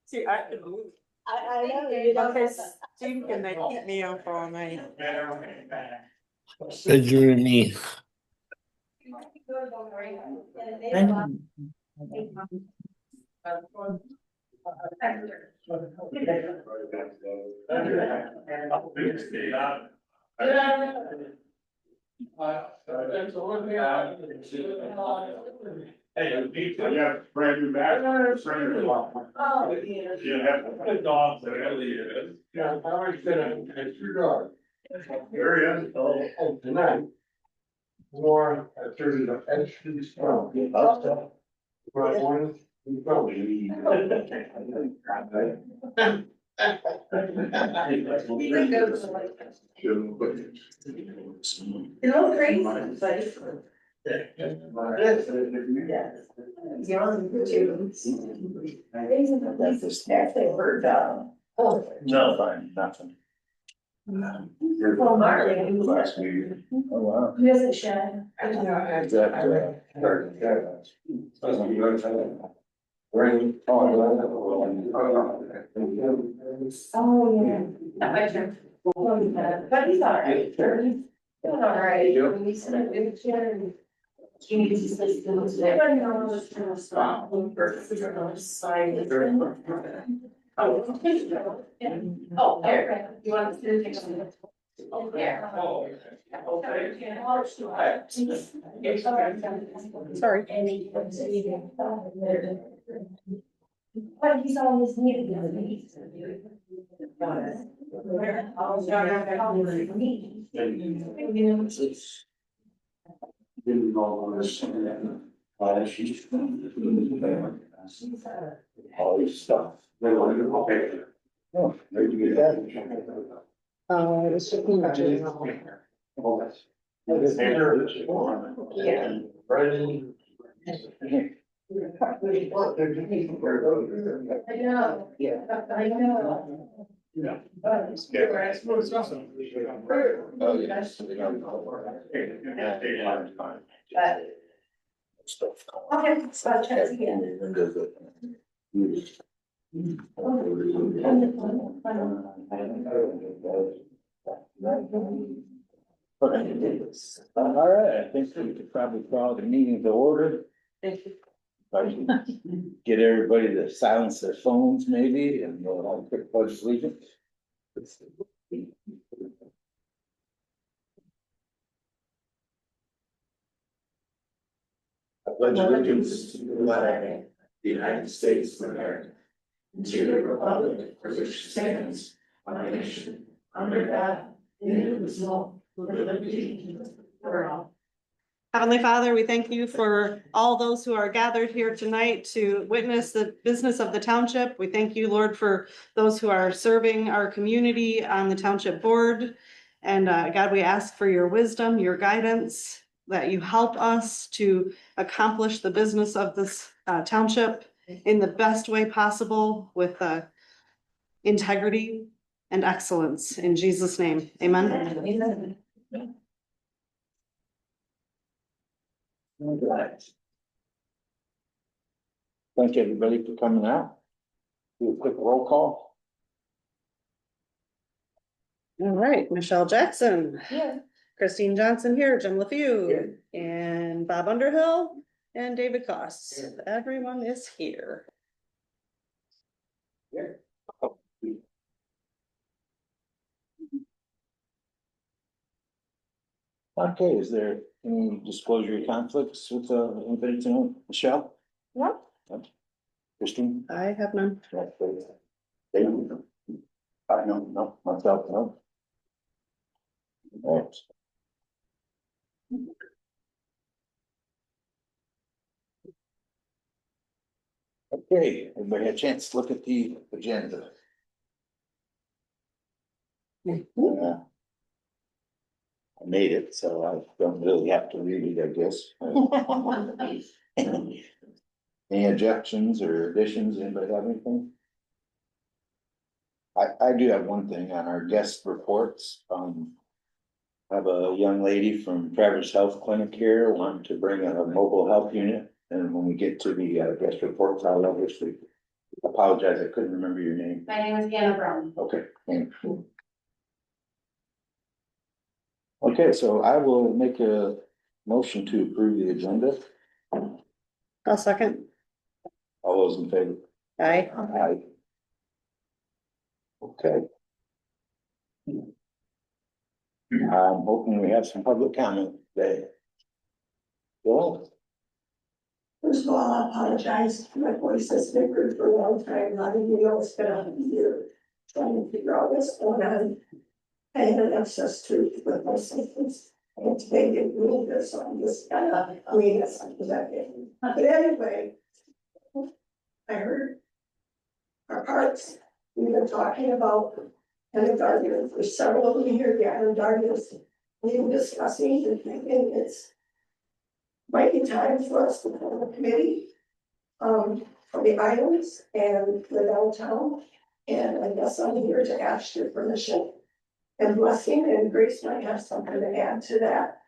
See, I can move. I know you don't. Steve, can they keep me up all night? Picture me. Hey, I got brand new bag. Oh, Good dog. Yeah, I already said it's your dog. There he is. Oh, tonight. More, I turned it up, extra strong. Right, one, you probably. you know, crazy, but. Yes. Young too. That's just actually a bird dog. Oh. No, fine, nothing. Well, Marley. Last meeting. Oh, wow. He doesn't shed. Is that, Oh, yeah. Not my turn. But he's all right. He's doing all right. He's in a wheelchair. He needs to stay still today. I don't know what's kind of strong. Oh, yeah. Oh, there. You want to take some? Oh, there. Sorry. But he's always needed. Didn't know this. She's. All this stuff. They wanted to go pay. Oh, where'd you get that? It's just images. Oh, that's. Yeah. Right. I know. Yeah. I know. Yeah. But. oh, yes. But. Stuff. Okay, so I'll check again. All right, I think we could probably call the meeting to order. Thank you. If I can get everybody to silence their phones maybe, and we'll have a quick pledge of allegiance. I pledge allegiance to the flag of the United States of America, and to the republic for which stands one nation, under God, indivisible, with liberty and justice for all. Heavenly Father, we thank you for all those who are gathered here tonight to witness the business of the township. We thank you, Lord, for those who are serving our community on the township board. And God, we ask for your wisdom, your guidance, that you help us to accomplish the business of this township in the best way possible with integrity and excellence. In Jesus' name, amen. All right. Thank everybody for coming out. Do a quick roll call. All right, Michelle Jackson. Yeah. Christine Johnson here, Jim LeFew, and Bob Underhill, and David Costs. Everyone is here. Okay, is there any disclosure of conflicts with anybody tonight? Michelle? What? Christine? I have none. They don't know. I don't know, myself, no. All right. Okay, everybody had a chance to look at the agenda. I made it, so I don't really have to read it, I guess. Any objections or additions? Anybody have anything? I do have one thing on our guest reports. I have a young lady from Traverse Health Clinic here, wanting to bring a mobile health unit And when we get to the guest reports, I'll obviously apologize. I couldn't remember your name. My name is Anna Brown. Okay, thank you. Okay, so I will make a motion to approve the agenda. I'll second. All those in favor? Aye. Aye. Okay. I'm hoping we have some public comment today. Well, First of all, I apologize. My voice has been good for a long time. I mean, it's been a year trying to figure out what's going on. I had an excess tooth with my symptoms. And today they ruled this, so I'm just I mean, that's not that. But anyway, I heard our parks, we've been talking about and the garden for several of them here, the island gardens. We've been discussing and thinking it's might be time for us to form a committee for the islands and the downtown. And I guess I'm here to ask your permission and blessing, and Grace might have something to add to that.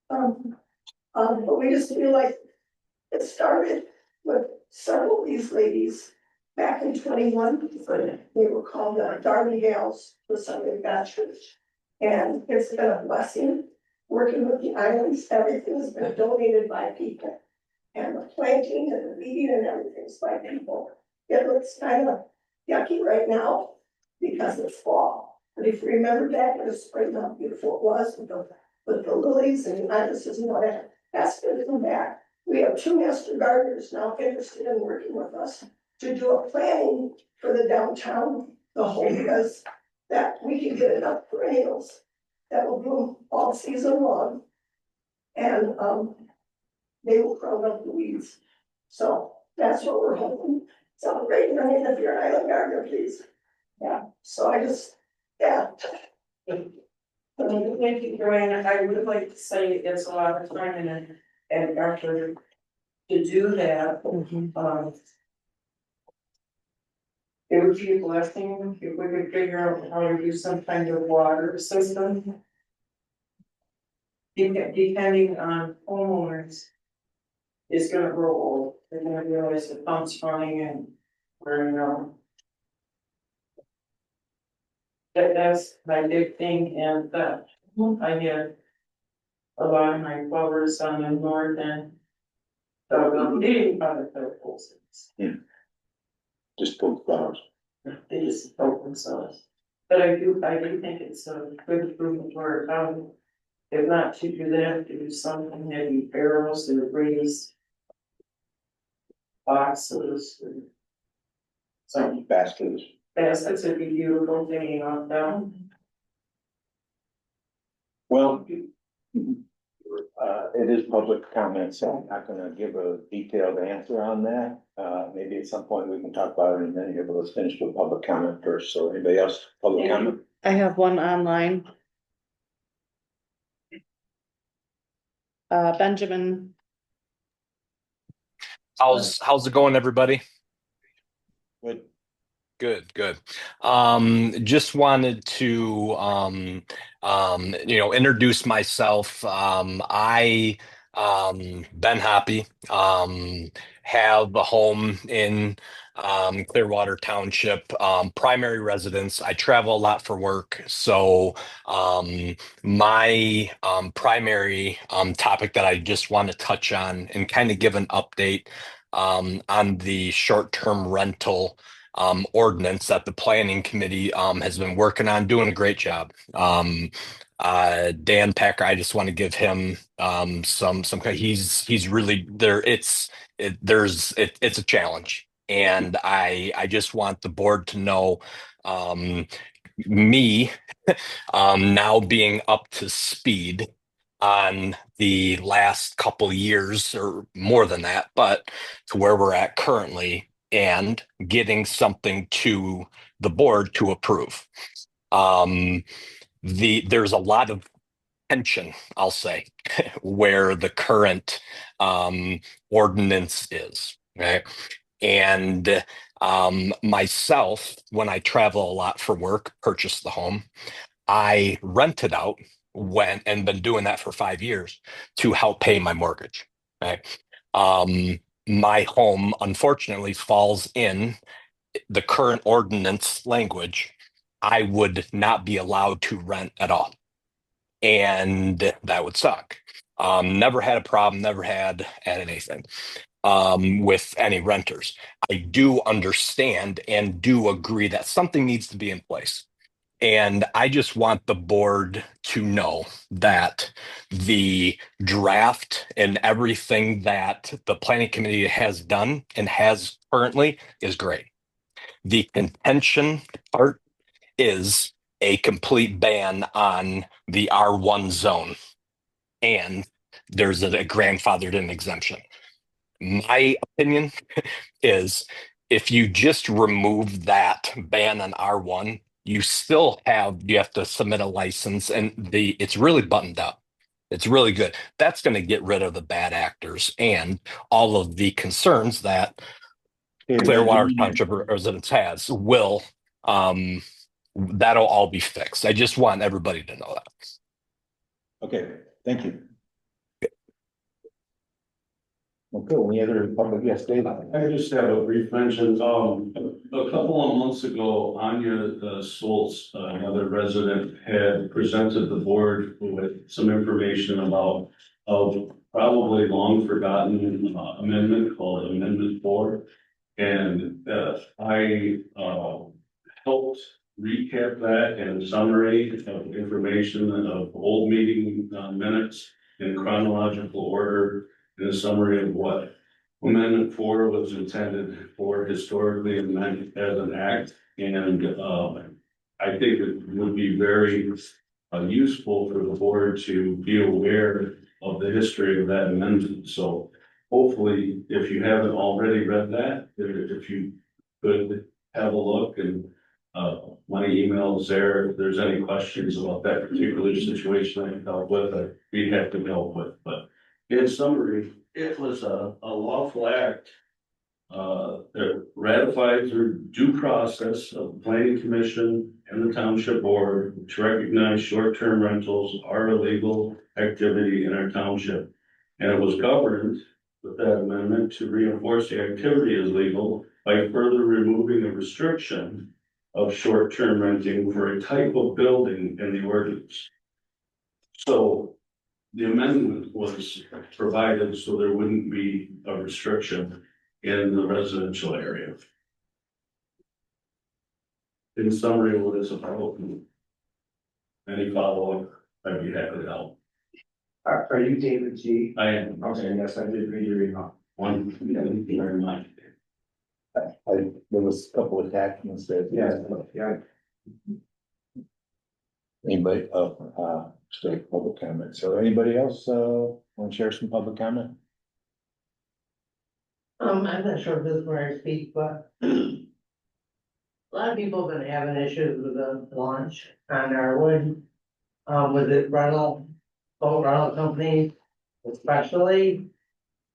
But we just feel like it started with several of these ladies back in 21. They were called the Darby Gals for Sunday Baptist. And it's been a blessing working with the islands. Everything has been donated by people. And the planting and the weeding and everything's by people. It looks kind of yucky right now because it's fall. But if you remember back in the spring, how beautiful it was with the lilies and the irises and all that, that's going to come back. We have 2 master gardeners now interested in working with us to do a planning for the downtown, the whole, because that we can get enough perennials that will bloom all season long. And they will crown up the weeds. So that's what we're hoping. Celebrate your hand if you're an island gardener, please. Yeah, so I just, yeah. Thank you, Joanna. I would like to say it's a lot of time and effort to do that. It would be a blessing if we could figure out how to do some kind of water system. Depending on homeowners, it's gonna grow old. They're gonna realize the pump's running and we're, that's my big thing, and I had a lot of my flowers on the north end. So I'm eating by the purples. just pull the flowers. They just help themselves. But I do think it's a good improvement to our town. If not to do that, to do something, maybe barrels and raise boxes and some Baskets. baskets would be beautiful hanging off down. Well, it is public comment, so I'm not gonna give a detailed answer on that. Maybe at some point we can talk about it, and then you're let's finish with public comment first. So anybody else, public comment? I have one online. Benjamin. How's it going, everybody? Good. Good. Just wanted to introduce myself. I Ben Hoppy, have a home in Clearwater Township, primary residence. I travel a lot for work, so my primary topic that I just want to touch on and kind of give an update on the short-term rental ordinance that the planning committee has been working on, doing a great job. Dan Packer, I just want to give him some he's really there. It's a challenge, and I just want the board to know me now being up to speed on the last couple years or more than that, but to where we're at currently and getting something to the board to approve. There's a lot of tension, I'll say, where the current ordinance is, right? And myself, when I travel a lot for work, purchase the home, I rented out and been doing that for 5 years to help pay my mortgage. Right. my home unfortunately falls in the current ordinance language, I would not be allowed to rent at all. And that would suck. Never had a problem, never had anything with any renters. I do understand and do agree that something needs to be in place. And I just want the board to know that the draft and everything that the planning committee has done and has currently is great. The contention part is a complete ban on the R1 zone. And there's a grandfathered in exemption. My opinion is if you just remove that ban on R1, you have to submit a license and it's really buttoned up. It's really good. That's going to get rid of the bad actors and all of the concerns that Clearwater Township residents has that'll all be fixed. I just want everybody to know that. Okay, thank you. Okay, any other public? Yes, David. I just have a brief mention. A couple of months ago, Anya Stoltz, another resident, had presented the board with some information about a probably long forgotten amendment called Amendment 4. And I helped recap that and summary of information of old meeting minutes in chronological order, in a summary of what Amendment 4 was intended for historically and meant as an act. And I think it would be very useful for the board to be aware of the history of that amendment. So hopefully, if you haven't already read that, if you could have a look, and my email is there. If there's any questions about that particular situation I can help with, I'd be happy to help with. But in summary, it was a lawful act that ratified through due process of the planning commission and the township board to recognize short-term rentals are a legal activity in our township. And it was governed with that amendment to reinforce the activity as legal by further removing the restriction of short-term renting for a type of building in the ordinance. So the amendment was provided so there wouldn't be a restriction in the residential area. In summary, what is about? Any follow-up, I'd be happy to help. Are you David G? I am. Okay, yes, I did read your email. Thank you very much. There was a couple of attachments there. Yeah. Anybody, state public comment. So anybody else, want to share some public comment? I'm not sure if this is where I speak, but a lot of people have been having issues with the launch on Arwood. With the boat rental companies especially,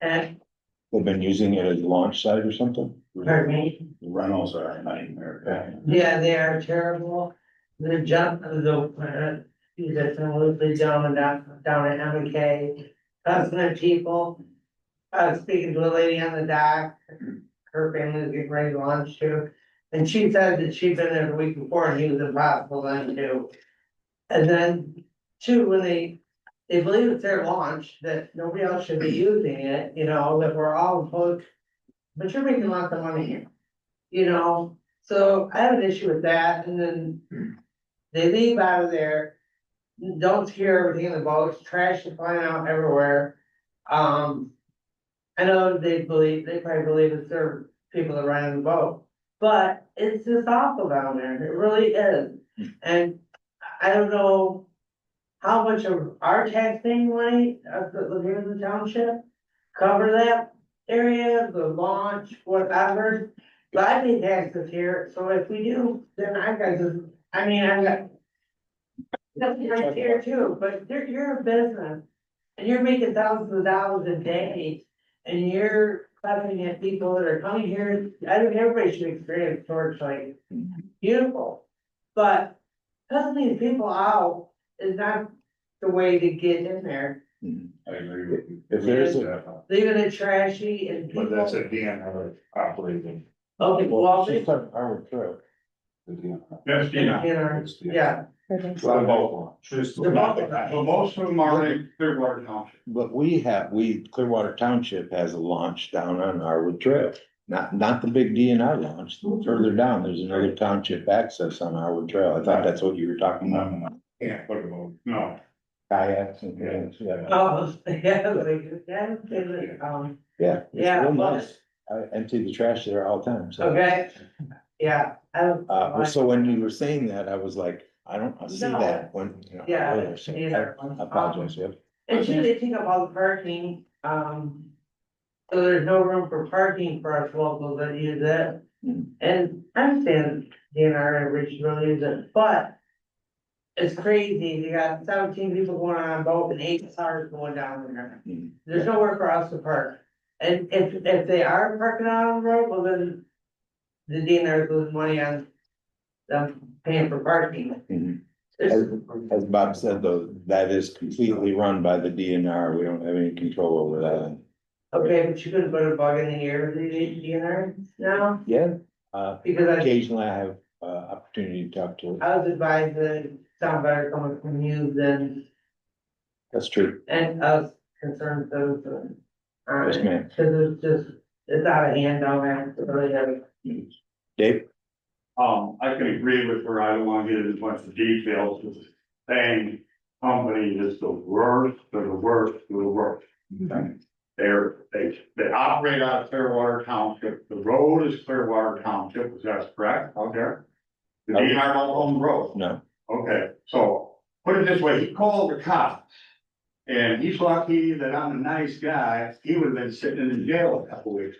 and They've been using it as a launch site or something? pardon me, The rentals are a nightmare. yeah, they are terrible. The the gentleman down at MK, husband people. I was speaking to a lady on the dock, her family was getting ready to launch too. And she said that she'd been there the week before and he was impossible then too. And then too, when they believe it's their launch, that nobody else should be using it, that we're all hooked. But you're making lots of money here, so I have an issue with that, and then they leave out of there. Don't secure everything in the boats, trash is flying out everywhere. I know they probably believe it's their people that run the boat, but it's just awful down there, it really is. And I don't know how much of our taxing money of the township cover that area, the launch, whatever. But I pay taxes here, so if we do, then I've got nothing right here too, but you're a business. And you're making thousands of dollars a day, and you're clapping at people that are coming here. I think everybody should experience Torchlight. Beautiful. But cussing these people out is not the way to get in there. I agree with you. If there's a, leaving it trashy and people. But that's a DNR operating. Okay, well, she's on our trail. That's DNR. yeah, Well, both. But most of them are in Clearwater Township. But Clearwater Township has a launch down on Arwood Trail. Not the big DNR launch, further down, there's another township access on Arwood Trail. I thought that's what you were talking about. Can't put them on, no. Kayaks and things, yeah. oh, yeah, like, Yeah, it's Yeah, real well- nice. I empty the trash there all the time, so. okay, yeah, I don't. So when you were saying that, I was like, I don't see No. that when, you know. Yeah, earlier, so neither. I apologize, yeah. And two, they take up all the parking, so there's no room for parking for us locals that use it. Mhm. And I understand DNR and Rich really use it, but it's crazy, you got 17 people going on a boat and 8 cars going down there. Mhm. There's nowhere for us to park. And if they are parking out on the road, well then the DNR lose money on them paying for parking. Mhm. There's- As Bob said, though, that is completely run by the DNR. We don't have any control over that. Okay, but you couldn't put a bug in the ear of the DNR now, Yeah, because occasionally I have opportunity to talk to. I was advised that it sound better coming from you than, That's true. and I was concerned those. Yes, ma'am. Cause it's out of hand down there, it's really heavy. Dave? I can agree with her, I don't wanna get into much of details, but the Bang company is the worst, they're the worst, they're the worst. They operate out of Clearwater Township, the road is Clearwater Township, is that correct out there? The DNR don't own the road. No. Okay, so put it this way, he called the cops. And he's lucky that I'm a nice guy, he would have been sitting in jail a couple weeks.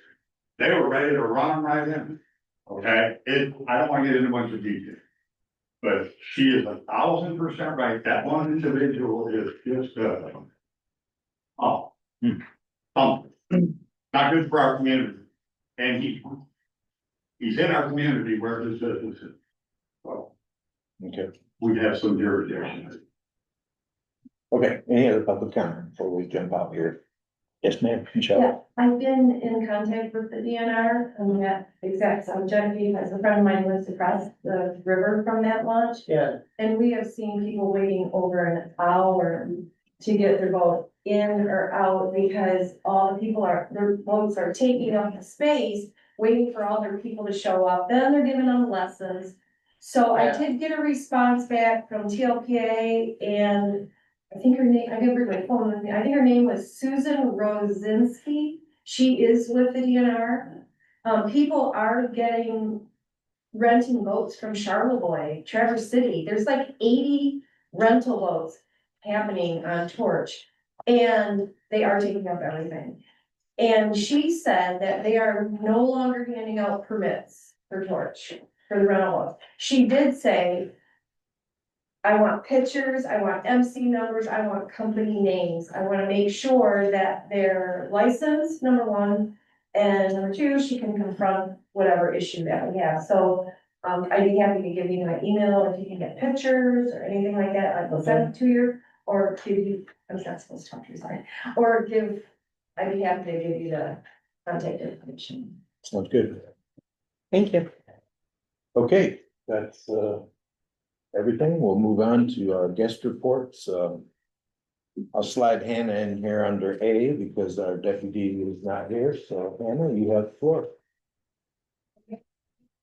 They were ready to run him right in. Okay, I don't wanna get into much of detail. But she is 1,000% right, that one individual is just, not good for our community. And he's in our community where his business is. So Okay. we have some jurisdiction. Okay, any other public comment before we jump out here? Yes, ma'am, Michelle. Yeah, I've been in contact with the DNR on that exact subject because a friend of mine lives across the river from that launch. Yeah. And we have seen people waiting over an hour to get their boat in or out because all the people their boats are taking up the space, waiting for all their people to show up. Then they're giving them lessons. So I did get a response back from TLPA and I think her name, I give her my phone with me. I think her name was Susan Rosinski. She is with the DNR. People are renting boats from Charlevoix, Traverse City. There's like 80 rental boats happening on Torch. And they are taking up everything. And she said that they are no longer handing out permits for Torch, for the rental boats. She did say, I want pictures, I want MC numbers, I want company names. I wanna make sure that they're licensed, number one. And number two, she can confront whatever issue that we have. So, I'd be happy to give you my email if you can get pictures or anything like that. I will send it to you or give you, I'm not supposed to talk to you, sorry. I'd be happy to give you the contact information. Sounds good. Thank you. Okay, that's everything. We'll move on to our guest reports. I'll slide Hannah in here under A because our deputy is not here. So Hannah, you have the floor.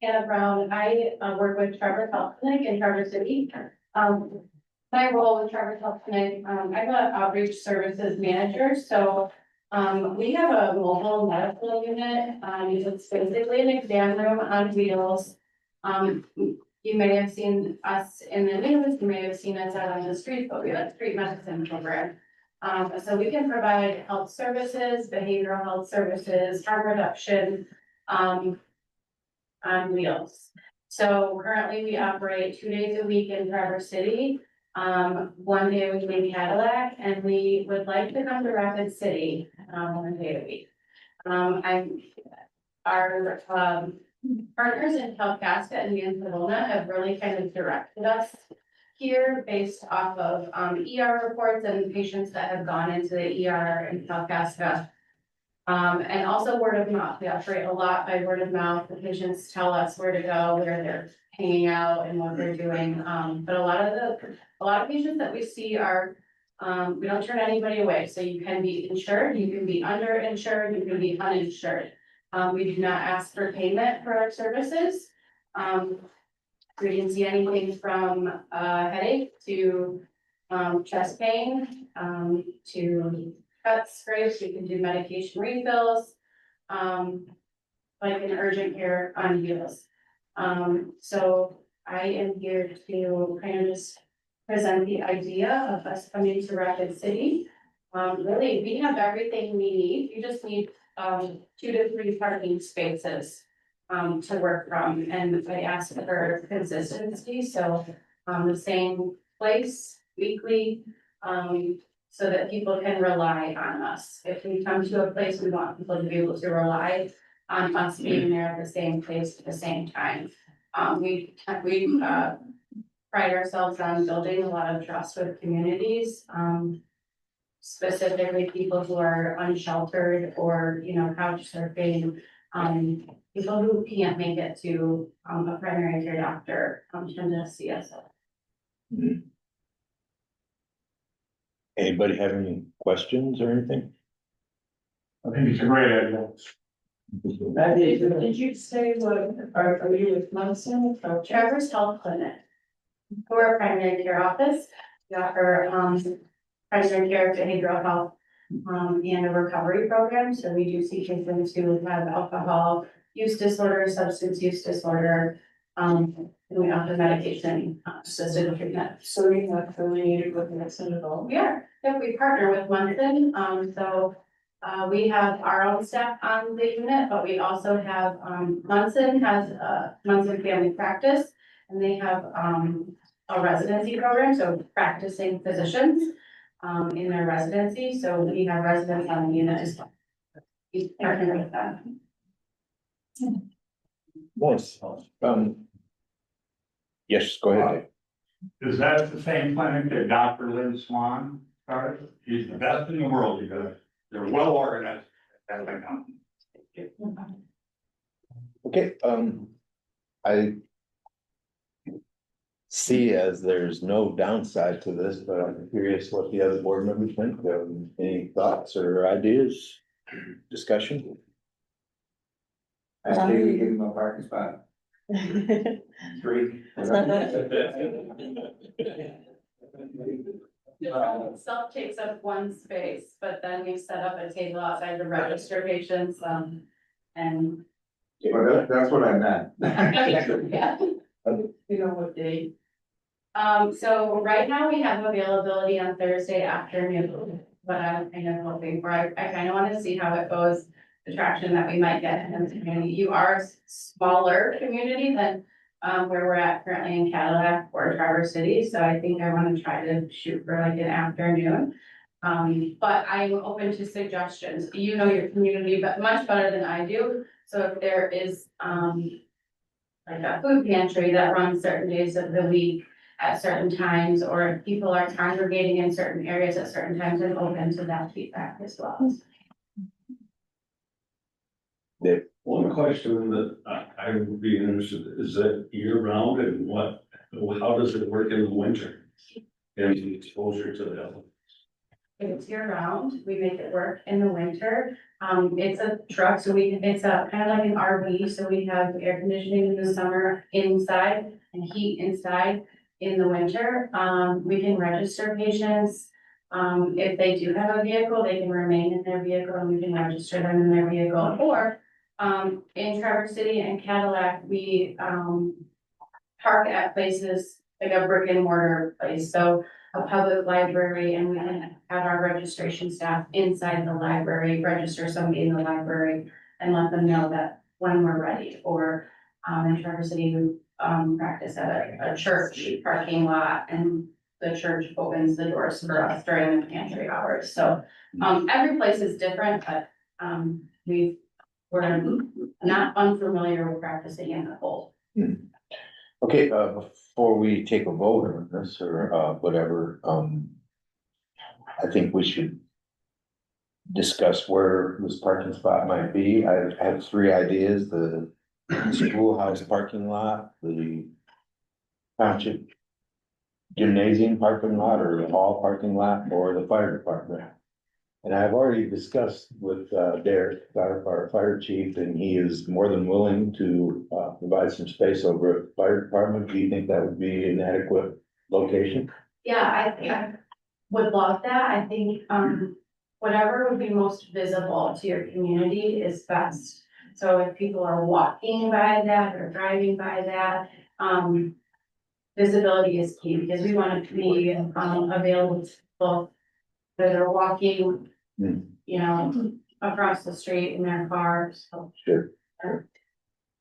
Hannah Brown, I work with Traverse Health Clinic in Traverse City. My role with Traverse Health Clinic, I'm an outreach services manager, so we have a mobile medical unit. It's basically an exam room on wheels. You may have seen us in the news, you may have seen us out on the street, but we have a street medicine program. So we can provide health services, behavioral health services, harm reduction, on wheels. So currently we operate 2 days a week in Traverse City. 1 day a week in Cadillac, and we would like to come to Rapid City, 1 day a week. Our partners in Calcasta and Manzanona have really kind of directed us here based off of, ER reports and patients that have gone into the ER in Kalkaska. And also word of mouth. We operate a lot by word of mouth. The patients tell us where to go, where they're hanging out and what they're doing. But a lot of patients that we see are, we don't turn anybody away. So you can be insured, you can be underinsured, you can be uninsured. We do not ask for payment for our services. We can see anything from headache to chest pain, to cuts, scrapes. We can do medication refills, like an urgent care on wheels. So I am here to kind of just present the idea of us coming to Rapid City. Really, we have everything we need. You just need 2 to 3 parking spaces to work from, and I asked for consistency, so the same place weekly, so that people can rely on us. If we come to a place, we want people to be able to rely on us being there at the same place at the same time. We pride ourselves on building a lot of trust with communities, specifically people who are unsheltered or, couch surfing, people who can't make it to a primary care doctor tend to see us. Anybody have any questions or anything? I think it's a great idea. Did you say what, are you with Munson? Traverse Health Clinic. We're a primary care office. We offer primary care, behavioral health, and a recovery program. So we do see patients who have alcohol use disorder, substance use disorder, and we offer medication assisted treatment. So you're not affiliated with Munson at all? We are, if we partner with Munson, so we have our own staff on the unit, but we also have, Munson has a Munson Family Practice, and they have a residency program, so practicing physicians in their residency, so we have residents on the unit as well. We partner with them. Yes. Yes, go ahead. Is that the same clinic that Dr. Lynn Swan started? He's the best in the world, you guys. They're well organized. Okay, I see as there's no downside to this, but I'm curious what the other board members think. Any thoughts or ideas, discussion? I say we give him a parking spot. 3. Itself takes up 1 space, but then we set up a table outside to register patients, and. Well, that's what I meant. Yeah. You know what day? So right now we have availability on Thursday afternoon, but I'm kind of hoping for, I kind of want to see how it goes. The traction that we might get in the community. You are a smaller community than where we're at currently in Cadillac or Traverse City, so I think I want to try to shoot for like an afternoon. But I'm open to suggestions. You know your community, but much better than I do. So if there is like a food pantry that runs certain days of the week at certain times, or if people are congregating in certain areas at certain times, I'm open to that feedback as well. One question that I would be interested, is that year round and how does it work in the winter? And the exposure to the elements? It's year round, we make it work in the winter. It's a truck, so it's a kind of like an RV, so we have air conditioning in the summer inside and heat inside in the winter. We can register patients. If they do have a vehicle, they can remain in their vehicle and we can register them in their vehicle. Or in Traverse City and Cadillac, we park at places like a brick and mortar place, so a public library, and we can have our registration staff inside the library, register somebody in the library and let them know that when we're ready. Or in Traverse City, we practice at a church parking lot, and the church opens the doors for us during the pantry hours. So every place is different, but we're not unfamiliar with practicing in the cold. Okay, before we take a vote on this or, whatever, I think we should discuss where this parking spot might be. I have three ideas: the schoolhouse parking lot, the township gymnasium parking lot, or the hall parking lot, or the fire department. And I've already discussed with Derek, our fire chief, and he is more than willing to provide some space over at the fire department. Do you think that would be an adequate location? Yeah, I would love that. I think, whatever would be most visible to your community is best. So if people are walking by that or driving by that, visibility is key because we want it to be, available to people that are walking, Hmm. you know, across the street in their cars. So, Sure.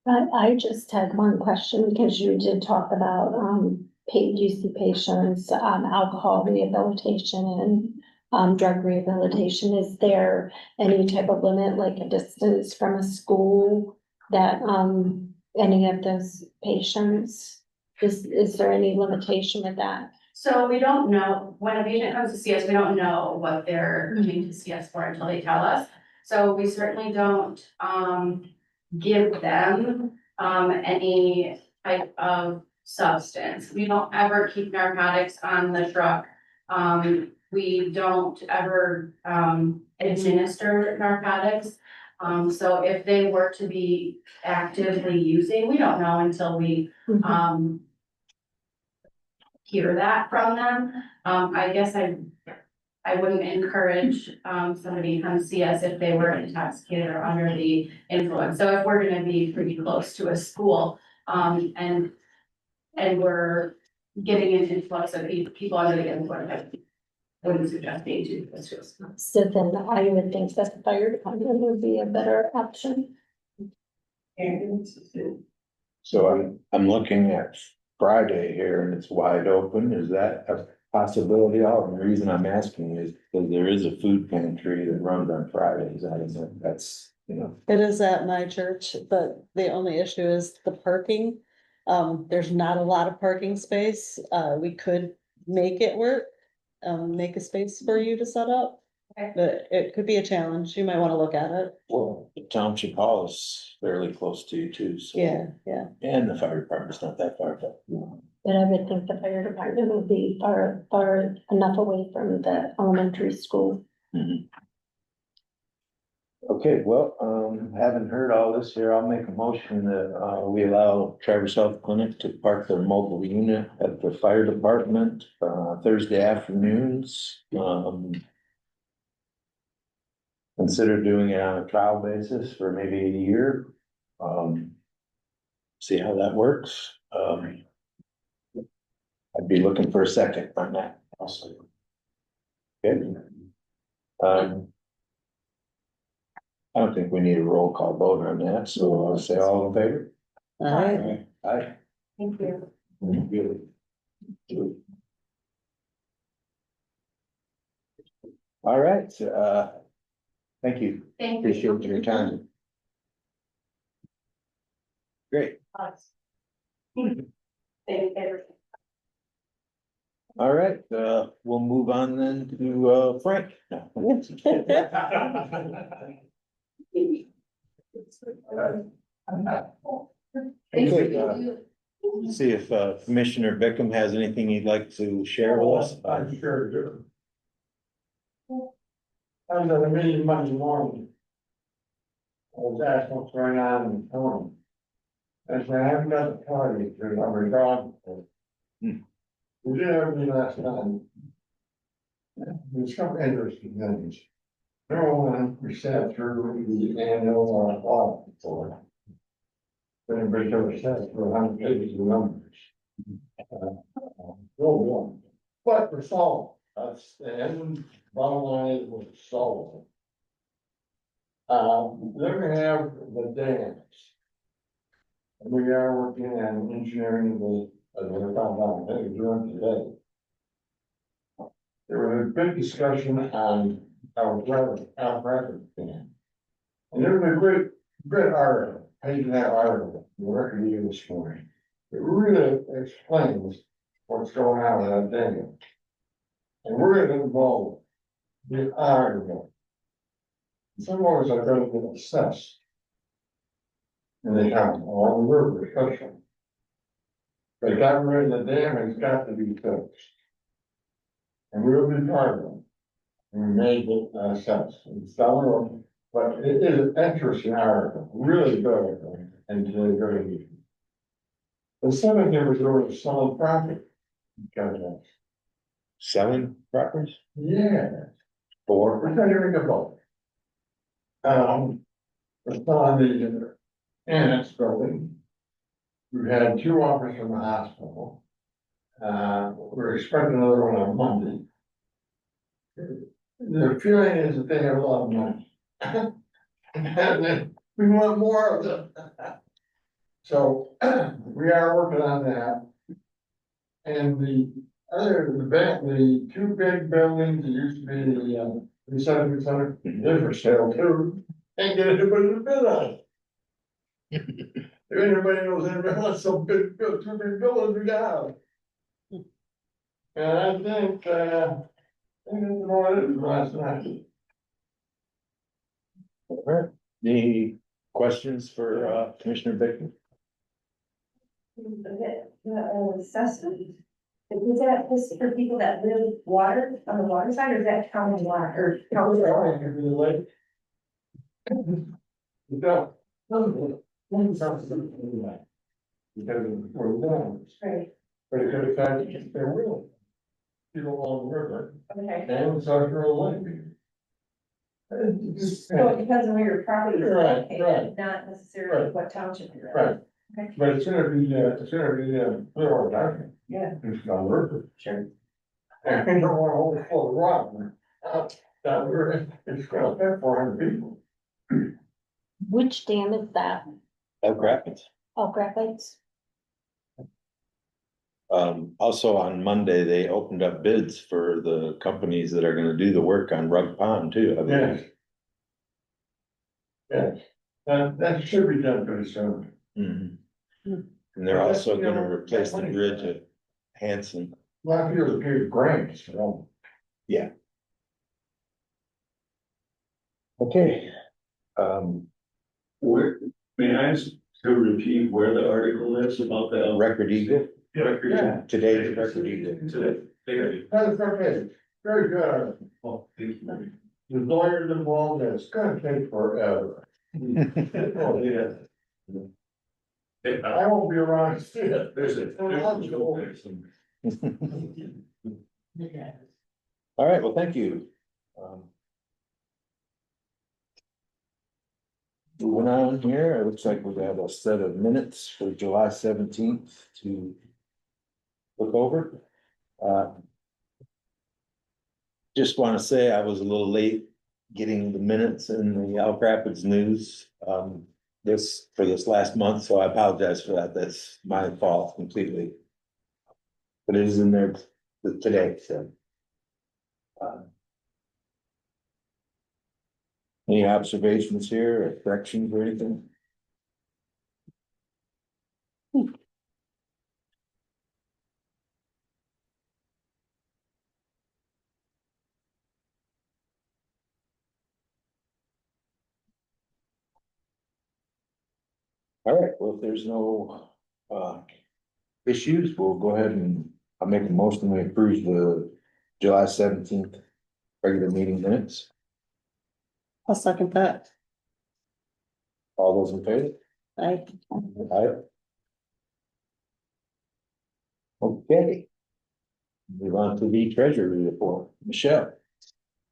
I just had one question because you did talk about, paid UC patients, alcohol rehabilitation and, drug rehabilitation. Is there any type of limit, like a distance from a school that, any of those patients? Is there any limitation with that? So we don't know, when a patient comes to see us, we don't know what they're coming to see us for until they tell us. So we certainly don't, give them, any type of substance. We don't ever keep narcotics on the truck. We don't ever, administer narcotics. So if they were to be actively using, we don't know until we, hear that from them. I guess I wouldn't encourage, somebody to come see us if they were intoxicated or under the influence. So if we're gonna be pretty close to a school, and we're getting an influx of people under the influence, I wouldn't suggest being too close to a school. So then I would think that the fire department would be a better option. So I'm looking at Friday here and it's wide open. Is that a possibility? All the reason I'm asking is because there is a food pantry that runs on Fridays. I don't know, that's, you know. It is at my church, but the only issue is the parking. There's not a lot of parking space. We could make it work. Make a space for you to set up. Okay. But it could be a challenge. You might want to look at it. Well, the township hall is fairly close to you too, so. Yeah, yeah. And the fire department's not that far, but. But I would think the fire department would be far enough away from the elementary school. Mhm. Okay, well, having heard all this here, I'll make a motion that, we allow Traverse Health Clinic to park their mobile unit at the fire department, Thursday afternoons. Consider doing it on a trial basis for maybe a year. See how that works. I'd be looking for a second on that also. Okay. I don't think we need a roll call vote on that, so I'll say all in favor. Alright. Aye. Thank you. All right, thank you. Thank you. Appreciate your time. Great. Thank you. All right, we'll move on then to, Frank. Okay, see if, Commissioner Bickham has anything he'd like to share with us. I'm sure do. I was at a meeting Monday morning. I was asked what's going on in the town. I said, I haven't got the party, because I'm gone. We did everything last time. There's some interesting things. Number one, we sat through the annual audit report. Everybody ever sat through 100 pages of numbers. Well, but we're solved. That's the end, bottom line is we're solved. Then we have the dams. And we are working on engineering the found out, I think we're doing today. There was a big discussion on our rapid dam. And there was a great article, page in that article, we're working you this morning. It really explains what's going on in that dam. And we're gonna involve the argument. Some of us are gonna get assessed. And they have all the river especially. But that way the dam has got to be fixed. And we'll be part of it. And we may get assessed. It's down, but it is an interesting article, really good, and really very. The cemetery was selling property. Gotcha. Selling properties Yeah, for, we're not hearing about. It's on the annex building. We've had 2 offers from the hospital. We're expecting another one on Monday. The feeling is that they have a lot of money. And then we want more of them. So we are working on that. And the 2 big buildings, that used to be the recycling center, they're for sale too. Can't get anybody to bid on it. If anybody knows anybody wants some 2 big buildings we got. And I think what it is last night. all right, any questions for Commissioner Baker? The assessment, is that just for people that live water, on the water side, or is that county water, or county water? Because we're down, Right, but it could affect their will. People along the river okay. and Central Lake. So it depends on where your property is Right, located, right. not necessarily Right. what township you're in. Right, Okay. but it's gonna be Clearwater Township. Yeah, It's on the river. sure. And you don't want to hold it full of rock. Down there, it's gonna affect 400 people. Which dam is that? Elk Rapids. Elk Rapids? Also on Monday, they opened up bids for the companies that are gonna do the work on Rug Pond too. I believe. Yes. Yes, that should be done pretty soon. Mhm. And they're also gonna replace the bridge at Hanson. A lot of people give grants, you know. Yeah. Okay. Where, may I ask to repeat where the article is about the? Record Eagle, Record. Yeah. today's Record Eagle. Today, there. That's okay, very good. Oh, thank you. The lawyers involved, it's gonna take forever. Oh, yeah. I won't be around to see it. There's All right, well, thank you. Moving on here, it looks like we have a set of minutes for July 17th to look over. Just want to say I was a little late getting the minutes in the Elk Rapids News for this last month, so I apologize for that. That's my fault completely. But it is in there today, so. Any observations here or corrections or anything? All right, well, if there's no issues, we'll go ahead and I'll make a motion to approve the July 17th regular meeting minutes. I'll second that. All those in favor? Aye. Aye. Okay. Move on to the treasury report. Michelle.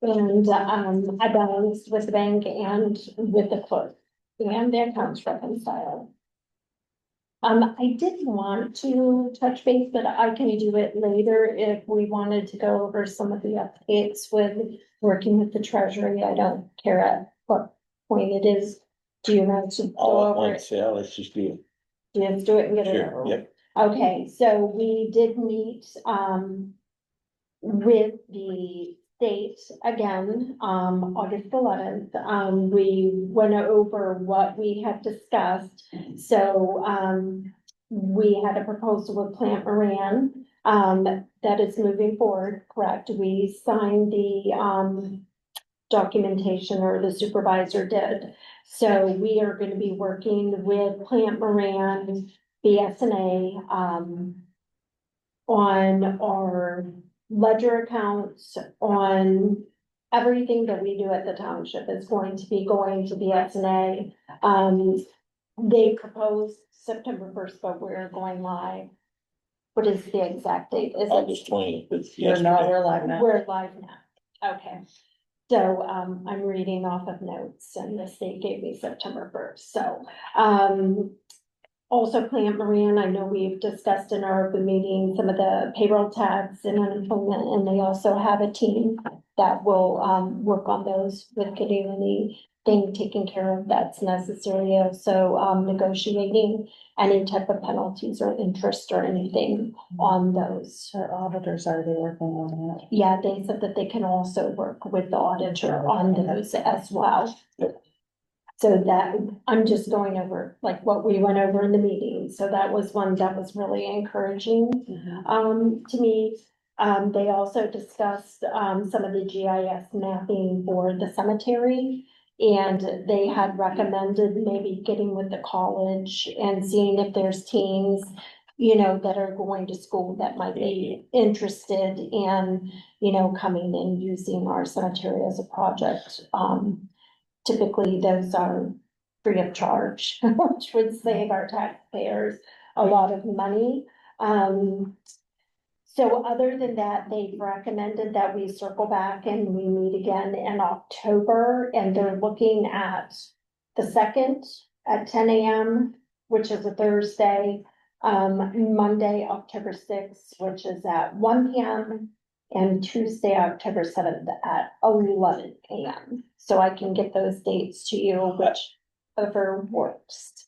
And, I balanced with the bank and with the clerk and their accounts reconciled. I didn't want to touch base, but I can do it later if we wanted to go over some of the updates with working with the treasury. I don't care at what point it is. Do you want to go All at over it? once, yeah, let's just do Let's do it and it. get it Sure, over. yep. Okay, so we did meet, with the state again, August 11th. We went over what we had discussed. So, we had a proposal with Plant Moran, that is moving forward, correct? We signed the, documentation, or the supervisor did. So we are gonna be working with Plant Moran, BSNA, on our ledger accounts, on everything that we do at the township is going to be going to BSNA. They proposed September first, but we're going live. What is the exact date? Is it? August 20th. It's We're yesterday. live now. We're live now. Okay. So, I'm reading off of notes, and the state gave me September first, so, also Plant Moran, I know we've discussed in our open meeting some of the payroll tax and unemployment, and they also have a team that will, work on those with getting anything taken care of that's necessary. So, negotiating any type of penalties or interest or anything on those. Our auditors already working on that. Yeah, they said that they can also work with the auditor on those as well. So that, I'm just going over like what we went over in the meeting, so that was one that was really encouraging, to me. They also discussed, some of the GIS mapping for the cemetery. And they had recommended maybe getting with the college and seeing if there's teens, that are going to school that might be interested in, coming and using our cemetery as a project. Typically, those are free of charge, which would save our taxpayers a lot of money. So other than that, they've recommended that we circle back and we meet again in October, and they're looking at the 2nd at 10 a.m., which is a Thursday, Monday, October 6th, which is at 1 p.m., and Tuesday, October 7th at 11 a.m. So I can get those dates to you, whichever works.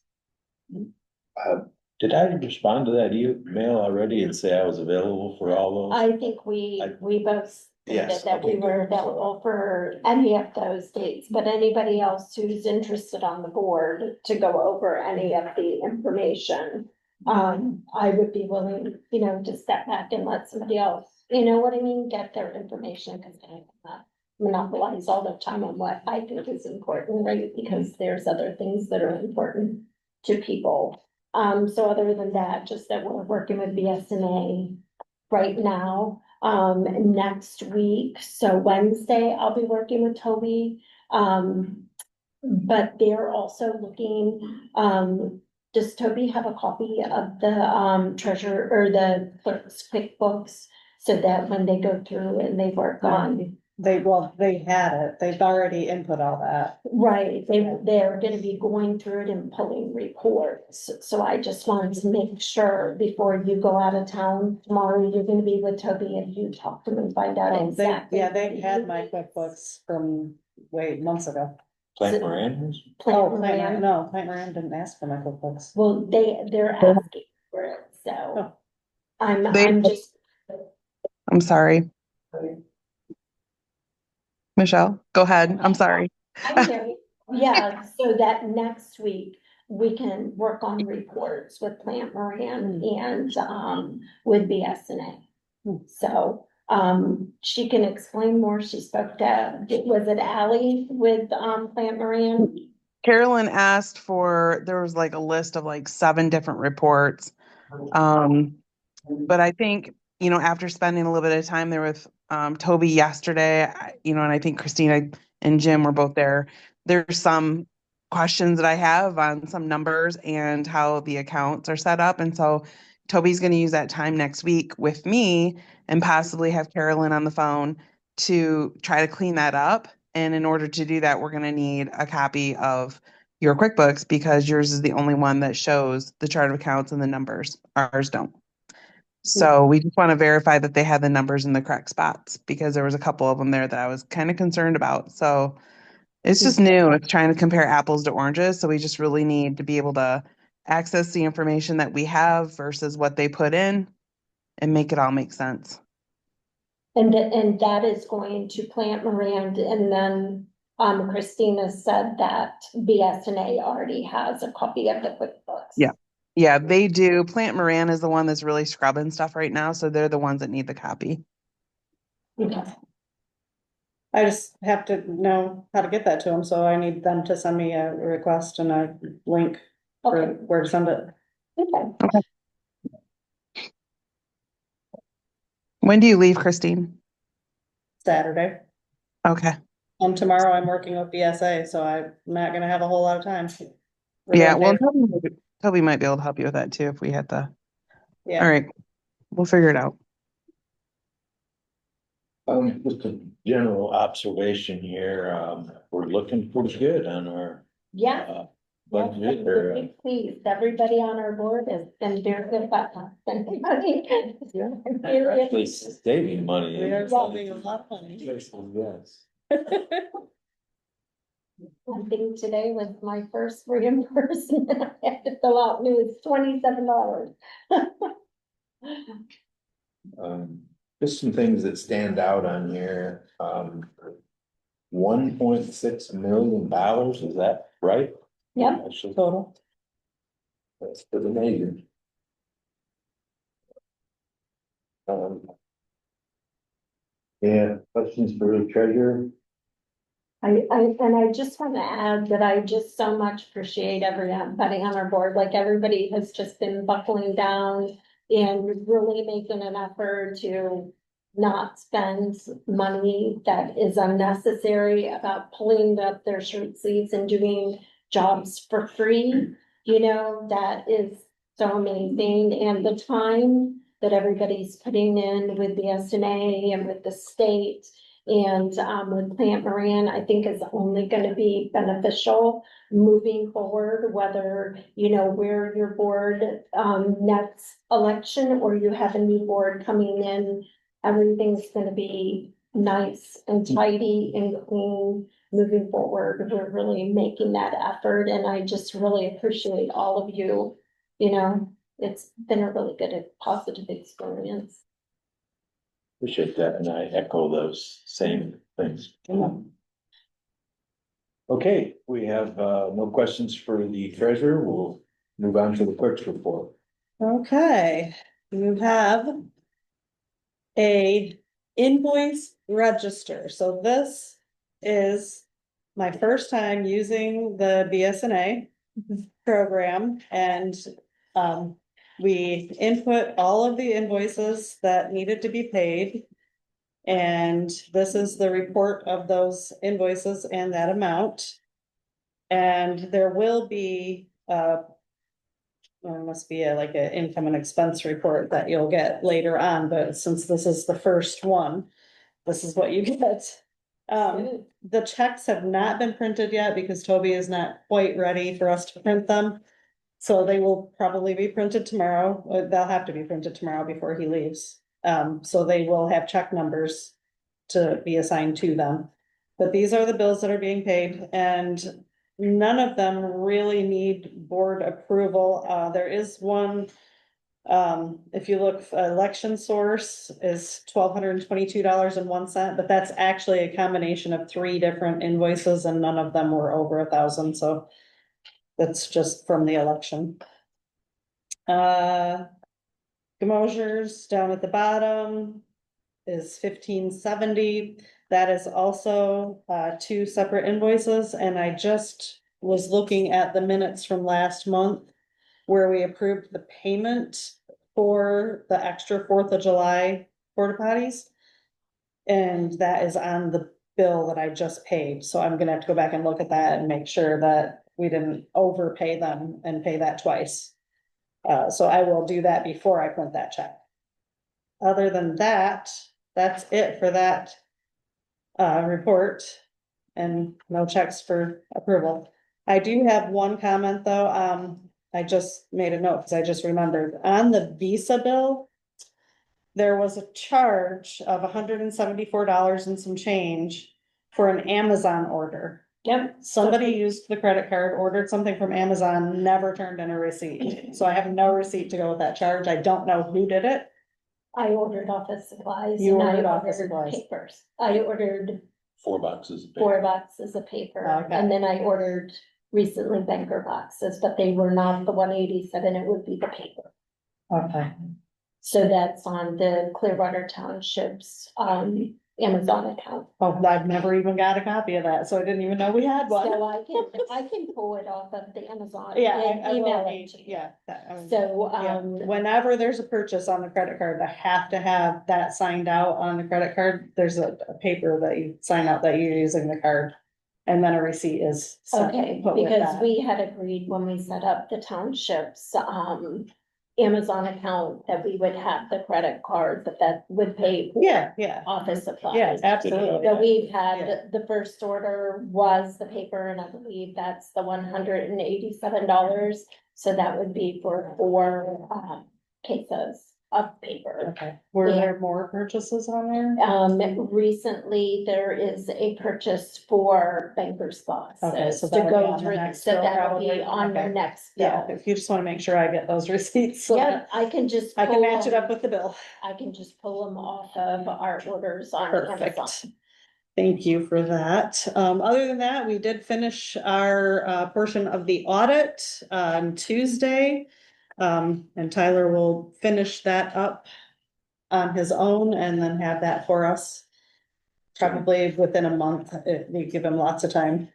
Did I respond to that email already and say I was available for all those? I think we both stated Yes, that we okay, were good. available for any of those dates, but anybody else who's interested on the board to go over any of the information, I would be willing, to step back and let somebody else, you know what I mean, get their information, because I cannot monopolize all the time on what I think is important, right? Because there's other things that are important to people. So other than that, just that we're working with BSNA right now, next week. So Wednesday, I'll be working with Toby. But they're also looking, does Toby have a copy of the, treasurer or the clerk's QuickBooks? So that when they go through and they work on. They had it, they've already input all that. Right, they're gonna be going through it and pulling reports, so I just wanted to make sure before you go out of town tomorrow, you're gonna be with Toby and you talk to them and find out exactly. They had my QuickBooks from, months ago. Plant Moran? Plant Moran. No, Plant Moran didn't ask for my QuickBooks. Well, they're asking for it, so. Oh. I'm just. I'm sorry. Michelle, go ahead. I'm sorry. Okay, yeah, so that next week, we can work on reports with Plant Moran and, with BSNA. So, she can explain more. She spoke to, was it Ally with, Plant Moran? Carolyn asked for, there was like a list of like 7 different reports. But I think, after spending a little bit of time there with Toby yesterday, and I think Christina and Jim were both there. There's some questions that I have on some numbers and how the accounts are set up. And so Toby's going to use that time next week with me and possibly have Carolyn on the phone to try to clean that up. And in order to do that, we're going to need a copy of your QuickBooks because yours is the only one that shows the chart of accounts and the numbers. Ours don't. So we just want to verify that they had the numbers in the correct spots because there was a couple of them there that I was kind of concerned about. So it's just new. It's trying to compare apples to oranges. So we just really need to be able to access the information that we have versus what they put in and make it all make sense. And that is going to Plant Moran, and then, Christina said that BSNA already has a copy of the QuickBooks. Yeah. Yeah, they do. Plant Moran is the one that's really scrubbing stuff right now, so they're the ones that need the copy. Okay. I just have to know how to get that to them, so I need them to send me a request and a link for Okay. where to send it. Okay. When do you leave, Christine? Saturday. Okay. And tomorrow I'm working with BSA, so I'm not gonna have a whole lot of time. We're Yeah, doing well, payroll. Toby might be able to help you with that too if we had the. Yeah. All right, we'll figure it out. Just a general observation here, we're looking pretty good on our, Yeah. budget Yes, or. I'm pleased. Everybody on our board has been very good about spending money. Actually saving money. We are saving a lot of money. Yes. I think today was my first reimbursement. I had to fill out new, it's $27. Just some things that stand out on here, $1.6 million, is that right? Yep. Actually, Total. that's pretty amazing. Yeah, questions for the treasurer? And I just want to add that I just so much appreciate everybody on our board, like everybody has just been buckling down and really making an effort to not spend money that is unnecessary, about pulling up their shirt sleeves and doing jobs for free. You know, that is so amazing, and the time that everybody's putting in with the SNA and with the state and with Plant Moran, I think is only gonna be beneficial moving forward, whether, you know, we're your board next election or you have a new board coming in. Everything's gonna be nice and tidy and clean moving forward. We're really making that effort, and I just really appreciate all of you. You know, it's been a really good, positive experience. Appreciate that, and I echo those same things. Okay, we have no questions for the treasurer. We'll move on to the clerk's report. Okay, you have a invoice register. So this is my first time using the BSNA program, and we input all of the invoices that needed to be paid. And this is the report of those invoices and that amount. And there will be there must be like an income and expense report that you'll get later on, but since this is the first one, this is what you get. The checks have not been printed yet because Toby is not quite ready for us to print them. So they will probably be printed tomorrow. They'll have to be printed tomorrow before he leaves. So they will have check numbers to be assigned to them. But these are the bills that are being paid, and none of them really need board approval. There is one. If you look, election source is $1,222.01, but that's actually a combination of 3 different invoices and none of them were over 1,000, so. That's just from the election. Gemosers down at the bottom is 1570. That is also 2 separate invoices, and I just was looking at the minutes from last month where we approved the payment for the extra 4th of July porta potties. And that is on the bill that I just paid, so I'm gonna have to go back and look at that and make sure that we didn't overpay them and pay that twice. So I will do that before I print that check. Other than that, that's it for that report, and no checks for approval. I do have one comment though. I just made a note because I just remembered on the Visa bill, there was a charge of $174 and some change for an Amazon order. Yep. Somebody used the credit card, ordered something from Amazon, never turned in a receipt. So I have no receipt to go with that charge. I don't know who did it. I ordered office supplies. You and I ordered office ordered supplies. Papers. I ordered 4 boxes. of paper. 4 boxes of paper, Okay. and then I ordered recently banker boxes, but they were not the 187. It would be the paper. Okay. So that's on the Clearwater Township's, Amazon account. Oh, I've never even got a copy of that, so I didn't even know we had one. So I can pull it off of the Amazon Yeah, and I will email need- it to you. yeah. I mean, So, yeah. Whenever there's a purchase on the credit card, I have to have that signed out on the credit card. There's a paper that you sign out that you're using the card. And then a receipt is. Okay, put with because that. we had agreed when we set up the township's, Amazon account that we would have the credit card, that would pay for Yeah, office supplies. yeah, absolutely. So we've Yeah. had, the first order was the paper, and I believe that's the $187. So that would be for 4 cases of paper. Okay, were there more purchases on there? Recently, there is a purchase for banker's Okay, boxes so to that'll be go on the through, next so bill that'll be probably? on the Okay. next Yeah, bill. if you just wanna make sure I get those receipts. so Yeah, that I can just. I can pull match it them- up with the bill. I can just pull them off of our orders on Amazon. Perfect. Thank you for that. Other than that, we did finish our portion of the audit on Tuesday. And Tyler will finish that up on his own and then have that for us. Probably within a month, we give him lots of time.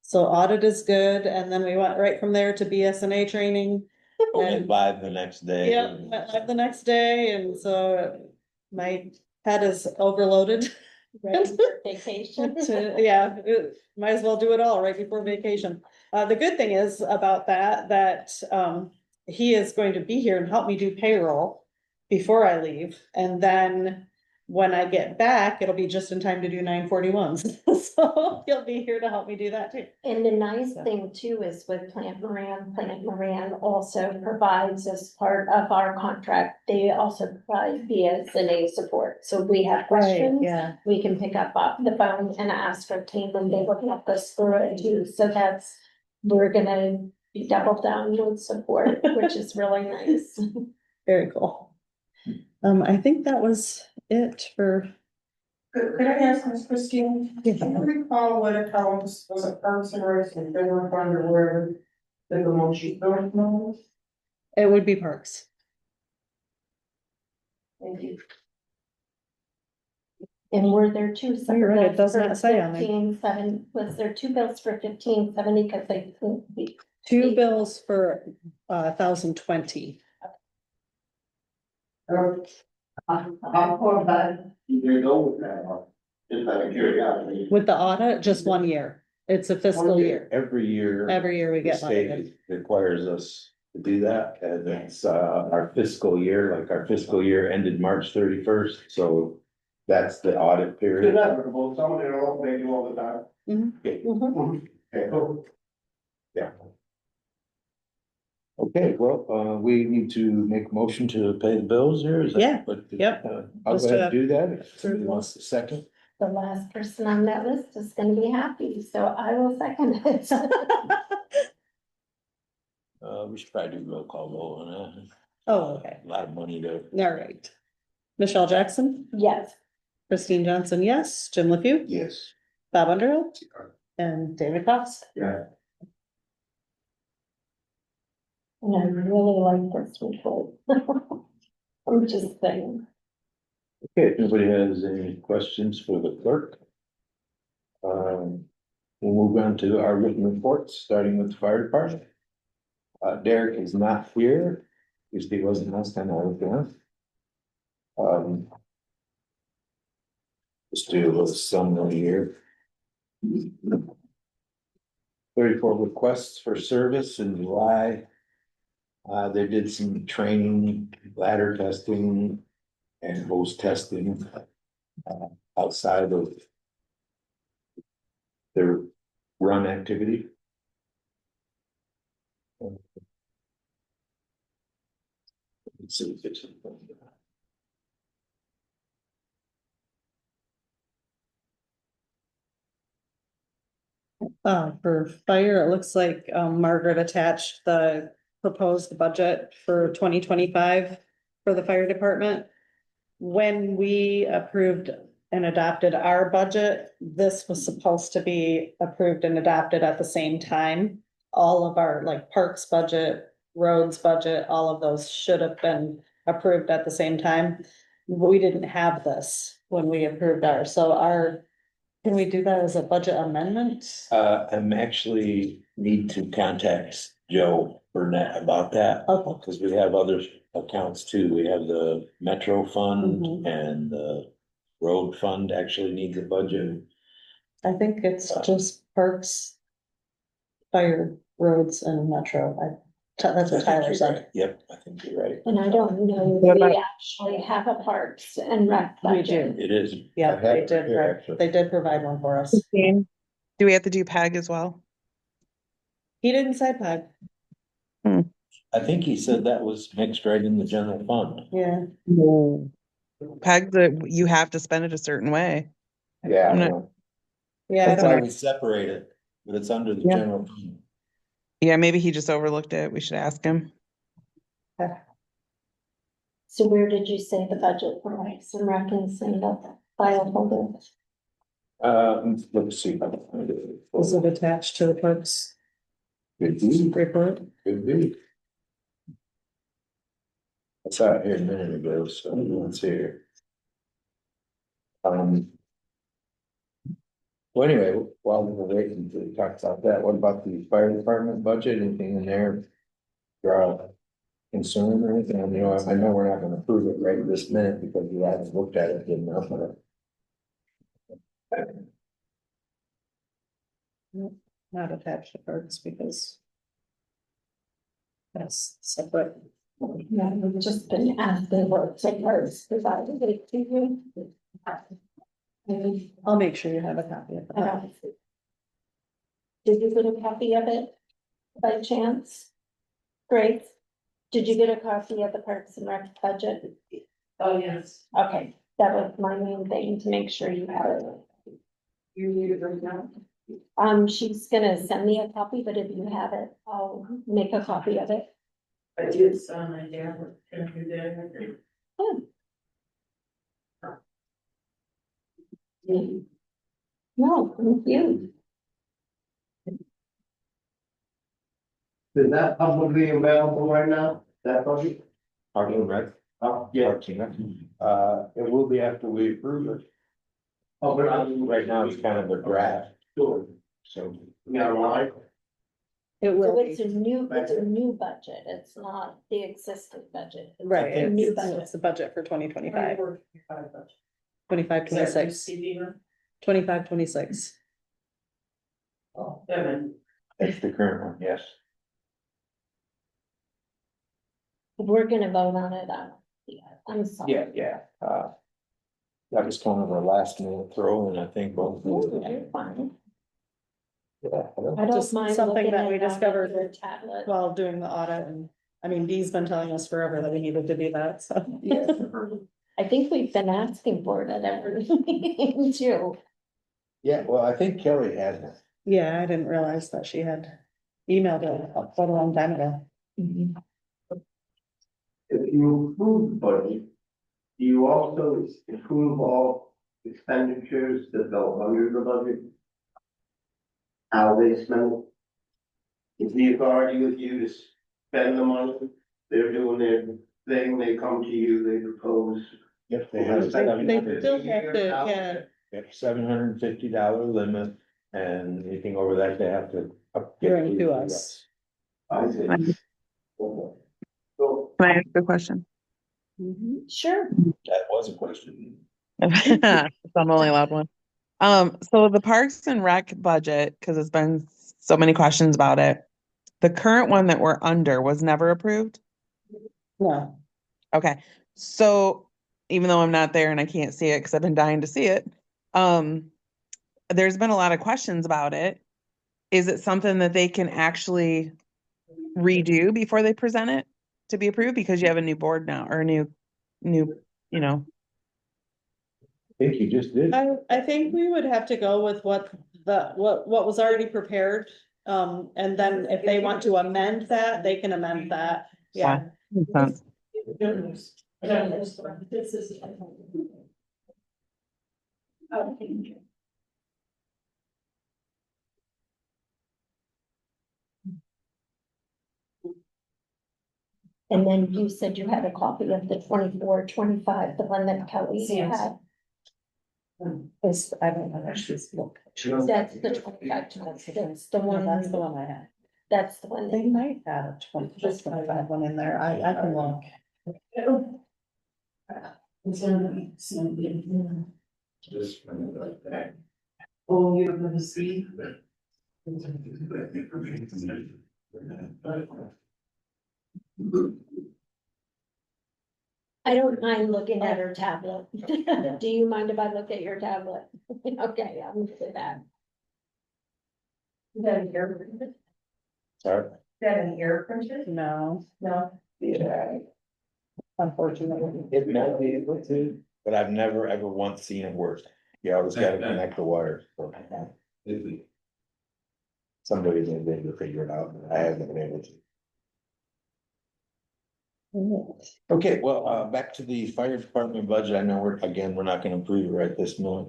So audit is good, and then we went right from there to BSNA training. Went live the next day. Yep, went live the next day, and so my head is overloaded. Ready for vacation. Yeah, might as well do it all right before vacation. The good thing is about that he is going to be here and help me do payroll before I leave, and then when I get back, it'll be just in time to do 941s. So he'll be here to help me do that too. And the nice thing too is with Plant Moran also provides as part of our contract, they also provide BSNA support. So we have questions. Yeah. We can pick up the phone and ask our team, and they will help us through it too. So we're gonna be double down with support, which is really nice. Very cool. I think that was it for. Could I ask Ms. Christine, do you recall what accounts was it Parks and Rec and general fund or where the motion going on? It would be Parks. Thank you. And were there two Oh, you're right, it separate does bills for not say on there. 1570? Was there 2 bills for 1570? Because they couldn't be. 2 bills for 1,020. I'll call back. You go with that, just out of curiosity. With the audit, just 1 year. It's a fiscal year. Every year. Every year we The get state audited. requires us to do that, and it's our fiscal year, like our fiscal year ended March 31st, so that's the audit It's period. inevitable, somebody will make you all the time. Mhm. Okay, cool. Okay, well, we need to make a motion to pay the bills here, is that? Yeah, what- yep. I'll Just go ahead and to do that, if approve somebody those. wants a second. The last person on that list is gonna be happy, so I will second it. We should probably do roll call vote on that. Oh, okay. A lot of money there. All right. Michelle Jackson, Yes, Christine Johnson, yes. Jim LePew, Yes. Bob Underhill, and David Cox. Yeah. and I really like this report. I'm just saying. Okay, if nobody has any questions for the clerk. We'll move on to our written reports, starting with the fire department. Derek is not here, because he wasn't last time I was there. Just do a little summary here. 34 requests for service in July. They did some training, ladder testing, and hose testing outside of their run activity. Let's see if it's. For fire, it looks like Margaret attached the proposed budget for 2025 for the fire department. When we approved and adopted our budget, this was supposed to be approved and adopted at the same time. All of our like parks budget, roads budget, all of those should have been approved at the same time. We didn't have this when we approved ours, so can we do that as a budget amendment? I'm actually need to contact Joe Burnett about that. Okay. Cause we have other accounts too. We have the Metro Fund Mhm. and the Road Fund actually needs a budget. I think it's just parks, fire, roads and metro. That's what Tyler said. Yep, I think you're right. And I don't know, What if we about- actually have a parks and rec We budget. do. It is. Yeah, I have they it did, here, actually. they did provide one for us. Christine, do we have to do PEG as well? He didn't say PUD. I think he said that was mixed right in the general fund. Yeah. No. PEG, you have to spend it a certain way. Yeah. I'm I not- know. Yeah, I That's why don't, we separate it, but it's under the Yeah. general fund. Yeah, maybe he just overlooked it. We should ask him. So where did you say the budget for parks and rec is in the file folder? Let's see. was it attached to the parks Could be, report? could be. I saw it here a minute ago, so let's see here. Well, anyway, while we're waiting to talk about that, what about the fire department budget? Anything in there? Draw concern or anything? I know we're not gonna approve it right this minute because we haven't looked at it good enough. Not attached to parks because that's separate. Yeah, we've just been asking for some parks provided it to you. I'll make sure you have a copy of that. Did you get a copy of it by chance? Great. Did you get a copy of the Parks and Rec budget? Oh, yes. Okay, that was my main thing, to make sure you have it. You need it right now? She's gonna send me a copy, but if you have it, I'll make a copy of it. I did sign my dad, can you do that? No, thank you. Is that publicly available right now, that budget? Parking and Rec? Yeah. Parking and Rec. It will be after we approve it. Oh, but Right now, it's kind of a draft, Sure. so. Yeah, right. It So will it's be, a new budget, it's not the existing budget. It's right, a new it's budget. the budget for 2025, 25, Is that 26, CD? 25, 26. Oh, yeah, man. That's the current one, yes. We're gonna vote on it, I'm sorry. Yeah. That was kind of our last minute throw, and I think both. You're fine. Yeah, I don't Just mind something looking that at we it on discovered your tablet. while doing the audit, and I mean, Dee's been telling us forever that we needed to do that, so. I think we've been asking for it at every meeting too. Yeah, well, I think Kelly had it. Yeah, I didn't realize that she had emailed it quite a long time ago. If you approve the budget, do you also approve all expenditures that go under the budget? How they spend it? Is the authority with you to spend the money? They're doing their thing, they come to you, they propose. Yep, they have. They still have to, yeah, $750 limit, and anything over that, they have to. bring to us. I see. So, Can I ask a question? Sure. That was a question. I'm the only allowed one. So the Parks and Rec budget, because it's been so many questions about it. The current one that we're under was never approved. No, Okay, so even though I'm not there and I can't see it because I've been dying to see it, there's been a lot of questions about it. Is it something that they can actually redo before they present it to be approved? Because you have a new board now, or a new, you know. I think you just did. I think we would have to go with what was already prepared. And then if they want to amend that, they can amend that. Yeah. Makes sense. Oh, thank you. And then you said you had a copy of the 24-25, the one that Kelly Yes. had. This, I don't know, she's look. That's the 25, that's the one. That's the one I had. That's the one. They that- might have a 25 one in there. I can look. Just like that. Oh, you're gonna see. I don't mind looking at her tablet. Do you mind if I look at your tablet? Okay, I'm good with that. Is that an ear printed? Sorry. Is that an ear printed? No, No. Yeah, unfortunately. it might be able to, but I've never ever once seen it work. You always gotta connect the wires. Somebody's gonna be able to figure it out, I haven't been able to. Okay, well, back to the fire department budget. I know we're not gonna approve it right this minute.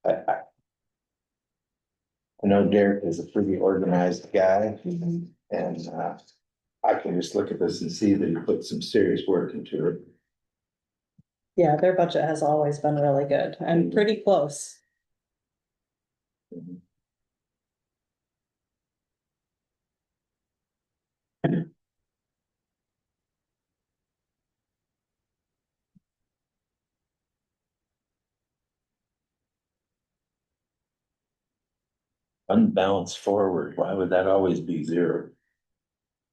I know Derek is a pretty organized guy and, I can just look at this and see that he put some serious work into it. Yeah, their budget has always been really good and pretty close. Unbalanced forward, why would that always be zero?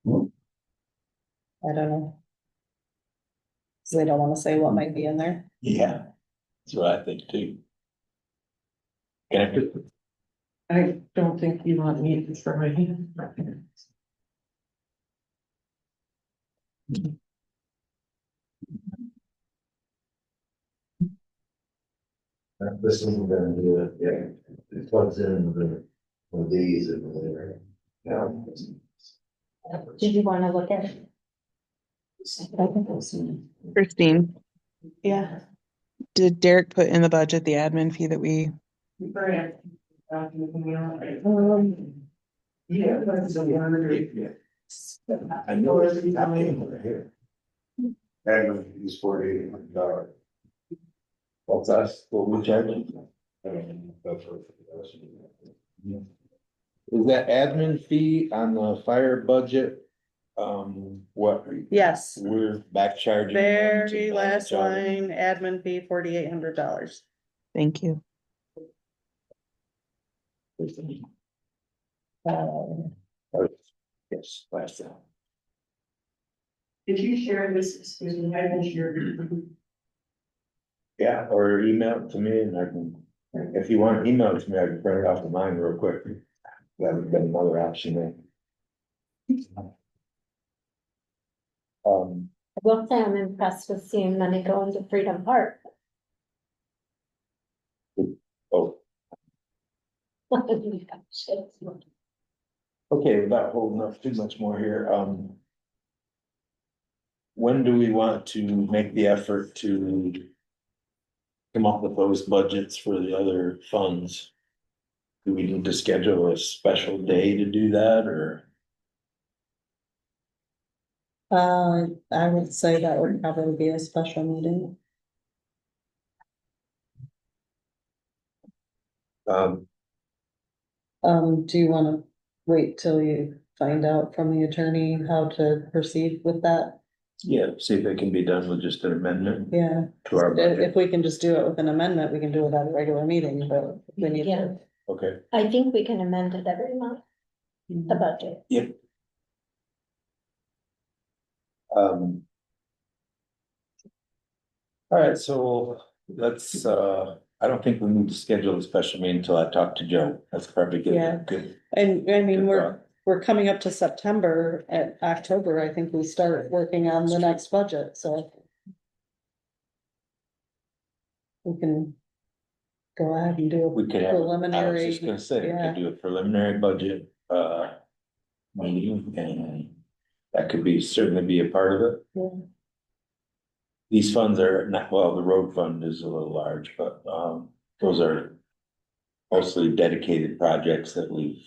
I don't know. So they don't wanna say what might be in there. Yeah, that's what I think too. Can I don't think you want me to for my hand. This isn't gonna do it, yeah, it plugs in with these and whatever. Yeah. Did you wanna look at it? Christine, Yeah. did Derek put in the budget the admin fee that we? Yeah, that's a hundred. I know it's over here. And he's $48. What's us, what we charging? Is that admin fee on the fire budget? What? Yes, We're back charging. very last line, admin fee, $4,800. Thank you. Yes, last time. Did you share this, excuse me, I didn't share. Yeah, or email it to me and I can, if you want to email it to me, I can print it off of mine real quick. That would be another option then. I will say I'm impressed with seeing money go into Freedom Park. Oh, okay, without holding up too much more here, when do we want to make the effort to come up with those budgets for the other funds? Do we need to schedule a special day to do that, or? I would say that would probably be a special meeting. Do you wanna wait till you find out from the attorney how to proceed with that? Yeah, see if it can be done with just an amendment Yeah, to our budget. if we can just do it with an amendment, we can do it at a regular meeting, but we need Yeah. to. Okay, I think we can amend it every month, the budget. yep. All right, so let's, I don't think we need to schedule a special meeting until I talk to Joe. That's probably Yeah. good. And I mean, Good thought. we're coming up to September, at October, I think we start working on the next budget, so. We can go ahead and do a We could have, I was preliminary. just gonna say, we Yeah. could do a preliminary budget, meeting and that could be, certainly be a part of it. Yeah. these funds are not, well, the road fund is a little large, but, those are mostly dedicated projects that we've,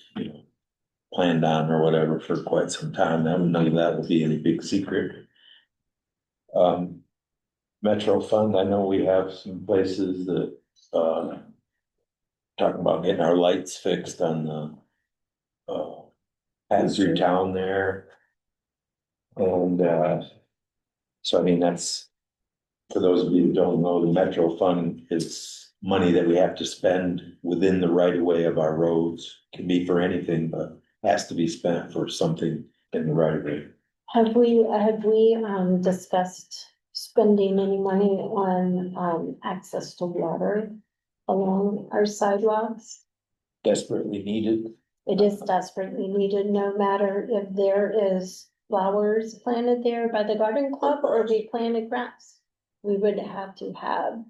planned on or whatever for quite some time. Now, none of that will be any big secret. Metro Fund, I know we have some places that, talking about getting our lights fixed on the, pass through town there. And, so I mean, that's, for those of you who don't know, the Metro Fund is money that we have to spend within the right of way of our roads. Can be for anything, but has to be spent for something in the right of way. Have we discussed spending any money on, access to water along our sidewalks? Desperately needed. It is desperately needed, no matter if there is flowers planted there by the garden club or we planted grass. We would have to have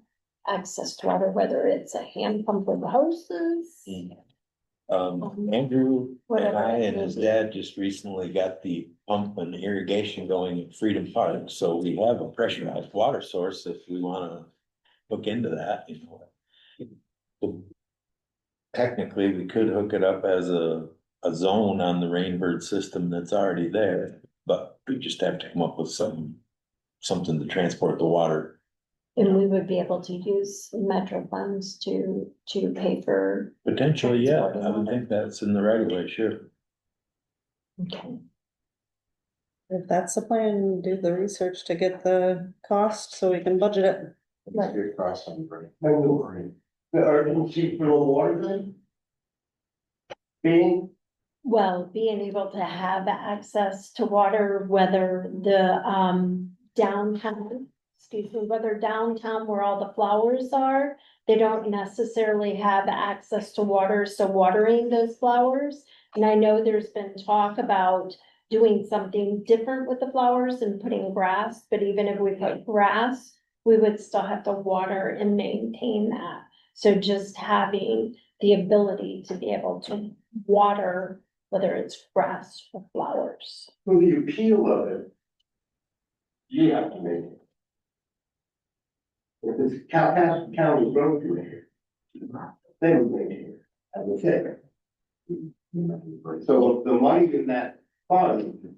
access to water, whether it's a hand pump with hoses. Andrew and I and his whatever. dad just recently got the pump and irrigation going at Freedom Park, so we have a pressurized water source if we wanna look into that, Technically, we could hook it up as a zone on the Rainbird system that's already there, but we just have to come up with something to transport the water. And we would be able to use Metro funds to pay for. Potentially, yeah, I would think that's in the right of way, sure. Okay. If that's the plan, do the research to get the cost so we can budget it. Right. Good cross on break. The urgency for the water then? Being, Well, being able to have access to water, whether the downtown, whether downtown where all the flowers are, they don't necessarily have access to water, so watering those flowers. And I know there's been talk about doing something different with the flowers and putting grass, but even if we put grass, we would still have to water and maintain that. So just having the ability to be able to water, whether it's grass or flowers. for the appeal of it, you have to make it. If it's county road commissioner, they would make it, I would say. So if the money in that fund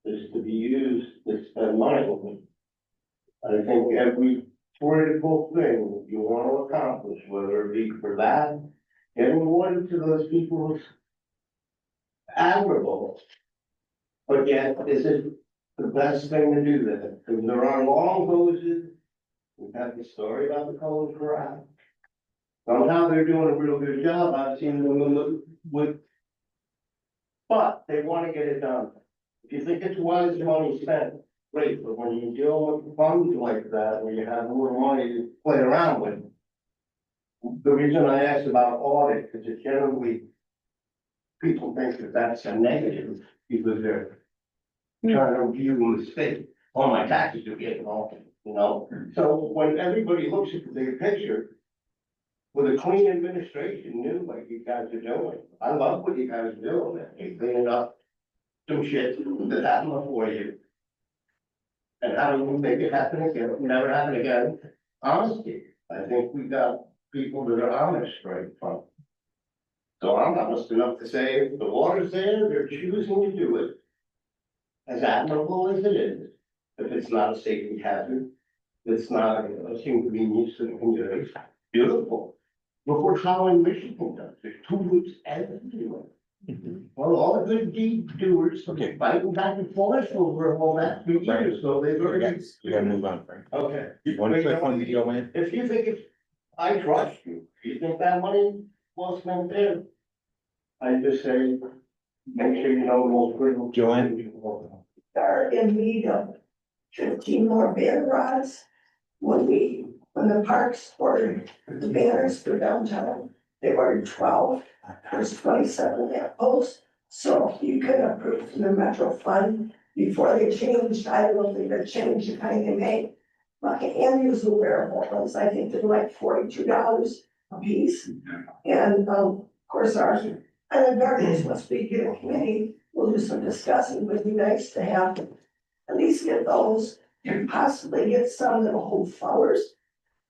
is to be used to spend money, I think every critical thing you want to accomplish, whether it be for that, getting water to those people's admirable. But yet, is it the best thing to do that? Because there are long hoses. We've had the story about the cold corral. Somehow they're doing a real good job. I've seen them with. But they want to get it done. If you think it's wise money spent, great, but when you deal with funds like that, where you have more money to play around with. The reason I asked about audit, because it generally, people think that that's a negative, because they're trying to review the state, all my taxes are getting off, So when everybody looks at the big picture, with a clean administration, new like you guys are doing, I love what you guys are doing, you're cleaning up some shit that happened before you. And how do we make it happen again, never happen again? Honesty, I think we got people that are honest right from. So I'm honest enough to say, if the water's there, they're choosing to do it. As admirable as it is, if it's not a safety hazard, it's not a inconvenience to the community, beautiful. Look what Holland, Michigan does, there's 2 loops everywhere. Well, all the good deed doers, Okay. fighting back and forth over all that for years, so they've already. We gotta move on, Frank. Okay. One quick one to go in. If you think it's, I trust you, if you think that money was spent there, I just say, make sure you know the most critical. Joanne? Are in need of 15 more banner rods. When the parks ordered the banners for downtown, they ordered 12. There's 27 at post, so you can approve from the Metro Fund before they changed. I don't think they changed the kind they made. But I am using wearable ones. I think they're like $42 a piece. And of course, our gardens must be getting committee. We'll do some discussing. It would be nice to have at least get those and possibly get some that will hold flowers.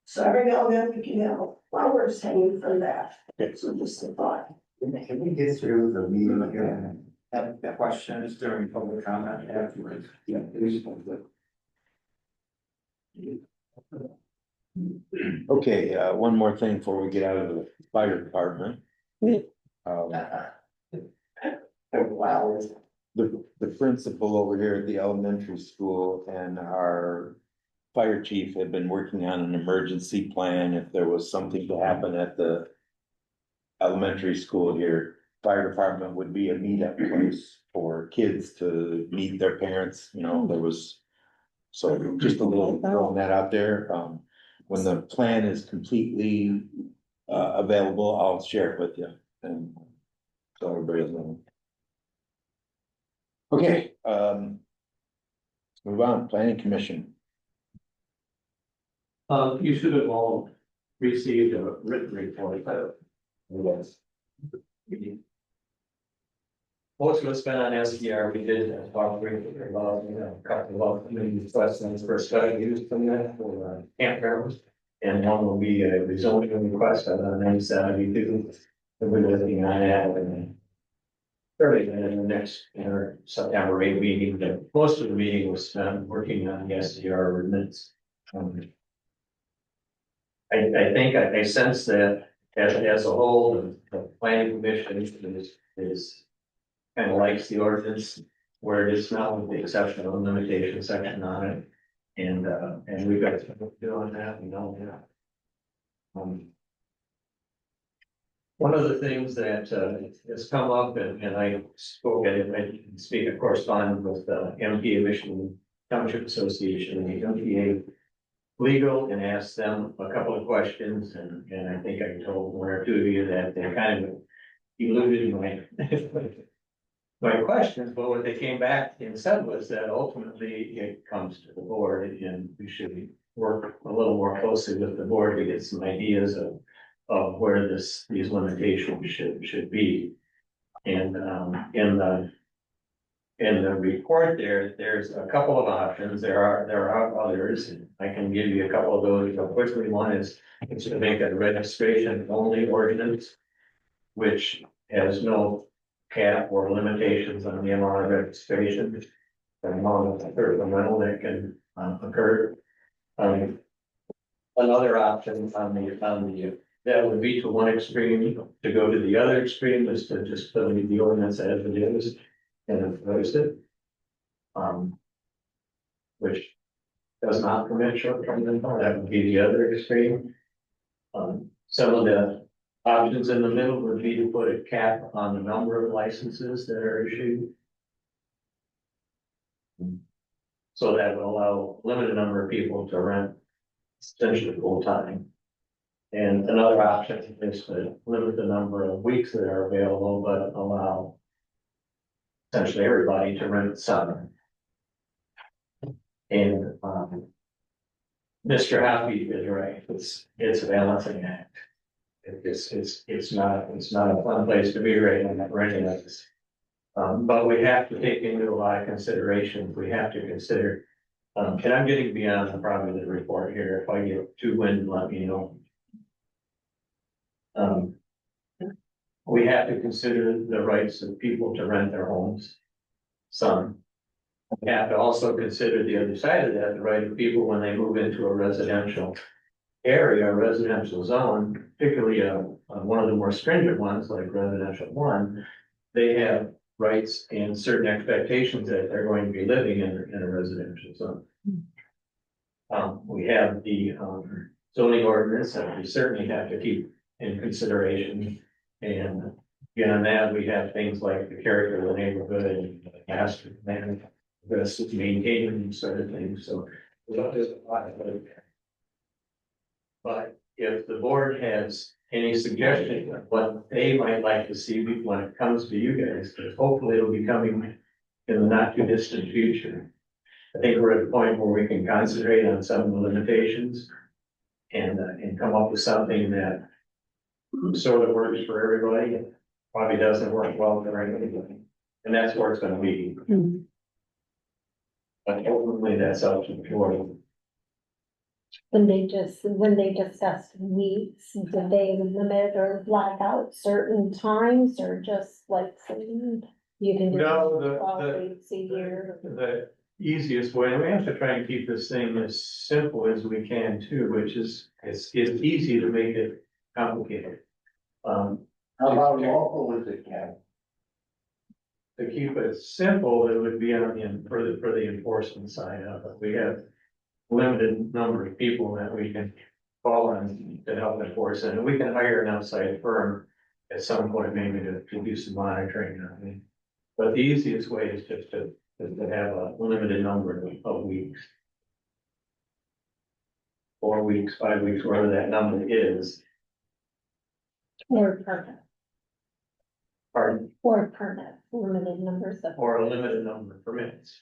So every now and then we can have flowers hanging from that. So just a thought. Can we get through the meeting again? Have questions during public comment afterwards? Yeah. Okay, one more thing before we get out of the fire department. Um, Wow. the principal over here at the elementary school and our fire chief have been working on an emergency plan if there was something to happen at the elementary school here. Fire department would be a meetup place for kids to meet their parents, you know, there was. So just a little throwing that out there, when the plan is completely available, I'll share it with you and so everybody knows. Okay, let's move on, planning commission. You should have all received a written report. Yes. Most of it's been on SDR. We did talk briefly about, a couple of committee questions for special use from that for campgrounds. And one will be a rezoning request on 972. And we're looking on that and early in the next, our September 8 meeting, but most of the meeting was spent working on the SDR ordinance. I think I sense that as a whole, the planning commission is kind of likes the ordinance where it is now, with the exception of a limitation section on it. And we've got to do on that, we know that. One of the things that has come up, and I spoke, I speak of correspondence with MPA Michigan Township Association and the MPA Legal, and asked them a couple of questions, and I think I told one or two of you that they kind of eluded my questions, but what they came back and said was that ultimately it comes to the board and we should work a little more closely with the board to get some ideas of where these limitations should be. And in the report there's a couple of options. There are others, and I can give you a couple of those real quickly. One is to make a registration only ordinance, which has no cap or limitations on the amount of registration, the amount of rental that can occur. Another option on the that would be to one extreme. To go to the other extreme is to just leave the ordinance as it is and enforce it, which does not permit short-term rental. That would be the other extreme. Some of the options in the middle would be to put a cap on the number of licenses that are issued. So that would allow a limited number of people to rent essentially full time. And another option is to limit the number of weeks that are available, but allow essentially everybody to rent some. And Mr. Hoppy is right. It's a balancing act. It's not a fun place to be right now for any of us. But we have to take into a lot of considerations. We have to consider, and I'm getting beyond probably the report here. If I get too winded, let me know. We have to consider the rights of people to rent their homes. Some. We have to also consider the other side of that, the right of people when they move into a residential area, a residential zone, particularly one of the more stringent ones like residential 1, they have rights and certain expectations that they're going to be living in a residential zone. We have the zoning ordinance that we certainly have to keep in consideration. And beyond that, we have things like the character of the neighborhood and the master plan, maintaining these sort of things. So there's a lot of it. But if the board has any suggestion of what they might like to see when it comes to you guys, because hopefully it'll be coming in the not too distant future. I think we're at a point where we can concentrate on some of the limitations and come up with something that sort of works for everybody. And probably doesn't work well for everybody. And that's where it's gonna be. But ultimately, that's up to the board. When they discussed weeks, did they limit or black out certain times or just like saying you can do No, 12 weeks a year? The easiest way, and we have to try and keep this thing as simple as we can too, which is, it's easy to make it complicated. How about local with the cat? To keep it simple, it would be on the, for the enforcement side of it. We have limited number of people that we can call on to help enforce it, and we can hire an outside firm at some point maybe to do some monitoring. I mean, but the easiest way is just to have a limited number of weeks. 4 weeks, 5 weeks, whatever that number is. Or permit, Pardon? or permit, limited numbers of. Or a limited number of permits.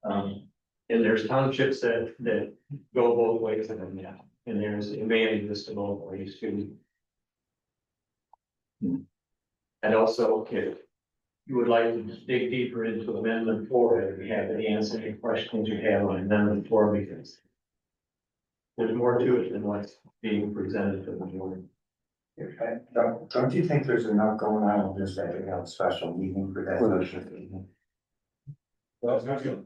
And there's townships that go both ways of them now, and there's advantages to both ways too. And also, if you would like to dig deeper into amendment 4, I'd be happy to answer any questions you have on amendment 4, because there's more to it than what's being presented to the board. Okay, don't you think there's enough going on with this, that we have a special meeting for that? Well,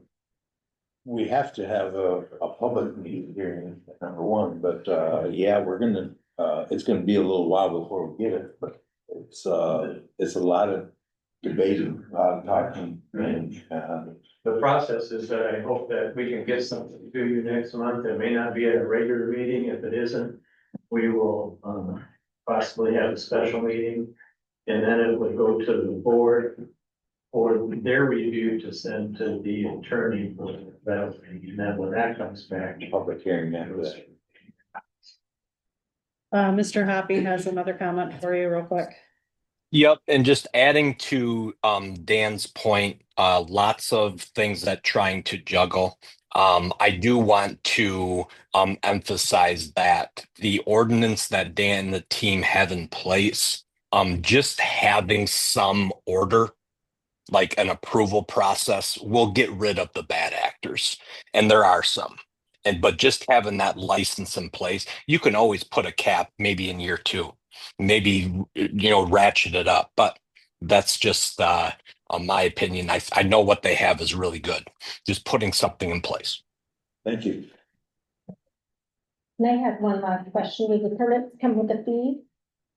we have to have a public meeting hearing, number one, but, yeah, it's gonna be a little while before we get it, but it's a lot of debating, talking, and, The process is that I hope that we can get something to you next month. It may not be at a regular meeting. If it isn't, we will, possibly have a special meeting. And then it would go to the board for their review to send to the attorney for that. And then when that comes back, public hearing after that. Mr. Hoppy has another comment for you real quick. Yep, and just adding to Dan's point, lots of things that trying to juggle. I do want to emphasize that the ordinance that Dan and the team have in place, just having some order, like an approval process, will get rid of the bad actors, and there are some. But just having that license in place, you can always put a cap maybe in year 2, maybe ratchet it up. But that's just my opinion. I know what they have is really good. Just putting something in place. Thank you. And I had one last question. Do the permits come with a fee?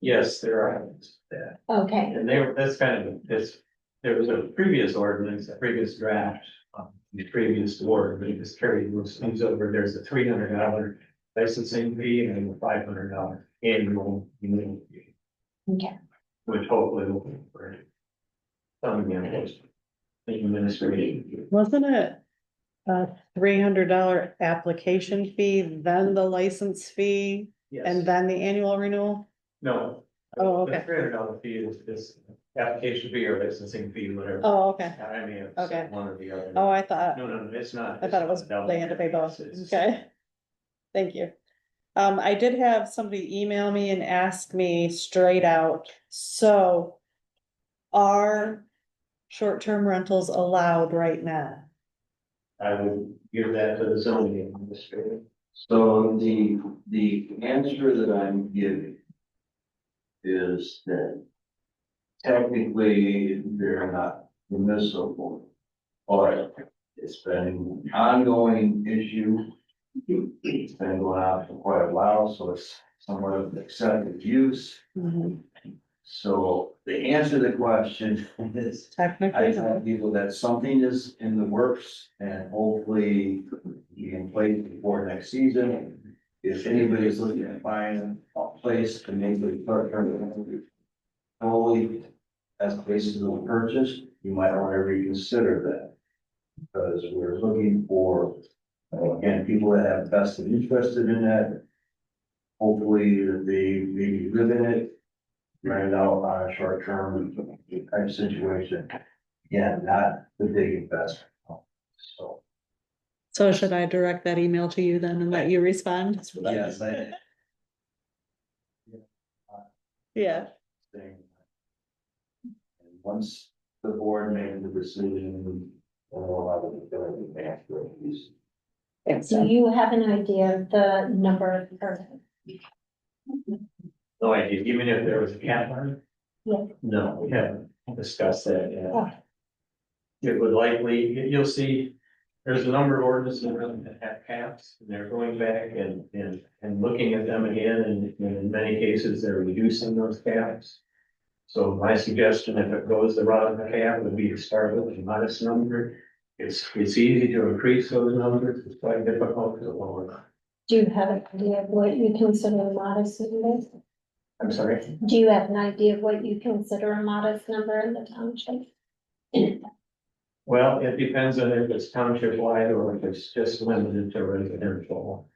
yes, there are items that. Okay, And that's kind of this, there was a previous ordinance, a previous draft, the previous board, but it was carried these over. There's a $300 licensing fee and a $500 annual renewal fee, okay. which hopefully will be for some of the administration. Wasn't it a $300 application fee, then the license fee, Yes. and then the annual renewal? No. Oh, The okay. $300 fee is this application fee or licensing fee, whatever. Oh, okay. I mean, it's Okay. one or the other. Oh, I thought, No, it's not. I thought it was, It's not they had to pay both. It's- Okay. Thank you. I did have somebody email me and ask me straight out, so are short-term rentals allowed right now? I would give that to the zoning administrator. So the answer that I'm giving is that technically they're not permissible, but it's been an ongoing issue. It's been going on for quite a while, so it's somewhat of an accepted use. So the answer to the question is, I Technically, tell people that something is in the works and hopefully you can play it before next season. If anybody's looking at buying a place to make it short-term only as places of purchase, you might want to reconsider that. Because we're looking for, again, people that have vested interest in that. Hopefully that they maybe live in it, rent it out on a short-term type situation. Again, not the big investment. so should I direct that email to you then and let you respond? Yes, Yeah, And once the board made the decision, about the building after these. Do you have an idea of the number of, or, No idea, even if there was a cap on it? Yeah. No, we haven't discussed that yet. Oh. It would likely, you'll see, there's a number of ordinances that have caps, and they're going back and looking at them again, and in many cases, they're reducing those caps. So my suggestion, if it goes the route of the cap, would be to start with a modest number. It's easy to increase those numbers, it's quite difficult to lower them. do you have an idea of what you consider a modest number? I'm sorry? Do you have an idea of what you consider a modest number in the township? Well, it depends on if it's township wide or if it's just limited to residential.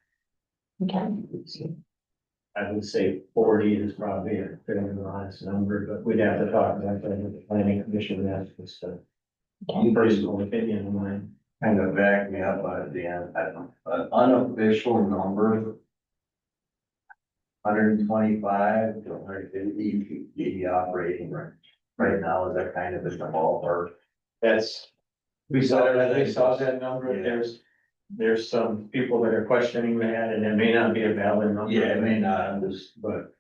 Okay. I would say 40 is probably a fairly honest number, but we'd have to talk about that with the planning commission. That's just a personal opinion of mine. Kind of back me up at the end, an unofficial number. 125 to 150 the operating range. Right now, is that kind of in the ballpark? That's, we saw that number. Yeah. There's some people that are questioning that, and it may not be a valid number. Yeah, it may not, I'm just But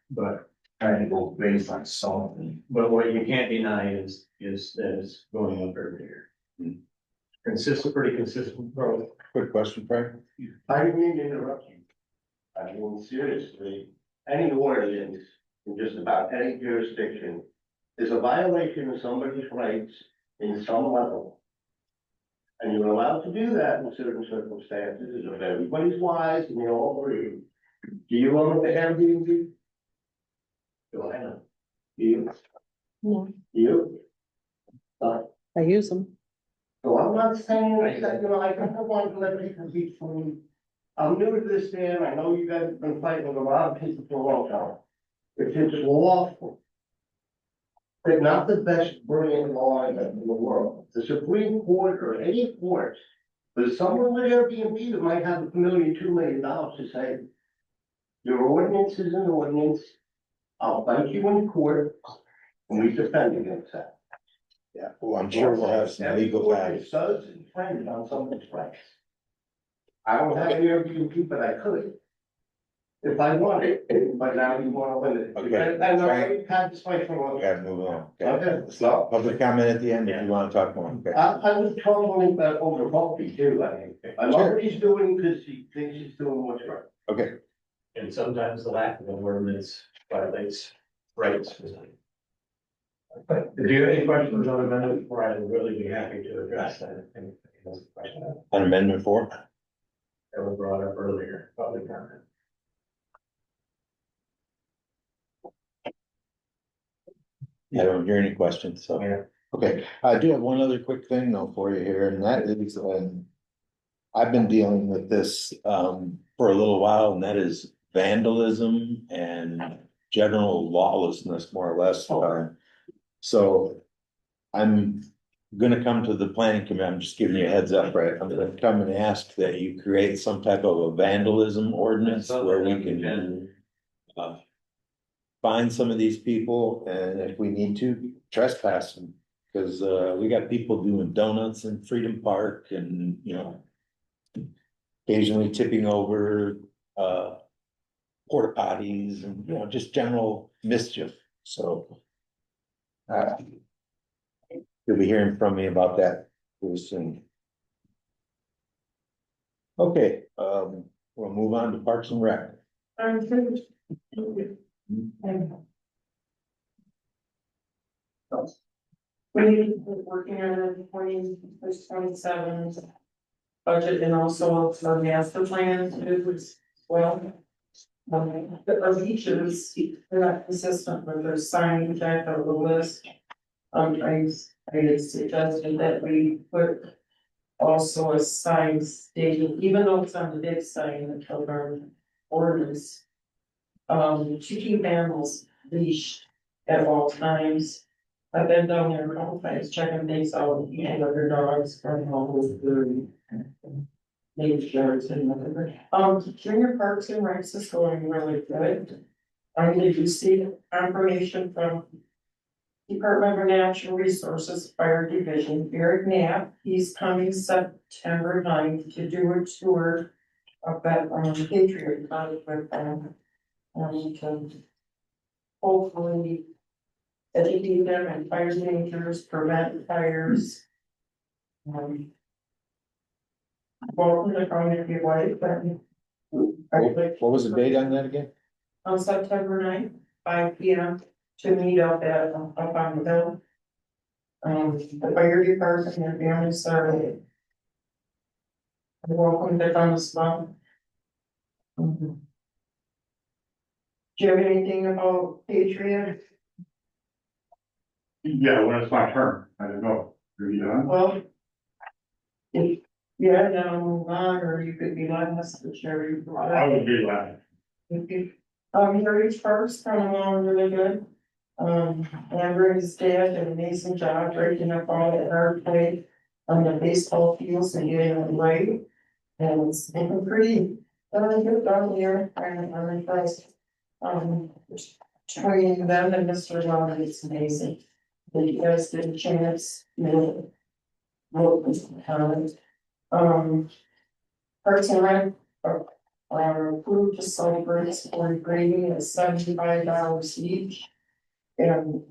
trying to go based on something. But what you can't deny is that it's going up every year. Pretty consistent growth. Quick question, Frank? I didn't mean to interrupt you. I mean, seriously, any ordinance in just about any jurisdiction is a violation of somebody's rights in some level. And you're allowed to do that in certain circumstances, if everybody's wise and they all agree. Do you own the Airbnb? Do I know? Do you? No. You? I use them. So I'm not saying that, I don't want to let people be fooled. I'm new to this, Dan, I know you guys have been fighting with a lot of people for a long time. If it's lawful, but not the best brilliant law in the world, the Supreme Court or any court, there's someone with Airbnb that might have $1 million, $2 million to say, your ordinance is an ordinance, I'll fight you in court, and we defend against that. Yeah, well, I'm sure we'll have some legal Every guys. court does infringe on someone's rights. I don't have an Airbnb, but I could. If I wanted, but now you want to limit it. Okay. And I already had this fight for a long We time. gotta move on. Okay. So, public comment at the end if you wanna talk more. Okay. I was talking about over coffee too, I love what he's doing because he thinks he's doing what's right. Okay, And sometimes the lack of an ordinance violates rights. But if you have any questions on amendment 4, I would really be happy to address that. on amendment 4? That was brought up earlier, public comment. I don't hear any questions, so. Yeah. Okay, I do have one other quick thing though for you here, and that is, I've been dealing with this, for a little while, and that is vandalism and general lawlessness, more or less. So I'm gonna come to the planning committee, I'm just giving you a heads up, right? I'm gonna come and ask that you create some type of a vandalism ordinance where we can find some of these people, and if we need to, trespass them. Cause, we got people doing donuts in Freedom Park and, occasionally tipping over, porta potties and, just general mischief, so. You'll be hearing from me about that pretty soon. Okay, we'll move on to Parks and Rec. We've been working on the 27 budget and also the master plan too as well. Our beaches, they're not consistent with their sign check or the list. I had suggested that we put also a sign stating, even though it's on the big sign of our ordinance. To keep animals leashed at all times. I've been down there a couple times checking things out, other dogs from home, nature and whatever. Junior Parks and Recs is going really good. Did you see confirmation from Department of Natural Resources Fire Division, Eric Knapp, he's coming September 9th to do a tour of that, Patriot Fund with them. To hopefully educate them and fire dangers, prevent fires. Welcome to come if you like, but. What was the date on that again? On September 9th, 5 p.m. to meet up at, up on the hill. The fire department and families are welcome to come as well. Do you have anything about Patriot? Yeah, when it's my turn, I don't know, are you done? Well. If, yeah, then I'll move on, or you could be last, whichever you want. I would be glad. Harry's first coming along really good. Amber and his dad did an amazing job breaking up all the hard play on the baseball fields and getting it right. And it's looking pretty, good down here, I'm impressed. Between them and Mr. Long, it's amazing. You guys did a chance, you know. Work with talent. Parks and Rec are approved to celebrate sport grading at $75 each. And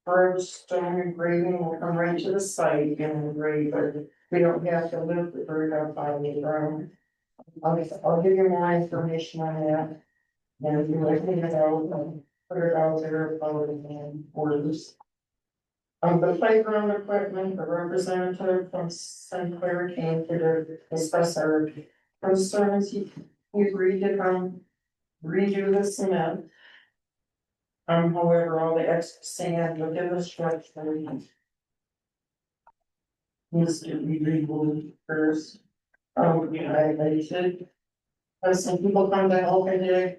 first stone engraving will come right to the site and engrave, but we don't have to lift the bird up on the ground. I'll give you more information on that. And if you like me to go, put it out there about it and orders. The playground equipment, the representative from St. Clair came to discuss our concerns. He agreed to come redo the cement. However, all the extra sand within the structure needs to be removed first. I did have some people come to help me today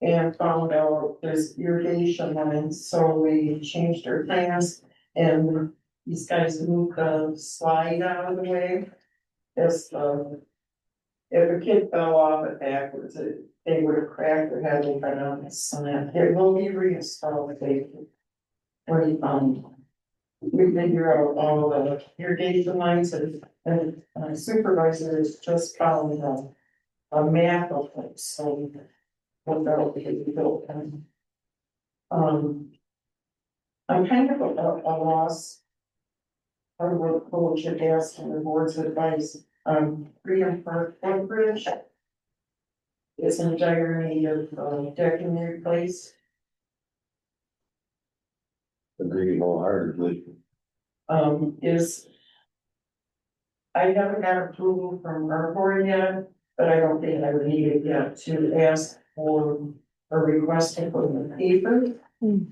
and found out there's irrigation lines, so we changed our plans. And these guys moved the slide out of the way. As if a kid fell off it backwards, they would have cracked their head open on the cement. It will be reinstalled if they. When we figure out all the irrigation lines and supervisor is just following a map of it, so. What that'll be built and. I'm kind of a loss. I would coach at asking the board's advice, Freedom Park Footbridge. It's in dire need of decking replaced. Agree wholeheartedly. Is. I haven't got approval from our board yet, but I don't think I would need it yet to ask for a request to put in the paper.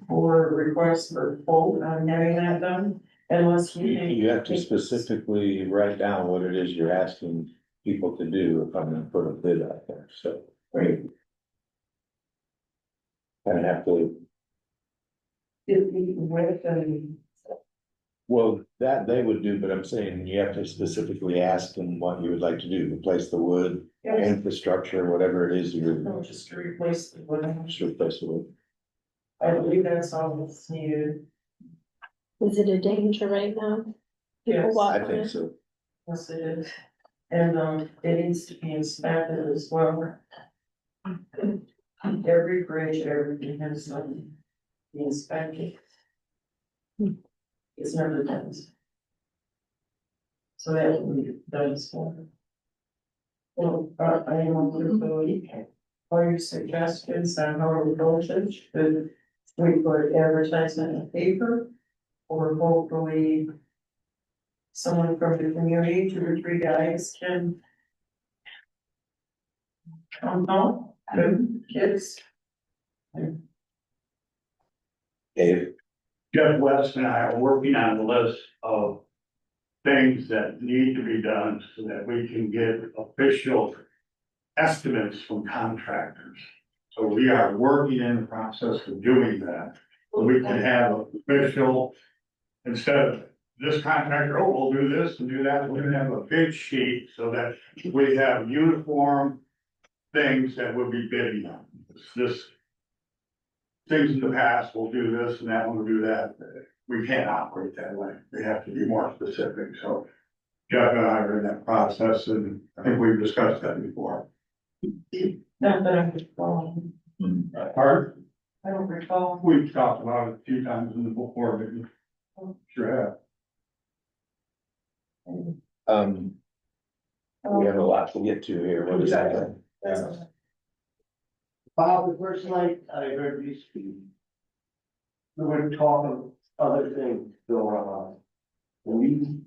Or a request for quote on having that done, unless You have to specifically write down what it is you're asking people to do if I'm gonna put a bid out there, so. Right. Kind of have to, If we with and well, that they would do, but I'm saying you have to specifically ask them what you would like to do, replace the wood, infrastructure, whatever it is you're. just to replace the wood. Just replace the wood. I believe that's all that's needed. Is it a danger right now? People Yes, walk I on think it? so. yes, it is. And it needs to be inspected as well. Every bridge, everything has to be inspected. It's never done. So that will be done as well. Well, I am really, all your suggestions on how to approach it, should we put advertisement in the paper? Or hopefully someone from the community, 2 or 3 guys can come out, good kids. Dave, Jeff West and I are working on a list of things that need to be done so that we can get official estimates from contractors. So we are working in the process of doing that. So we can have official, instead of this contractor, oh, we'll do this and do that, we're gonna have a bid sheet so that we have uniform things that we'll be bidding on. This things in the past, we'll do this and that, we'll do that. we can't operate that way. We have to be more specific, so. Jeff and I are in that process, and I think we've discussed that before. Not that I recall. Pardon? I don't recall. We've talked about it a few times in the before, but sure have. We have a lot to get to here. What is that? Bob, the first night I heard you speak, we were talking other things going on. And you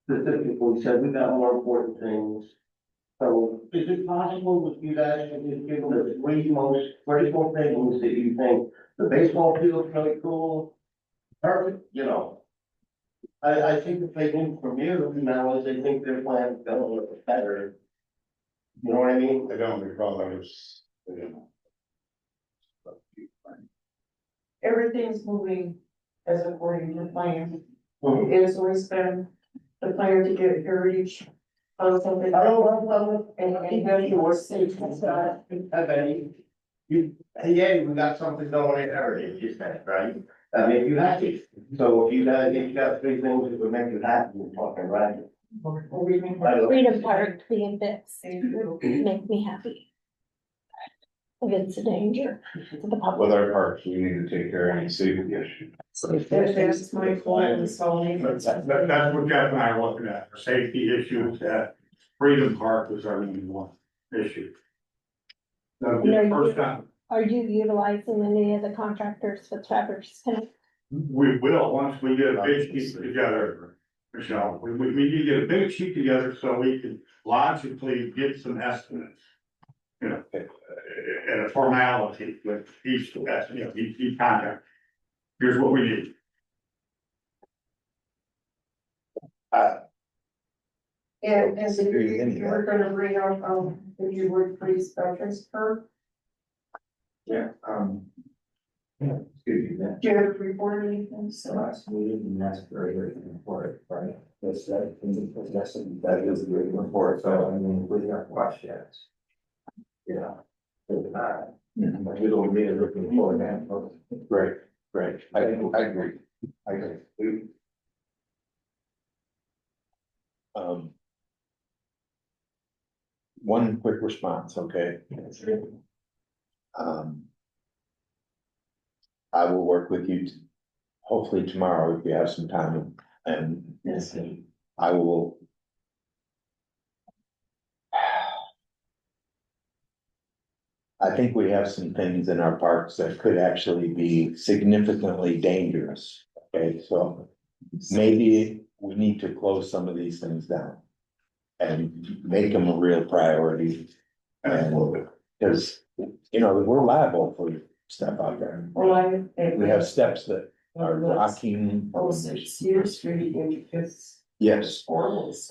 specifically said we got more important things. So is it possible that you guys can just give them the three most critical things that you think the baseball field's really cool? Perfect, you know. I think if they think from you now is they think their plan's gonna look better. You know what I mean? I don't recall others. Everything's moving as according to plan. It has always been the plan to get heritage on something. And then you were safe. Have any, you, yeah, we got something going in Heritage, you said, right? I mean, you have to, so if you got three things that would make you happy, you're talking, right? Freedom Park, being bits, make me happy. If it's a danger to the public. With our parks, we need to take care of any safety issues. That's my point, so. That's what Jeff and I are looking at, for safety issues, that Freedom Park is our number one issue. That'll be the first time. Are you utilizing any of the contractors with Traverse Connect? We will, once we get a big sheet together, Michelle, we need to get a big sheet together so we can logically get some estimates. You know, and a formality with each, each contract. Here's what we need. And so you're gonna bring out, if you would please, veterans per. Yeah, excuse me, Do you have a report or anything? so last meeting, and that's very, very important, right? That is a great report, so I mean, we have questions. Yeah. We don't need a looking for that. Right, I agree. One quick response, okay? I will work with you hopefully tomorrow if you have some time, and I will. I think we have some things in our parks that could actually be significantly dangerous, okay, so maybe we need to close some of these things down and make them a real priority. And because, we're liable for stuff out there. Well, We have steps that are blocking. Oh, 6 Street, it's Yes, horrible, it's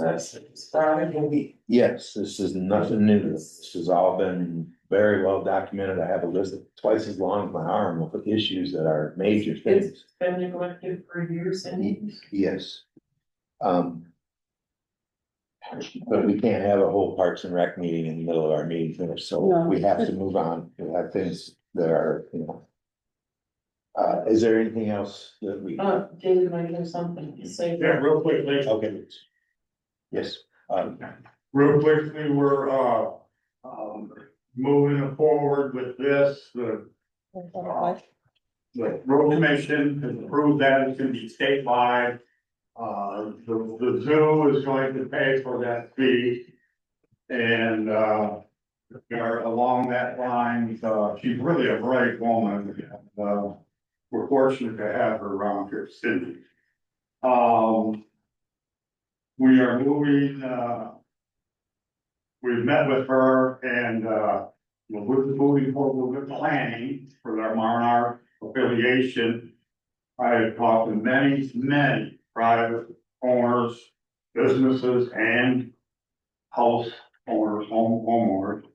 starting. yes, this is nothing new. This has all been very well documented. I have a list twice as long as my arm of issues that are major things. It's been neglected for years and. Yes. But we can't have a whole Parks and Rec meeting in the middle of our meeting finish, so No. we have to move on. We have things that are, is there anything else that we? David might have something to say. Yeah, real quickly. Okay. Yes, Real quickly, we're, moving forward with this, the road commission has approved that it's gonna be statewide. The zoo is going to pay for that fee. And, we are along that line, she's really a bright woman, we're fortunate to have her around here, Cindy. We are moving, we've met with her and, we're moving forward with planning for our Marnar affiliation. I have talked to many private owners, businesses and house owners, homeowners.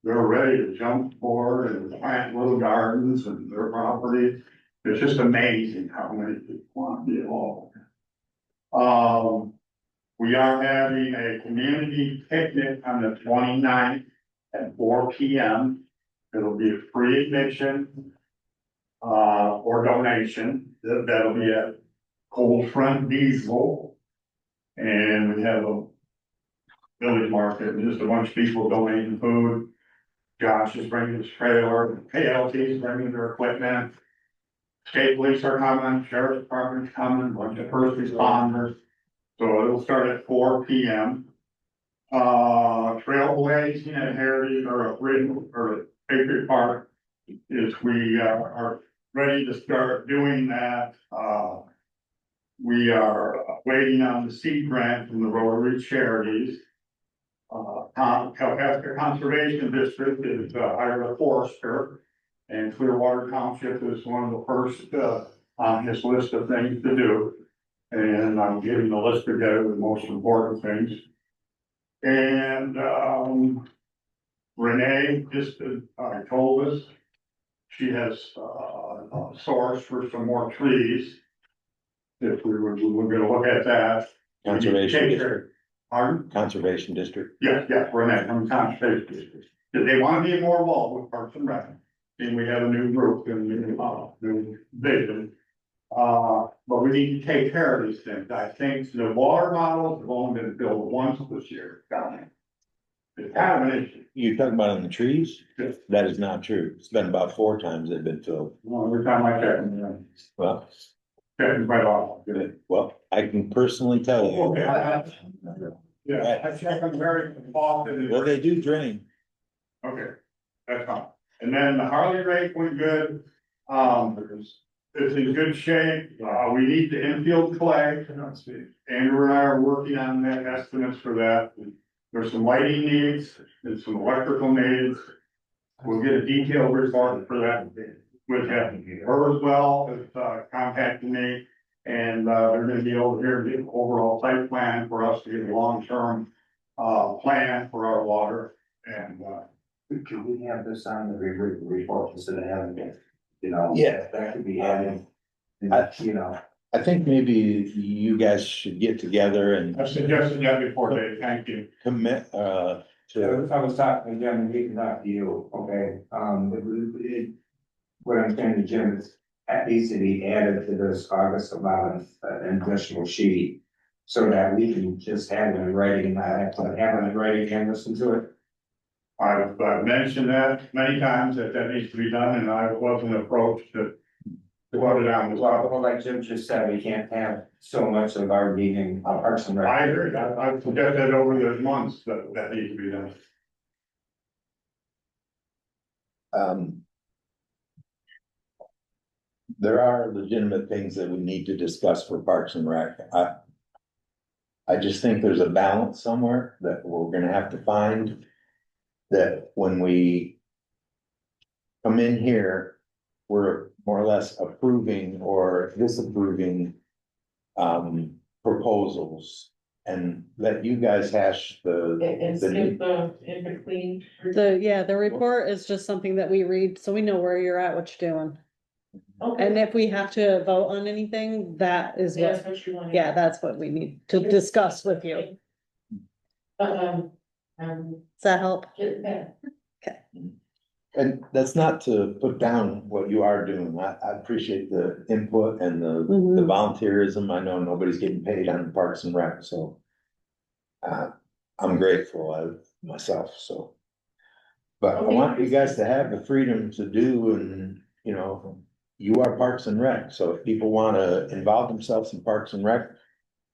They're ready to jump forward and plant little gardens and their property. It's just amazing how many people want to be involved. We are having a community picnic on the 29th at 4 p.m. It'll be a free admission, or donation. That'll be at Cold Front Diesel. And we have a village market, and just a bunch of people donating food. Josh is bringing his trailer, KLT is bringing their equipment. State police are coming, sheriff's department's coming, bunch of first responders. So it'll start at 4 p.m. Trailblazing at Heritage or Patriot Park is we are ready to start doing that. We are waiting on the seed grant from the Rotary Charities. Calcasieu Conservation District is hired a forester, and Clearwater Township is one of the first on his list of things to do. And I'm getting the list together with the most important things. And Renee just told us she has a source for some more trees. If we're gonna look at that. Conservation District. Pardon? Conservation District. Yes, Renee from Conservation District. If they want to be more involved with Parks and Rec, and we have a new group and new vision. But we need to take care of these things. I think the water bottles have only been filled once this year. It's kind of an issue. You're talking about on the trees? Yes. That is not true. It's been about 4 times they've been filled. Well, every time I check them, Well, checking right off. good. Well, I can personally tell you. Yeah, I check them very often. Well, they do drain. Okay, that's fine. And then the Harley rake went good. It's in good shape. We need the infield clay. Andrew and I are working on that estimates for that. There's some lighting needs and some electrical needs. We'll get a detailed report for that with him. Her as well is contacting me. And they're gonna be over here to get an overall site plan for us to get a long-term plan for our water. And Can we have this on the report instead of having it, you know? Yeah. That could be added, you know. I think maybe you guys should get together and I suggested that before, Dave, thank you. commit, to, I was talking to Jim, he can talk to you, okay, what I'm saying to Jim is, that needs to be added to this August 11th, an additional sheet. So that we can just have it in writing, not have to have it in writing and listen to it. I've mentioned that many times that needs to be done, and I wasn't approached to put it on the top. Well, like Jim just said, we can't have so much of our meeting, Parks and Rec. I agree, I've suggested over the months that needs to be done. there are legitimate things that we need to discuss for Parks and Rec. I just think there's a balance somewhere that we're gonna have to find. That when we come in here, we're more or less approving or disapproving proposals. And let you guys hash And the skip the in between. The report is just something that we read, so we know where you're at, what you're doing. And if we have to vote on anything, that is That's what, what you want. that's what we need to discuss with you. Um, Does that help? get that. And that's not to put down what you are doing. I appreciate the input and the Mhm. volunteerism. I know nobody's getting paid on Parks and Rec, so. I'm grateful myself, so. But I want you guys to have the freedom to do and, you are Parks and Rec, so if people wanna involve themselves in Parks and Rec.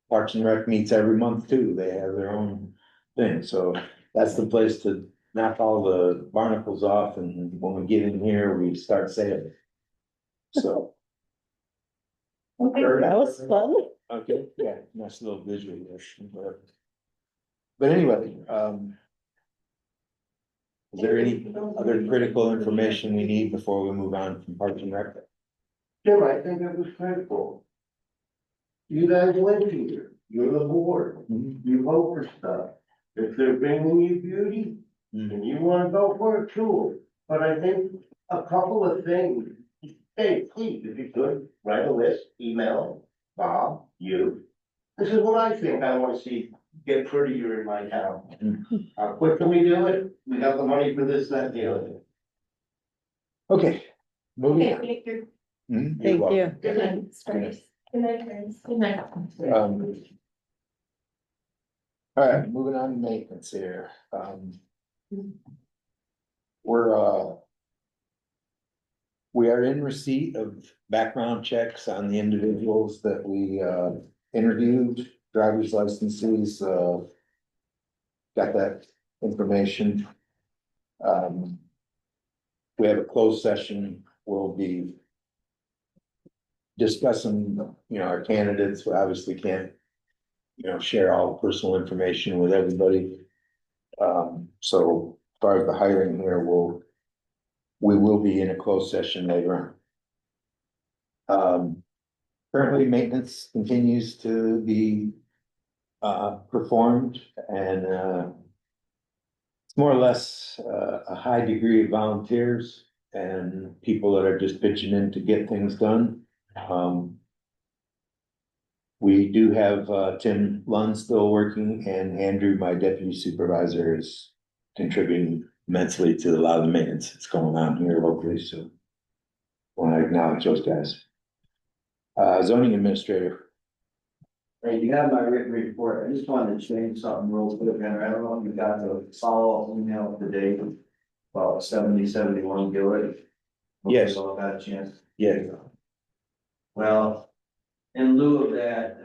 Parks and Rec meets every month too. They have their own thing, so that's the place to knock all the barnacles off, and when we get in here, we start sailing. So. That was fun. Okay, yeah, nice little visual there. But anyway, is there any other critical information we need before we move on from Parks and Rec? Jim, I think it was critical. You guys live here, you're the board, you vote for stuff. If they're bringing you beauty, and you wanna go for it too. But I think a couple of things, hey, please, if you could, write a list, email Bob, you. This is what I think I wanna see get prettier in my town. How quick can we do it? We have the money for this, that, the other. Okay, moving on. Thank you. You're Thank welcome. you. Good night. Good night, friends. Good night. All right, moving on to maintenance here. We're we are in receipt of background checks on the individuals that we interviewed, driver's licenses, got that information. We have a closed session, we'll be discussing, our candidates. We obviously can't, share all the personal information with everybody. So as far as the hiring here, we will be in a closed session later on. Currently, maintenance continues to be performed, and it's more or less a high degree of volunteers and people that are just pitching in to get things done. We do have Tim Lund still working, and Andrew, my deputy supervisor, is contributing immensely to a lot of the maintenance that's going on here locally, so I want to acknowledge those guys. Zoning administrator. Hey, you have my written report. I just wanted to change something real quick, and I don't know if you got the follow-up email today about 71 Gillett. Yes. All got a chance. Yeah. Well, in lieu of that,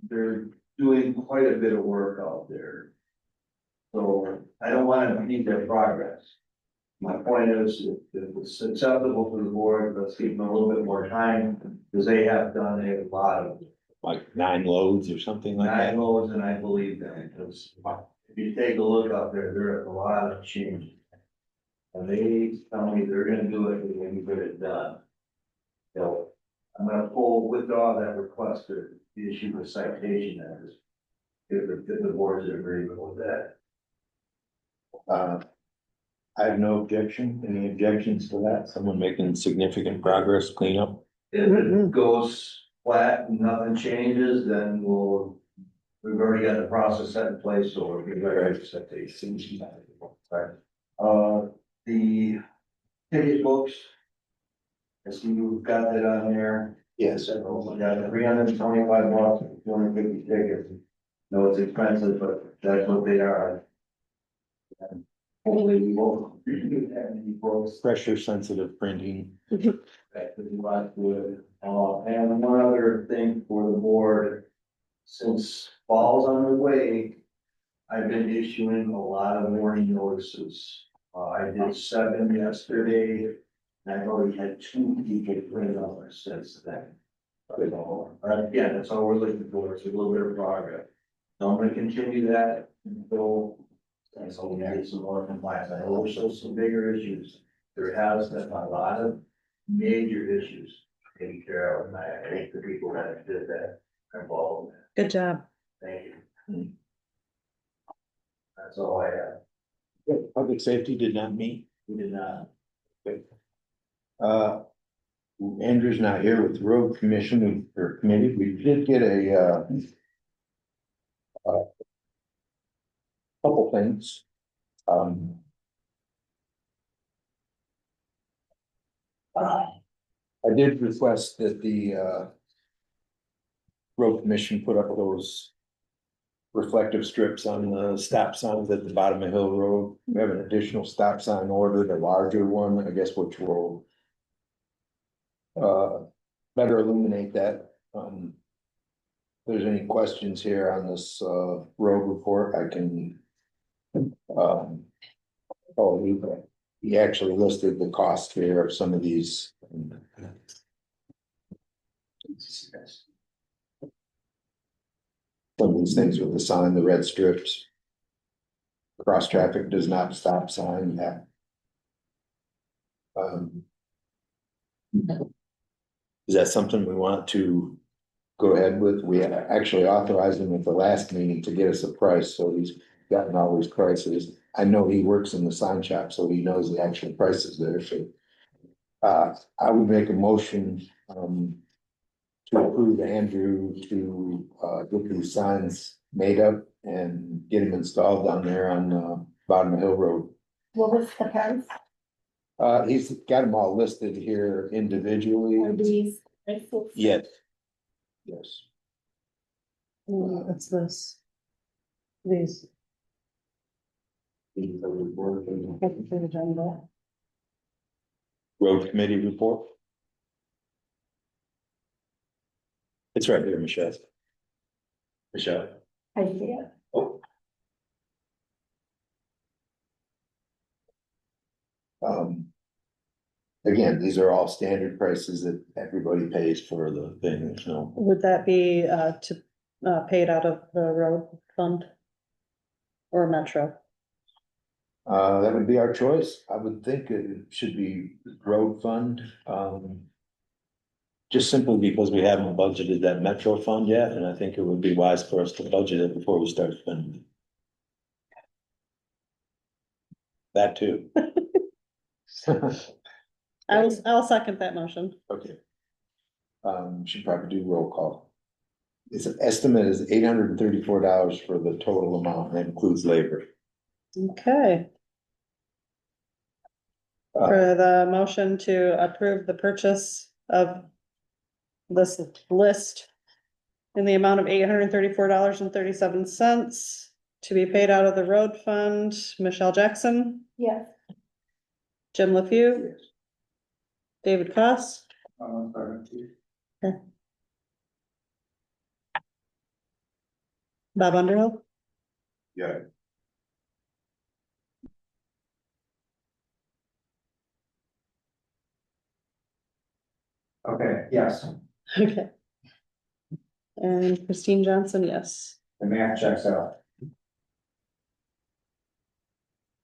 they're doing quite a bit of work out there. So I don't want to impede their progress. My point is, if it's acceptable for the board, let's give them a little bit more time, because they have done a lot of. Like 9 loads or something like that. 9 loads, and I believe that, because if you take a look out there, there are a lot of changes. And they tell me they're gonna do it, and they're gonna get it done. So I'm gonna withdraw that request to issue a citation as if the board is in agreement with that. I have no objection. Any objections to that? Someone making significant progress, cleanup? If it goes flat and nothing changes, then we've already got the process set in place, so we'll be ready to set the citation. Right. The ticket books. I see you've got that on there. Yes. We got $325, 250 tickets. No, it's expensive, but that's what they are. Hopefully we won't have any books. Pressure sensitive printing. That could be right to it. And one other thing for the board, since fall's underway, I've been issuing a lot of warning notices. I did 7 yesterday, and I've already had 2 people print on it since then. Again, that's all we're looking for, it's a little bit of progress. So I'm gonna continue that until, and so we get some more compliance. I know there's still some bigger issues. There has been a lot of major issues taken care of, and I thank the people that did that, are involved in that. Good job. Thank you. That's all I have. Public safety did not meet. We did not. Andrew's not here with the road commission or committee. We did get a couple things. I did request that the road commission put up those reflective strips on the stop signs at the bottom of Hill Road. We have an additional stop sign ordered, a larger one, I guess, which will better illuminate that. If there's any questions here on this road report, I can he actually listed the cost here of some of these. Some of these things with the sign, the red strips. Cross traffic does not stop sign, yeah. Is that something we want to go ahead with? We actually authorized him at the last meeting to get us a price, so he's gotten all these prices. I know he works in the sign shop, so he knows the actual prices there, so. I would make a motion, to approve Andrew to, get these signs made up and get them installed down there on, bottom of Hill Road. What was the price? He's got them all listed here individually. Are these prices? Yes, Yes. It's this. These. Agenda. Road committee report. It's right here, Michelle. Michelle. I see it. Oh. Again, these are all standard prices that everybody pays for the thing, so. Would that be paid out of the road fund? Or Metro? That would be our choice. I would think it should be road fund, just simply because we haven't budgeted that Metro fund yet, and I think it would be wise for us to budget it before we start spending. That too. I'll second that motion. Okay. Should probably do roll call. Its estimate is $834 for the total amount, that includes labor. Okay. For the motion to approve the purchase of this list in the amount of $834.37 to be paid out of the road fund, Michelle Jackson, Yes. Jim LeFew, David Koss. Okay. Bob Underhill. Yeah. Okay, yes, Okay. And Christine Johnson, yes. the math checks out.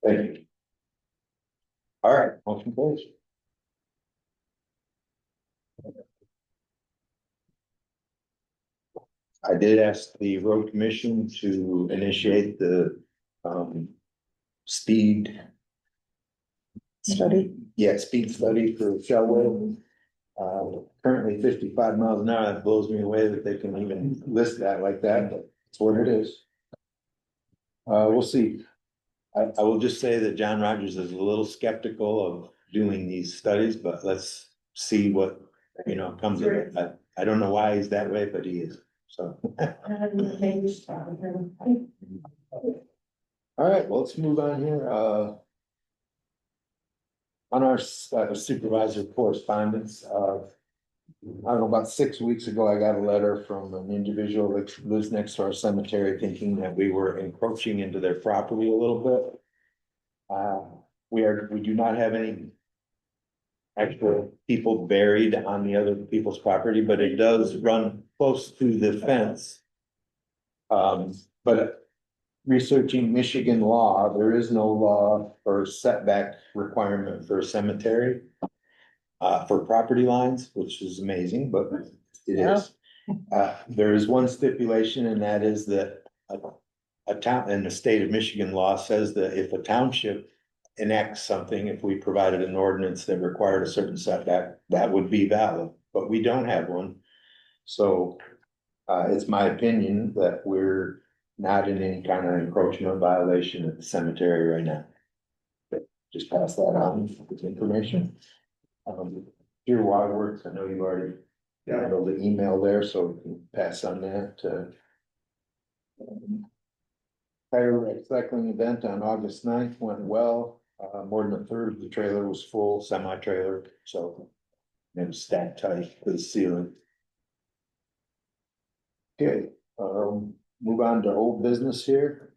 Thank you. All right, motion closed. I did ask the road commission to initiate the speed. Study. Yeah, speed study for Shellway. Currently 55 miles an hour. That blows me away that they can even list that like that, but it's what it is. We'll see. I will just say that John Rogers is a little skeptical of doing these studies, but let's see what, comes of it. I don't know why he's that way, but he is, so. All right, well, let's move on here. On our supervisor correspondence, I don't know, about 6 weeks ago, I got a letter from an individual that lives next to our cemetery thinking that we were encroaching into their property a little bit. We do not have any actual people buried on the other people's property, but it does run close to the fence. But researching Michigan law, there is no law or setback requirement for a cemetery for property lines, which is amazing, but it is. There is one stipulation, and that is that a town in the state of Michigan law says that if a township enacts something, if we provided an ordinance that required a certain setback, that would be valid, but we don't have one. So it's my opinion that we're not in any kind of encroachment violation at the cemetery right now. Just pass that on with information. Dear Waterworks, I know you've already handled the email there, so we can pass on that. Tire recycling event on August 9th went well. More than a third of the trailer was full, semi-trailer, so it was stacked tight to the ceiling. Okay, move on to old business here.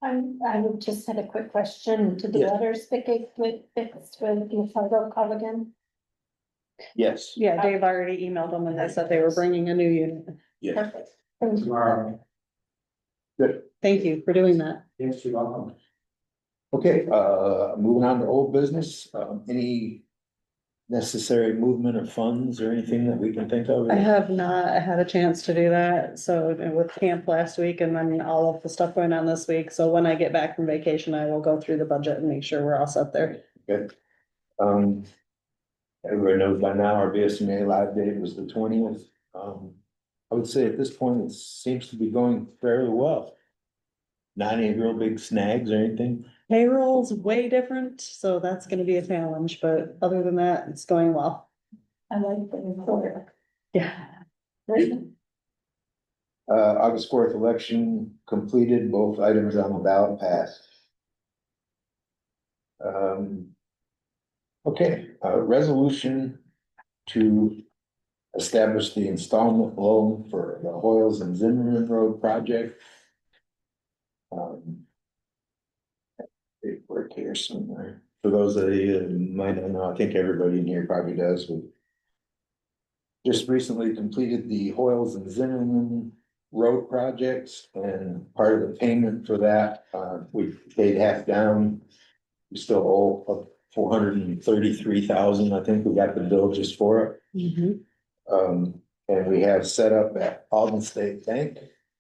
I just had a quick question. Did the Yeah. letters get fixed with the photo call again? Yes. Yeah, Dave already emailed them and they said they were bringing a new unit. Yeah. Perfect. Thank you. Tomorrow. Good. Thank you for doing that. Yes, you're welcome. Okay, moving on to old business, any necessary movement of funds or anything that we can think of? I have not had a chance to do that, so with camp last week and then all of the stuff going on this week, so when I get back from vacation, I will go through the budget and make sure we're all set there. Good. Everybody knows by now our BSNA live date was the 20th. I would say at this point, it seems to be going fairly well. Not any real big snags or anything. Payroll's way different, so that's gonna be a challenge, but other than that, it's going well. I like the report. Yeah. August 4th election completed, both items on the ballot passed. Okay, resolution to establish the installment loan for the Hoyles and Zimmerman Road project. It worked here somewhere. For those of you that might not know, I think everybody in here probably does. We just recently completed the Hoyles and Zimmerman road projects, and part of the payment for that, we paid half down. We still owe $433,000. I think we got the bill just for it. And we have set up at Alden State Bank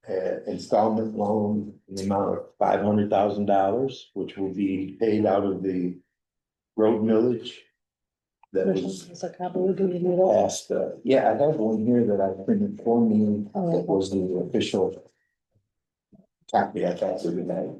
an installment loan in the amount of $500,000, which will be paid out of the road millage that was passed. Yeah, I have one here that I printed for me. That was the official copy I thought we had.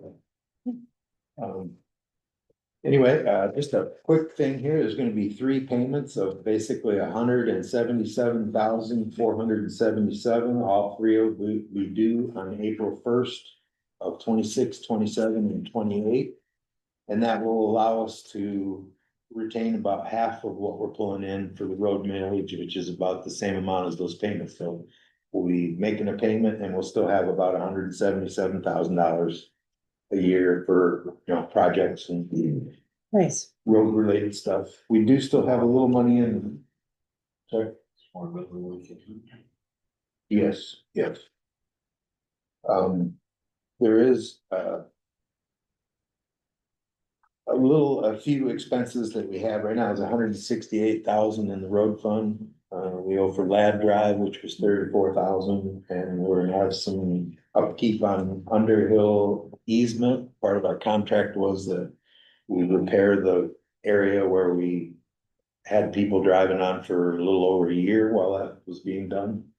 Anyway, just a quick thing here. There's gonna be 3 payments of basically $177,477. All 3 will be due on April 1st of 26, 27, and 28. And that will allow us to retain about half of what we're pulling in for the road mileage, which is about the same amount as those payments. So we'll be making a payment and we'll still have about $177,000 a year for, projects and Nice. road related stuff. We do still have a little money in. Sorry. Yes, yes. There is, a few expenses that we have right now is $168,000 in the road fund. We owe for Lab Drive, which was $34,000, and we're gonna have some upkeep on Underhill easement. Part of our contract was that we repair the area where we had people driving on for a little over a year while that was being done.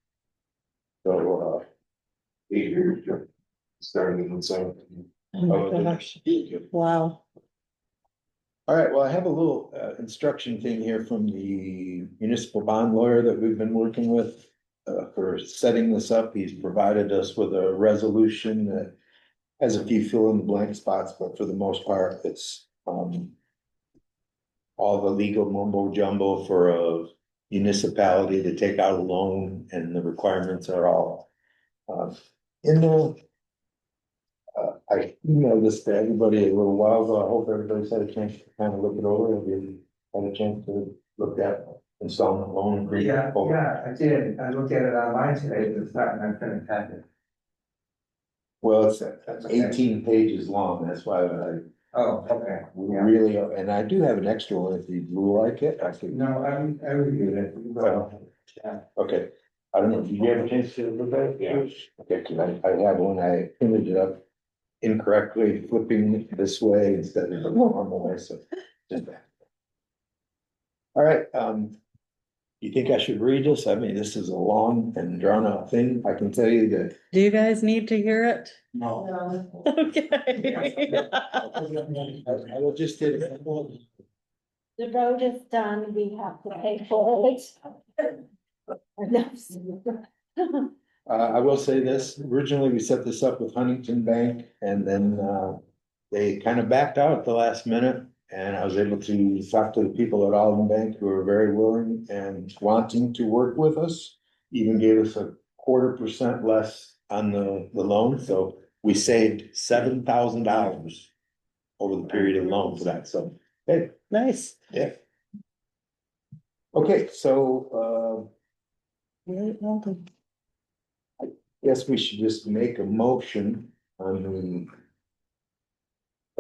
So, 8 years, starting in 17. Oh my gosh. Wow. All right, well, I have a little instruction thing here from the municipal bond lawyer that we've been working with for setting this up. He's provided us with a resolution that has a few fill in the blank spots, but for the most part, it's all the legal mumbo jumbo for a municipality to take out a loan, and the requirements are all in there. I emailed this to everybody a little while ago. I hope everybody's had a chance to kind of look it over. Have you had a chance to look at installment loan agreement? Yeah, I did. I looked at it online today, but it's not, I couldn't have it. Well, it's 18 pages long. That's why I Oh, okay. really, and I do have an extra one if you like it. I could. No, I reviewed it. Well, yeah. Okay. I don't know. Did you have a chance to look at it? Yeah. Okay, cause I had one, I printed it up incorrectly, flipping this way instead of the normal way, so. Just that. All right, you think I should read this? I mean, this is a long and drawn out thing. I can tell you that. Do you guys need to hear it? No. Okay. I will just hit it. The road is done, we have to pay for it. I will say this, originally we set this up with Huntington Bank, and then they kind of backed out at the last minute. And I was able to talk to the people at Alden Bank who are very willing and wanting to work with us. Even gave us a 0.25% less on the loan, so we saved $7,000 over the period of the loan for that, so, hey. Nice. Yeah. Okay, so Really well done. guess we should just make a motion on the.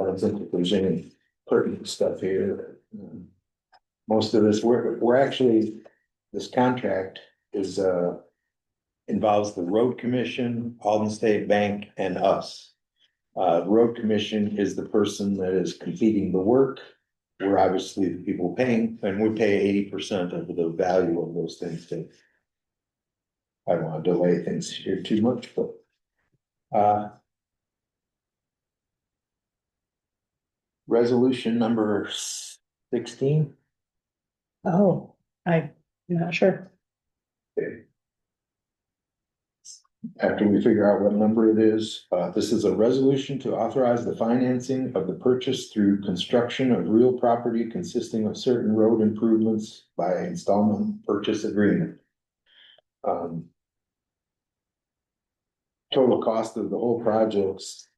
I don't think that there's any pertinent stuff here. Most of this, we're actually, this contract is involves the road commission, Alden State Bank, and us. Road commission is the person that is completing the work. We're obviously the people paying, and we pay 80% of the value of those things too. I don't want to delay things here too much, but resolution number 16. Oh, I'm not sure. after we figure out what number it is, this is a resolution to authorize the financing of the purchase through construction of real property consisting of certain road improvements by installment purchase agreement. Total cost of the whole projects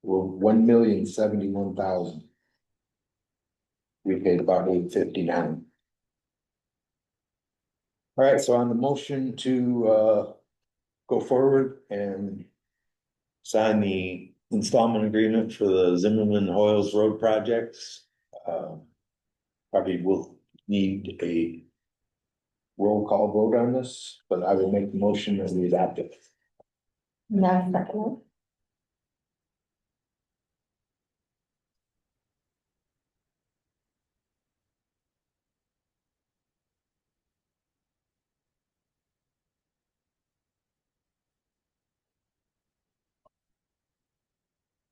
were $1,071,000. We paid about $859,000. All right, so on the motion to go forward and sign the installment agreement for the Zimmerman Hoyles Road projects. Probably will need a roll call vote on this, but I will make the motion as we adopt it. Now, second.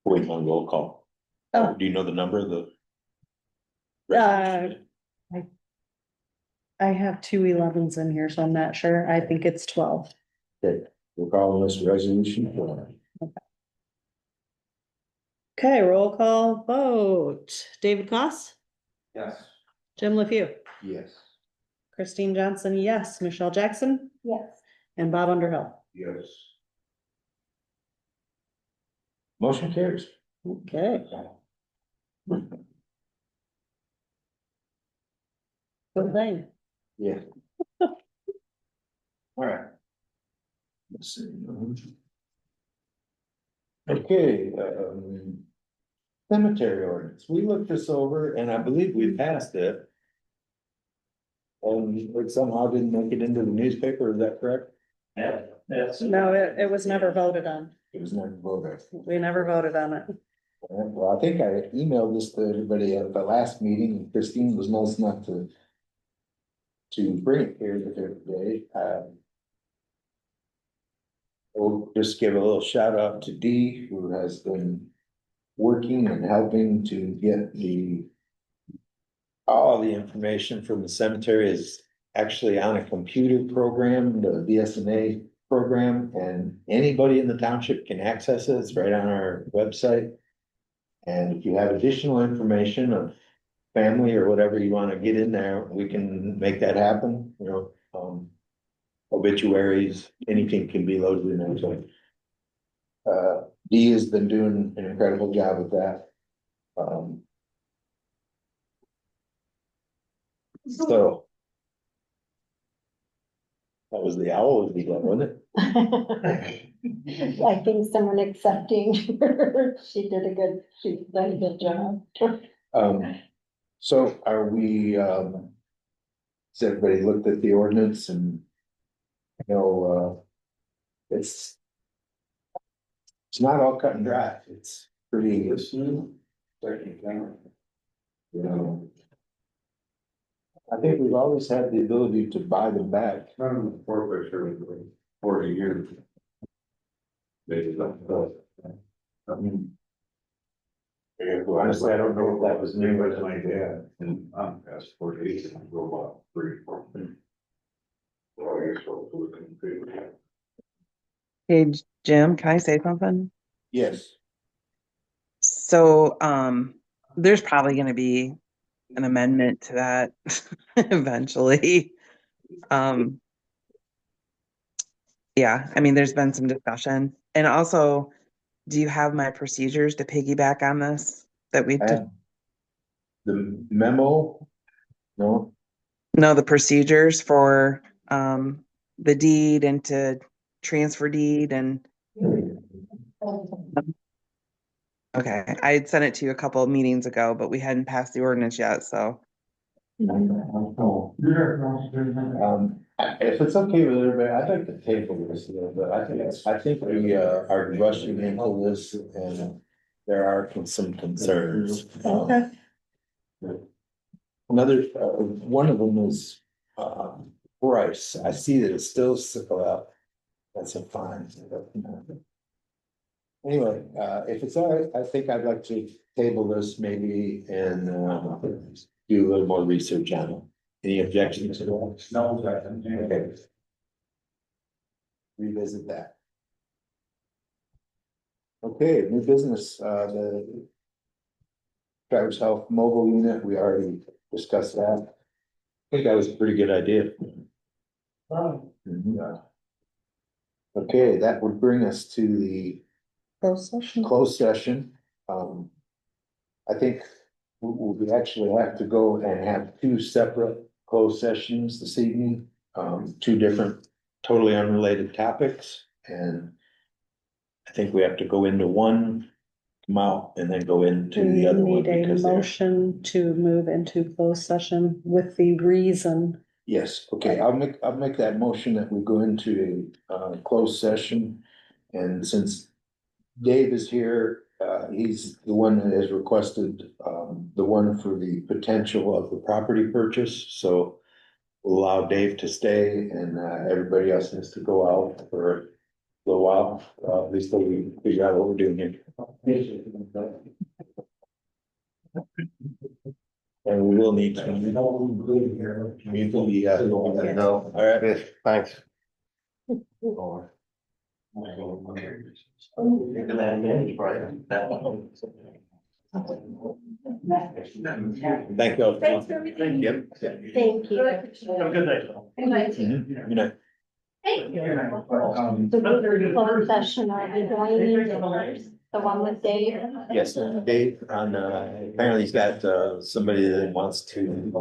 Wait on roll call. Oh. Do you know the number of the? I have two 11s in here, so I'm not sure. I think it's 12. Okay, we're calling this resolution. Okay, roll call vote. David Koss, Yes. Jim LePew, Yes. Christine Johnson, yes. Michelle Jackson, Yes. and Bob Underhill. Yes. Motion carries. Okay. Good thing. Yeah. All right. Let's see. Okay, cemetery ordinance. We looked this over and I believe we passed it. And it somehow didn't make it into the newspaper, is that correct? Yeah, that's. No, it was never voted on. It was never voted. We never voted on it. Well, I think I emailed this to everybody at the last meeting, and Christine was nice enough to bring it here today. We'll just give a little shout out to Dee, who has been working and helping to get all the information from the cemetery is actually on a computer program, the BSNA program, and anybody in the township can access it. It's right on our website. And if you have additional information of family or whatever you want to get in there, we can make that happen, you know, obituaries, anything can be loaded in there. So, Dee has been doing an incredible job with that. So. That was the owl, wasn't it? I think someone accepting her, she did a good job. So are we, has everybody looked at the ordinance and, you know, it's not all cut and dry. It's pretty, you know, I think we've always had the ability to buy them back. None of the forfeiture was 40 years. I mean. Honestly, I don't know if that was new, but my dad, and I'm past 48, and I go about 3 or 4. Well, I guess we'll look in the paper. Hey, Jim, can I say something? yes, So, there's probably gonna be an amendment to that eventually. Yeah, I mean, there's been some discussion. And also, do you have my procedures to piggyback on this that we did? the memo, no, No, the procedures for the deed and to transfer deed and okay, I had sent it to you a couple of meetings ago, but we hadn't passed the ordinance yet, so. If it's okay with everybody, I'd like to table this a little bit. I think we are rushing into this and there are some concerns. Okay. Another, one of them is price. I see that it's still well, that's a fine. Anyway, if it's all right, I think I'd like to table this maybe and do a little more research on it. Any objections? No, Okay. Revisit that. Okay, new business, the Traverse Health Mobile Unit, we already discussed that. I think that was a pretty good idea. Mhm. Okay, that would bring us to the Closed session. closed session. I think we actually have to go and have two separate closed sessions this evening. Two different, totally unrelated topics, and I think we have to go into one, come out, and then go into We the other one. need a because they're- motion to move into closed session with the reason. Yes, okay, I'll make that motion that we go into a closed session. And since Dave is here, he's the one that has requested, the one for the potential of the property purchase, so we'll allow Dave to stay and, everybody else has to go out for a little while, at least till we figure out what we're doing here. And we will need to. Mutually, all right, thanks. Thank you. Thanks for everything. Yep. Thank you. Have a good night. Mhm. Good night. The closed session, are we going into the one with Dave? Yes, Dave, on, apparently he's got, somebody that wants to.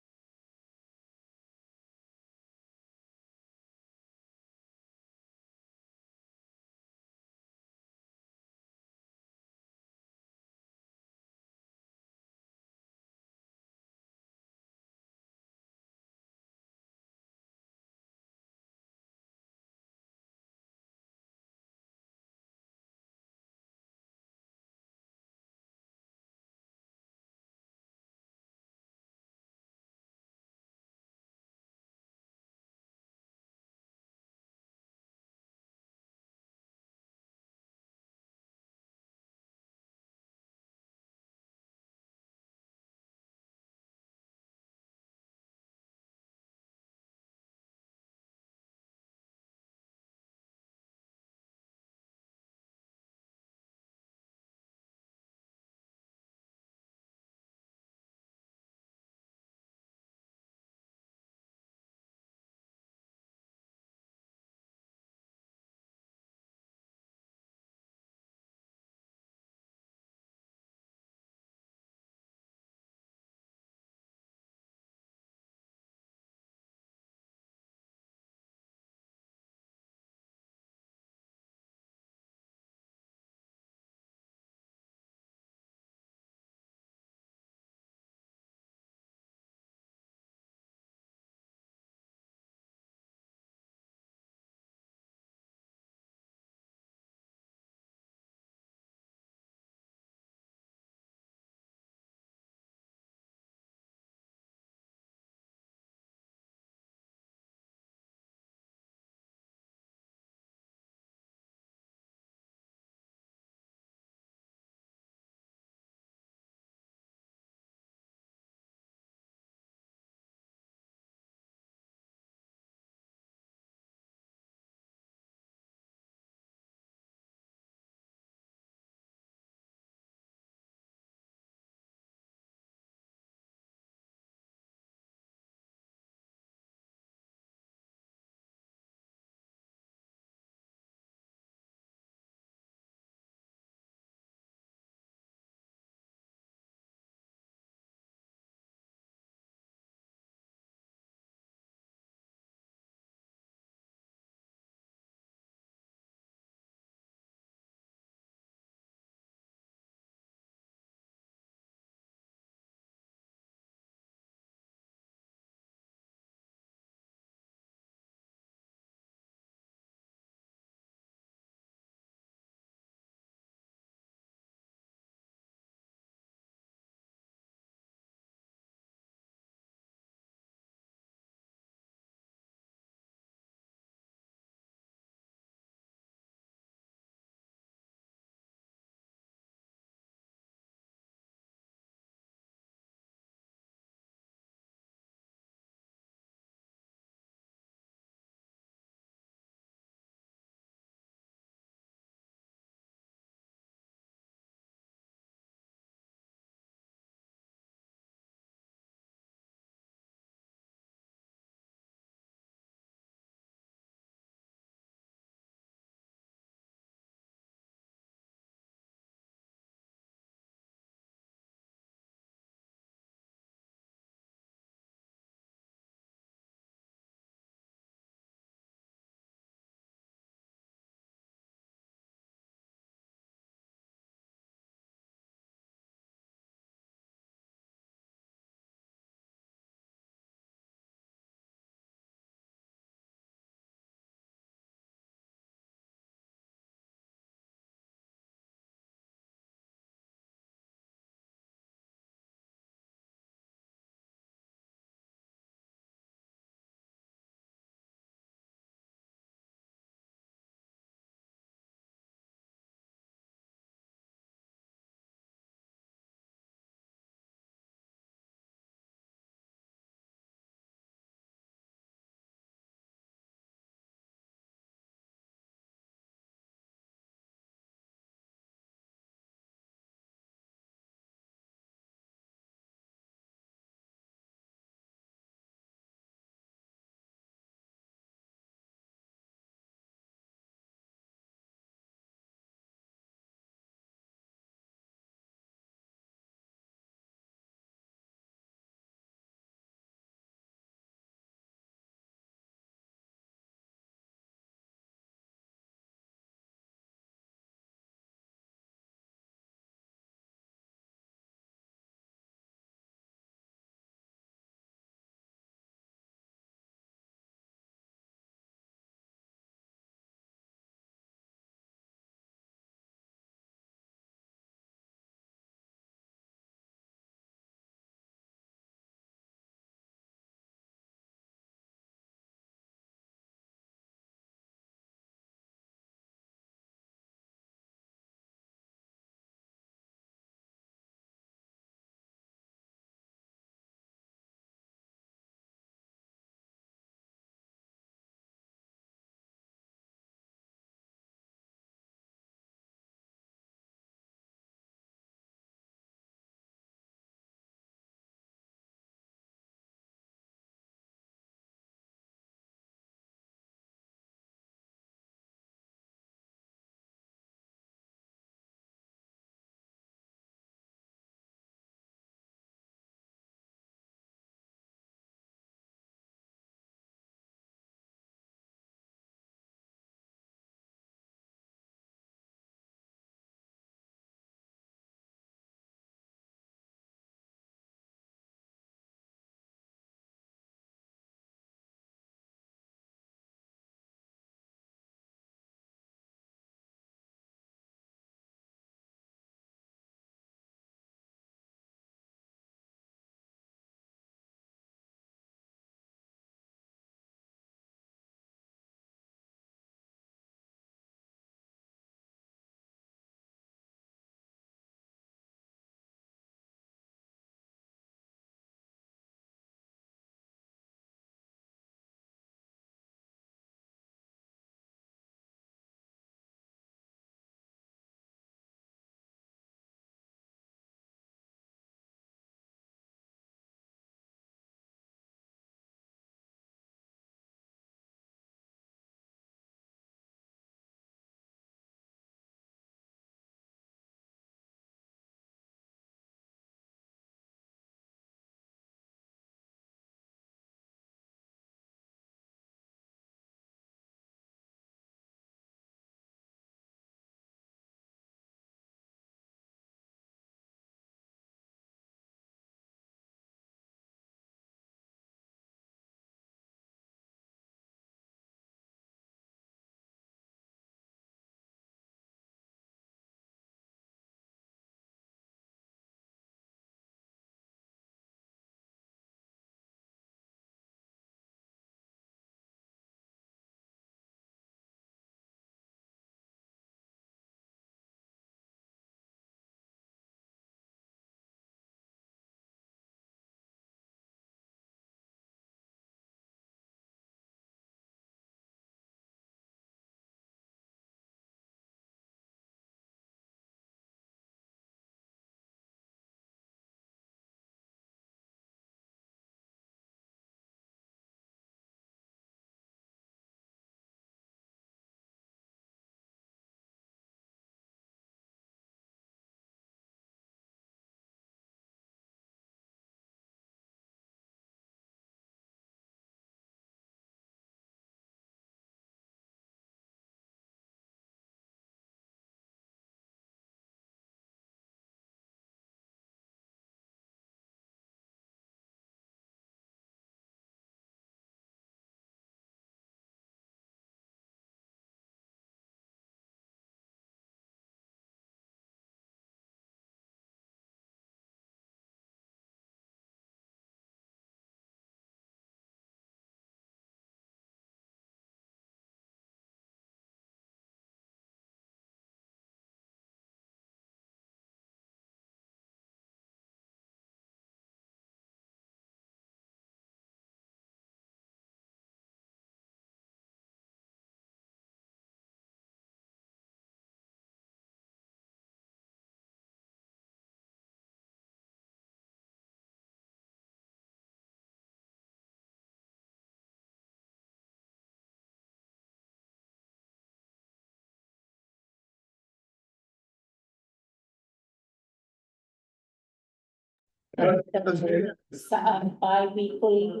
Bi-weekly,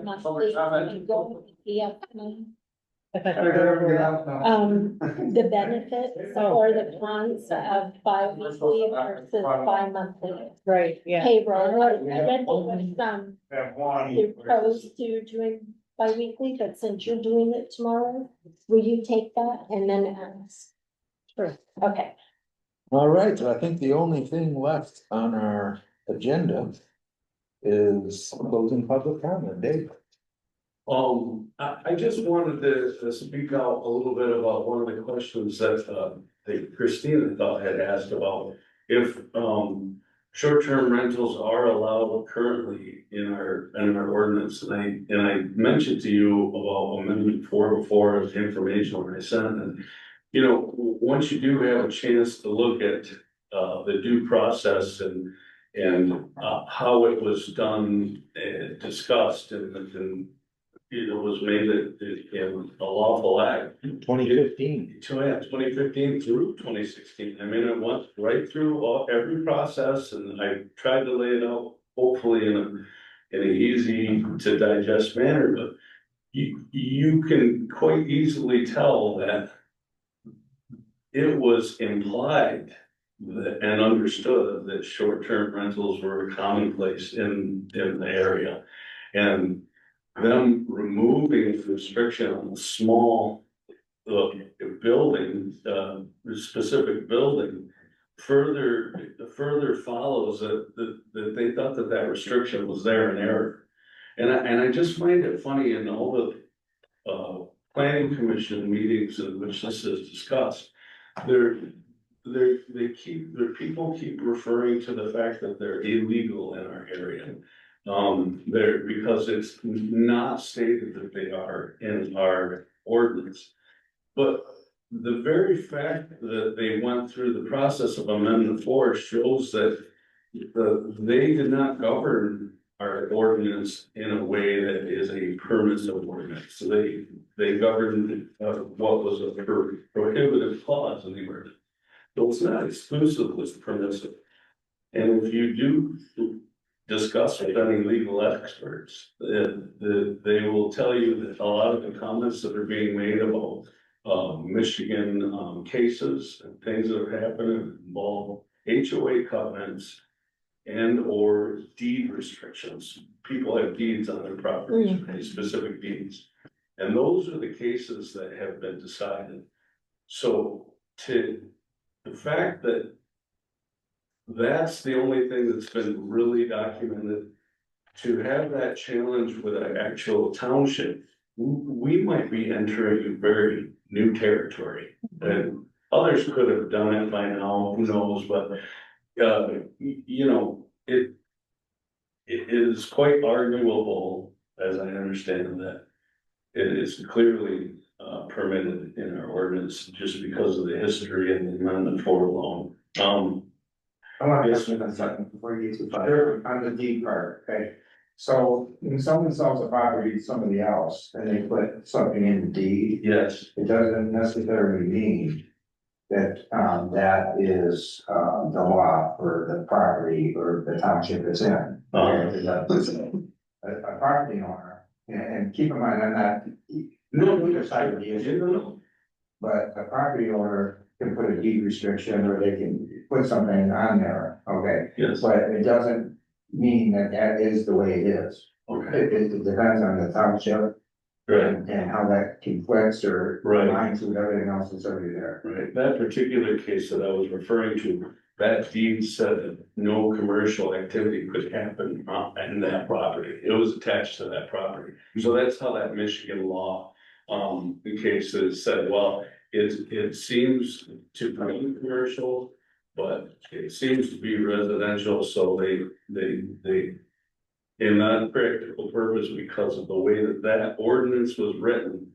monthly, and go with the the benefits or the cons of bi-weekly versus bi-monthly Right, yeah. payroll. I read there was some, the pros to doing bi-weekly, but since you're doing it tomorrow, will you take that and then ask? Sure. Okay. All right, so I think the only thing left on our agenda is closing public comment. Dave? I just wanted to speak out a little bit about one of the questions that Christina thought had asked about. If, short-term rentals are allowed currently in our ordinance, and I mentioned to you about amendment 404 as information I sent, and you know, once you do have a chance to look at, the due process and how it was done and discussed and it was made in a lawful act. 2015. 2015 through 2016. I mean, it went right through every process and I tried to lay it out hopefully in an easy to digest manner, but you can quite easily tell that it was implied and understood that short-term rentals were commonplace in the area. And them removing the restriction on the small building, specific building, further follows that they thought that restriction was there in error. And I just find it funny in all the planning commission meetings in which this is discussed, people keep referring to the fact that they're illegal in our area. Because it's not stated that they are in our ordinance. But the very fact that they went through the process of amendment 4 shows that they did not govern our ordinance in a way that is a permissive ordinance. So they governed what was a prohibitive clause in the ordinance. So it's not exclusively permissive. And if you do discuss with any legal experts, they will tell you that a lot of the comments that are being made about Michigan cases and things that have happened involve HOA covenants and or deed restrictions. People have deeds on their properties, specific deeds. And those are the cases that have been decided. So the fact that that's the only thing that's been really documented, to have that challenge with an actual township, we might be entering very new territory. And others could have done it by now, who knows, but you know, it is quite arguable, as I understand that it is clearly permitted in our ordinance just because of the history and the amendment 4 alone. I want to ask you a second before you get too far. On the deed part, okay? So when someone sells a property to somebody else and they put something in the deed, Yes. it doesn't necessarily mean that that is the law for the property or the township it's in. A property owner, and keep in mind, I'm not either side of the issue, but a property owner can put a deed restriction or they can put something on there, okay? Yes. But it doesn't mean that that is the way it is. Okay. It depends on the township. Right. And how that conflicts or Right. aligns with everything else that's already there. Right, that particular case that I was referring to, that deed said that no commercial activity could happen in that property. It was attached to that property. So that's how that Michigan law, the case is said, well, it seems to be commercial, but it seems to be residential, so they in that practical purpose, because of the way that ordinance was written,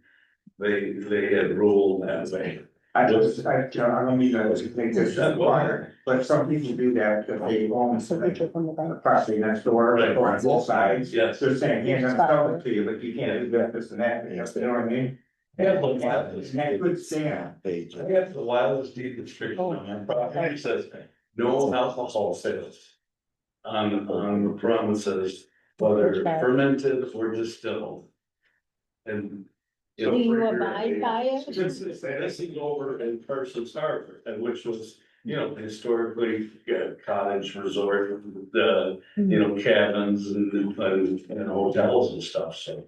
they had ruled that way. I don't mean to think this is required, but some people do that because they own the property next door, Right. or on both sides. Yes. They're saying, he's gonna sell it to you, but you can't do that, this and that, you know what I mean? Yeah, And good stand. I have the wildest deed restriction on my property. It says no alcohol sales. on the premises, whether fermented or distilled. And. Do you abide by it? This is over in Parsons Harbor, and which was, historically cottage resort, cabins and hotels and stuff, so.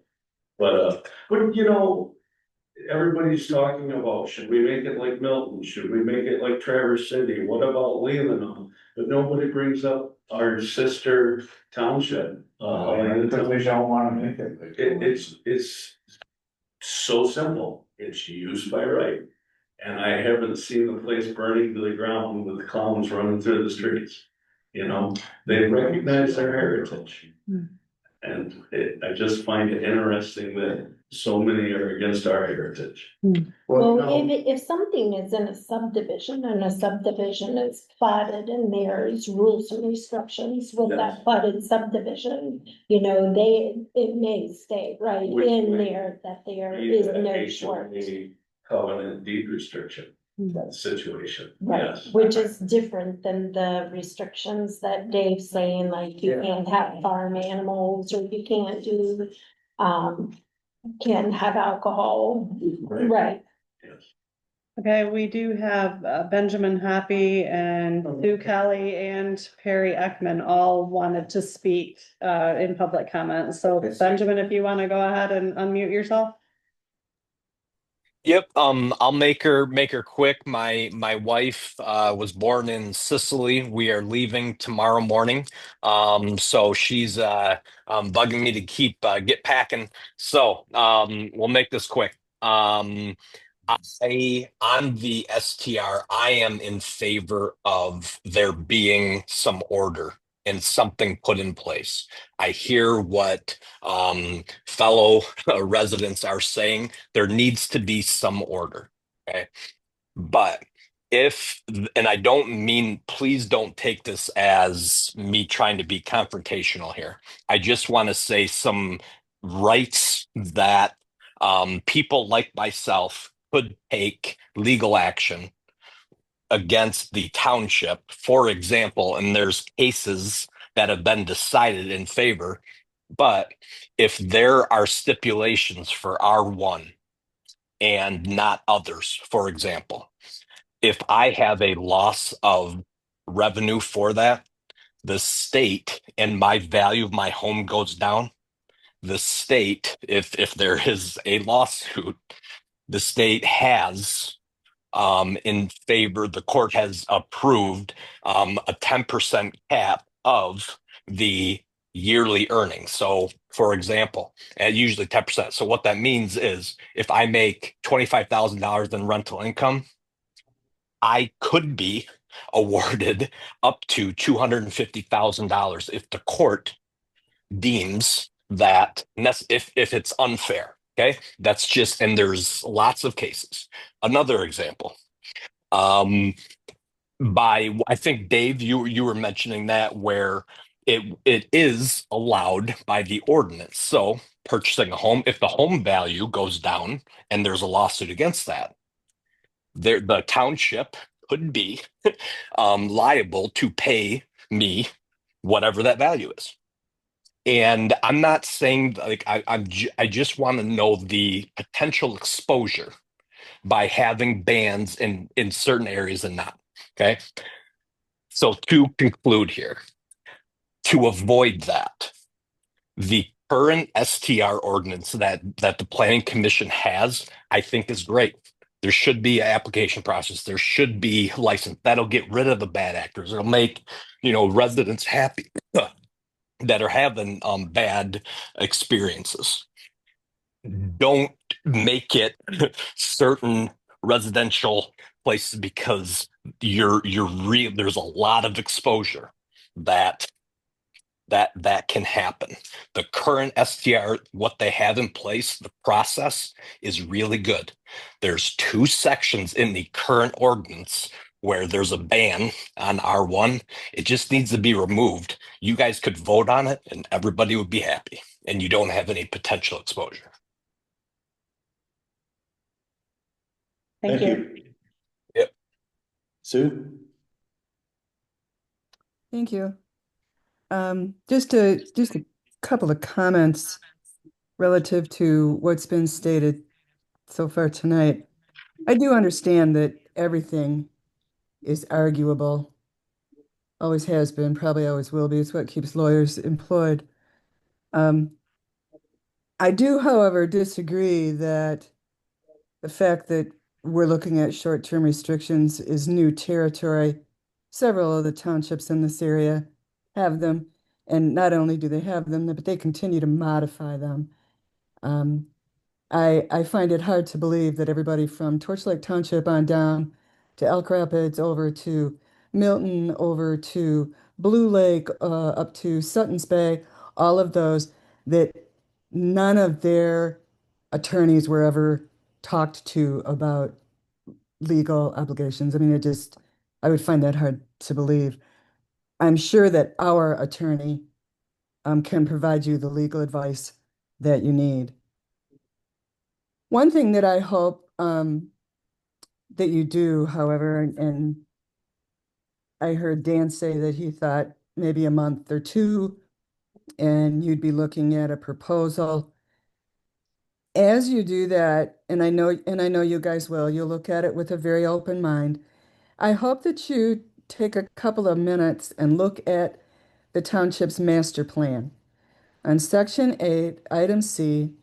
But everybody's talking about, should we make it like Milton? Should we make it like Traverse City? What about Lebanon? But nobody brings up our sister township. Because they don't wanna make it. It's so simple. It's used by right. And I haven't seen the place burning to the ground with clowns running through the streets. They recognize their heritage. And I just find it interesting that so many are against our heritage. Well, if something is in a subdivision and a subdivision is platted and there's rules and restrictions with that platted subdivision, it may stay right in there that there is no short. Covenant deed restriction situation, Right, yes. which is different than the restrictions that Dave's saying, like you can't have farm animals or you can't do, can't have alcohol. Right. Yes. Okay, we do have Benjamin Happy and Sue Kelly and Perry Ekman all wanted to speak in public comment. So Benjamin, if you want to go ahead and unmute yourself. Yep. I'll make her quick. My wife was born in Sicily. We are leaving tomorrow morning. So she's bugging me to keep get packing. So we'll make this quick. On the STR, I am in favor of there being some order and something put in place. I hear what fellow residents are saying. There needs to be some order. Okay. But and I don't mean, please don't take this as me trying to be confrontational here. I just want to say some rights that people like myself could take legal action against the township, for example, and there's cases that have been decided in favor. But if there are stipulations for R1 and not others, for example, if I have a loss of revenue for that, the state and my value of my home goes down. The state, if there is a lawsuit, the state has in favor, the court has approved a 10% cap of the yearly earnings. So, for example, and usually 10%. So, what that means is if I make $25,000 in rental income, I could be awarded up to $250,000 if the court deems that if it's unfair. Okay, that's just, and there's lots of cases. Another example, I think Dave, you were mentioning that where it is allowed by the ordinance. So purchasing a home, if the home value goes down and there's a lawsuit against that, the township could be liable to pay me whatever that value is. And I'm not saying like I just want to know the potential exposure by having bans in certain areas and not. Okay. So to conclude here, to avoid that, the current STR ordinance that the planning commission has, I think is great. There should be an application process. There should be license. That'll get rid of the bad actors. It'll make, residents happy that are having bad experiences. Don't make it certain residential places because you're real. There's a lot of exposure that can happen. The current STR, what they have in place, the process is really good. There's 2 sections in the current ordinance where there's a ban on R1. It just needs to be removed. You guys could vote on it and everybody would be happy, and you don't have any potential exposure. Thank you. Yep. Sue? Thank you. Just a couple of comments relative to what's been stated so far tonight. I do understand that everything is arguable. Always has been, probably always will be. It's what keeps lawyers employed. Um, I do, however, disagree that the fact that we're looking at short-term restrictions is new territory. Several of the townships in this area have them, and not only do they have them, but they continue to modify them. Um, I find it hard to believe that everybody from Torch Lake Township on down to Elk Rapids, over to Milton, over to Blue Lake, up to Sutton's Bay, all of those, that none of their attorneys were ever talked to about legal obligations. I mean, I would find that hard to believe. I'm sure that our attorney can provide you the legal advice that you need. One thing that I hope that you do, however, and I heard Dan say that he thought maybe a month or two, and you'd be looking at a proposal. As you do that, and I know you guys will, you'll look at it with a very open mind. I hope that you take a couple of minutes and look at the township's master plan. On section 8, item C,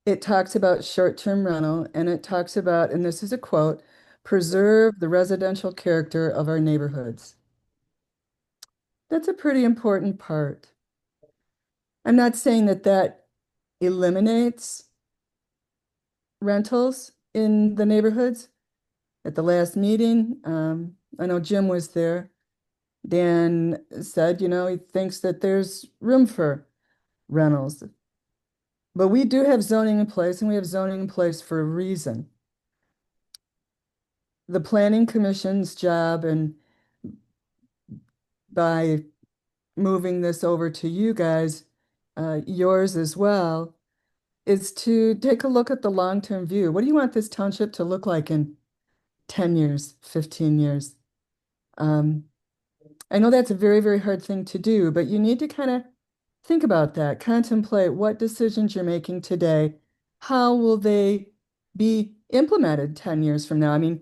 it talks about short-term rental, and it talks about, and this is a quote, preserve the residential character of our neighborhoods. That's a pretty important part. I'm not saying that that eliminates rentals in the neighborhoods. At the last meeting, I know Jim was there. Dan said, he thinks that there's room for rentals. But we do have zoning in place, and we have zoning in place for a reason. The planning commission's job, and by moving this over to you guys, yours as well, is to take a look at the long-term view. What do you want this township to look like in 10 years, 15 years? I know that's a very, very hard thing to do, but you need to kind of think about that, contemplate what decisions you're making today. How will they be implemented 10 years from now? I mean,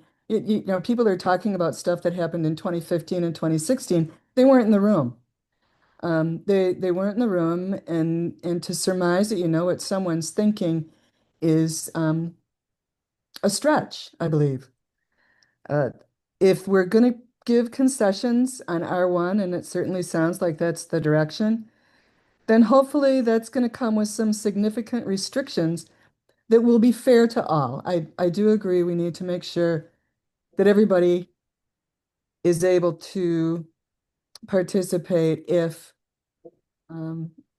people are talking about stuff that happened in 2015 and 2016. They weren't in the room. They weren't in the room, and to surmise that you know what someone's thinking is a stretch, I believe. If we're going to give concessions on R1, and it certainly sounds like that's the direction, then hopefully that's going to come with some significant restrictions that will be fair to all. I do agree we need to make sure that everybody is able to participate if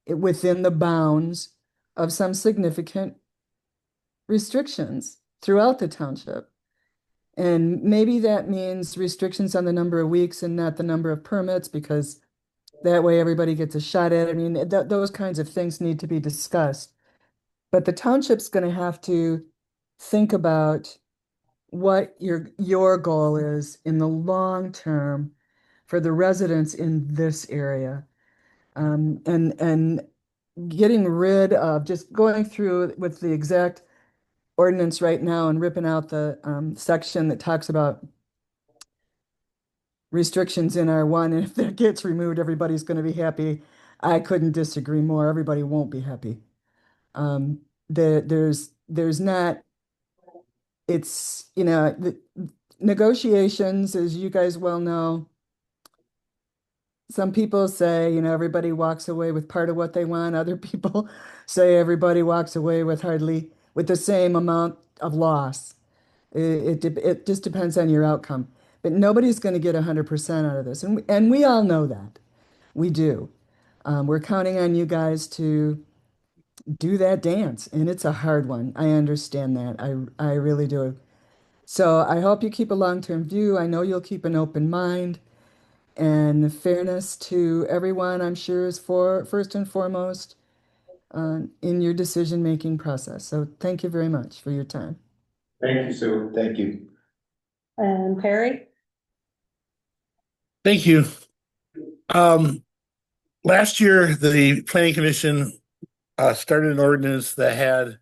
within the bounds of some significant restrictions throughout the township. And maybe that means restrictions on the number of weeks and not the number of permits, because that way everybody gets a shot at it. I mean, those kinds of things need to be discussed. But the township's going to have to think about what your goal is in the long term for the residents in this area. And getting rid of, just going through with the exact ordinance right now and ripping out the section that talks about restrictions in R1, and if that gets removed, everybody's going to be happy. I couldn't disagree more. Everybody won't be happy. There's not, it's, the negotiations, as you guys well know, some people say, everybody walks away with part of what they want. Other people say everybody walks away with with the same amount of loss. It just depends on your outcome. But nobody's going to get 100% out of this. And we all know that. We do. We're counting on you guys to do that dance. And it's a hard one. I understand that. I really do. So I hope you keep a long-term view. I know you'll keep an open mind. And fairness to everyone, I'm sure, is first and foremost in your decision-making process. So thank you very much for your time. Thank you, Sue. Thank you. And Perry? Thank you. Last year, the planning commission started an ordinance that had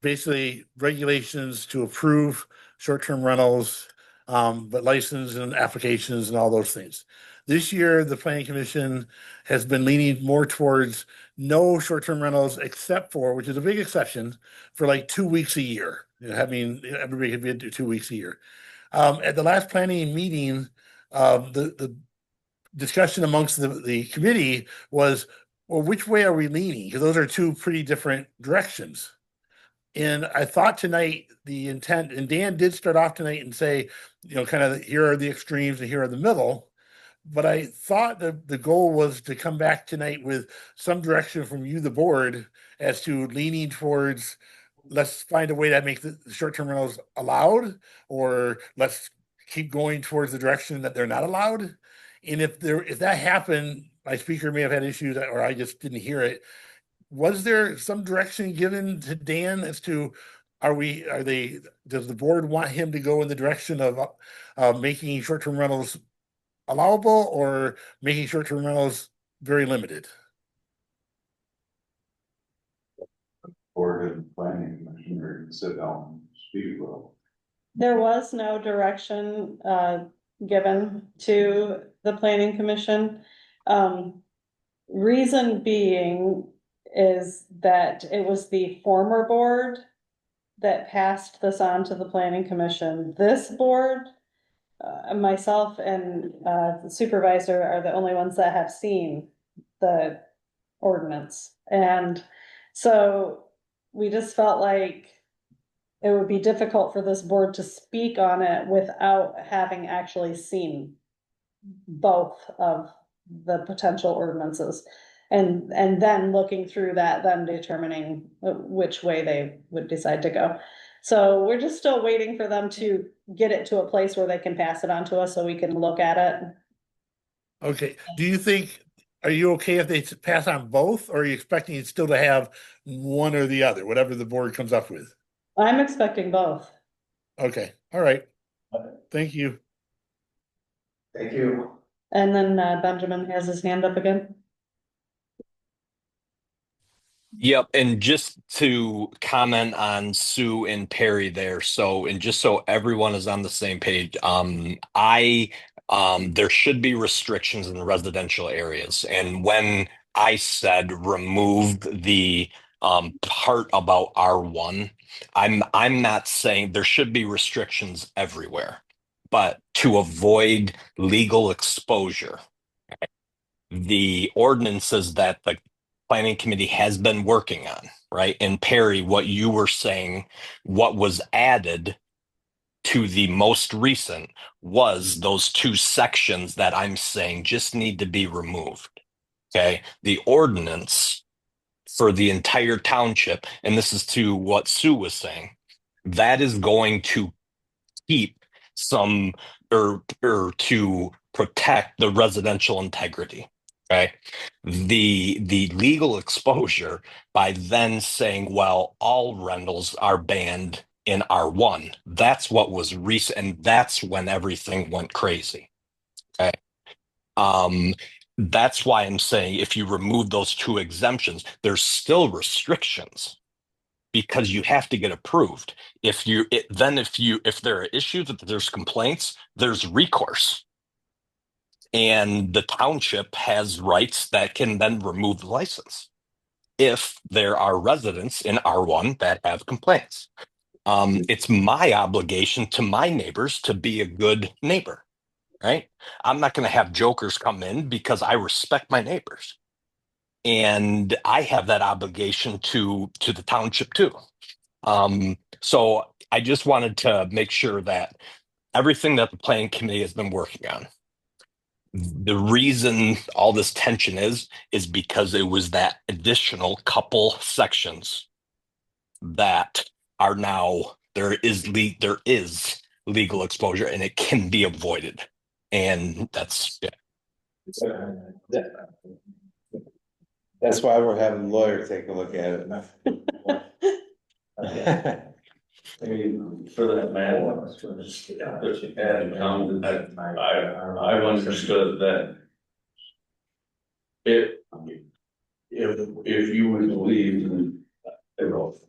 basically regulations to approve short-term rentals, but license and applications and all those things. This year, the planning commission has been leaning more towards no short-term rentals except for, which is a big exception, for like 2 weeks a year. Having everybody can be 2 weeks a year. At the last planning meeting, the discussion amongst the committee was, well, which way are we leaning? Because those are two pretty different directions. And I thought tonight the intent, and Dan did start off tonight and say, kind of here are the extremes and here are the middle. But I thought the goal was to come back tonight with some direction from you, the board, as to leaning towards, let's find a way to make the short-term rentals allowed, or let's keep going towards the direction that they're not allowed. And if that happened, my speaker may have had issues, or I just didn't hear it. Was there some direction given to Dan as to, does the board want him to go in the direction of making short-term rentals allowable, or making short-term rentals very limited? Board and planning commissioner can sit down and speak well. There was no direction given to the planning commission. Reason being is that it was the former board that passed this on to the planning commission. This board, myself and the supervisor are the only ones that have seen the ordinance. And so we just felt like it would be difficult for this board to speak on it without having actually seen both of the potential ordinances. And then looking through that, then determining which way they would decide to go. So we're just still waiting for them to get it to a place where they can pass it on to us so we can look at it. Okay. Are you okay if they pass on both, or are you expecting it still to have one or the other, whatever the board comes up with? I'm expecting both. Okay. All right. Thank you. Thank you. And then Benjamin has his hand up again. Yep, and just to comment on Sue and Perry there, and just so everyone is on the same page, there should be restrictions in residential areas. And when I said remove the part about R1, I'm not saying there should be restrictions everywhere, but to avoid legal exposure, the ordinances that the planning committee has been working on, right? And Perry, what you were saying, what was added to the most recent was those two sections that I'm saying just need to be removed. Okay. The ordinance for the entire township, and this is to what Sue was saying, that is going to keep some or to protect the residential integrity. Okay. The legal exposure by then saying, well, all rentals are banned in R1. That's what was recent, and that's when everything went crazy. Okay. That's why I'm saying if you remove those two exemptions, there's still restrictions because you have to get approved. If there are issues, if there's complaints, there's recourse. And the township has rights that can then remove the license if there are residents in R1 that have complaints. It's my obligation to my neighbors to be a good neighbor, right? I'm not going to have jokers come in because I respect my neighbors. And I have that obligation to the township too. So I just wanted to make sure that everything that the planning committee has been working on, the reason all this tension is because it was that additional couple sections that are now there is legal exposure and it can be avoided. And that's That's why we're having a lawyer take a look at it. For that matter, I've understood that if you would believe, and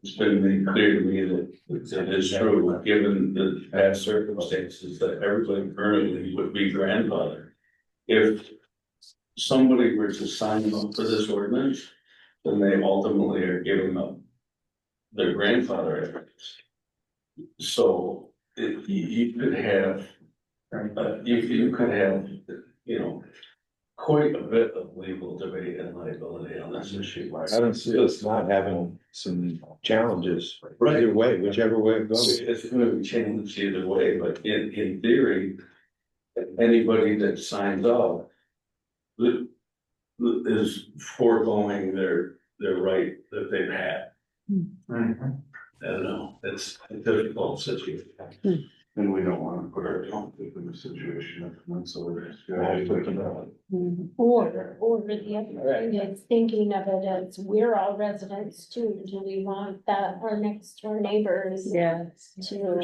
it's been made clear to me that it is true, given the past circumstances, that everybody currently would be grandfathered. If somebody were to sign up for this ordinance, then they ultimately are giving up their grandfather rights. So you could have, you could have, you know, quite a bit of legal debate and liability on this issue. I don't see us not having some challenges Right. either way, whichever way it goes. It's gonna be changed either way, but in theory, anybody that signs up is foregoing their right that they've had. I don't know, it's a difficult situation. And we don't wanna put our township in a situation that's so risk. Or the other thing is thinking of it as we're all residents too. Do we want that our next door neighbors? Yes. To,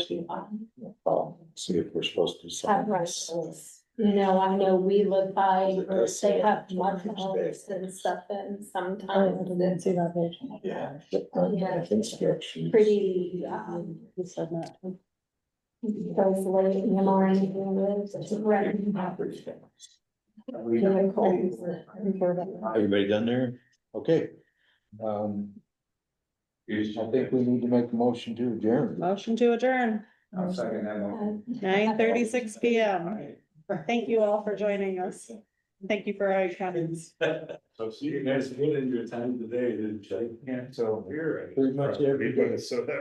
See if we're supposed to. have rentals. You know, I know we live by, or they have mud homes and stuff and sometimes it's see that page. Yeah. pretty, He said that. goes late in the morning with renting. Everybody done there? Okay. I think we need to make a motion to adjourn. Motion to adjourn, I'll second that one. 9:36 PM. Thank you all for joining us. Thank you for all your comments. So see you guys put in your time today, didn't you? Yeah, so here, pretty much every day. So that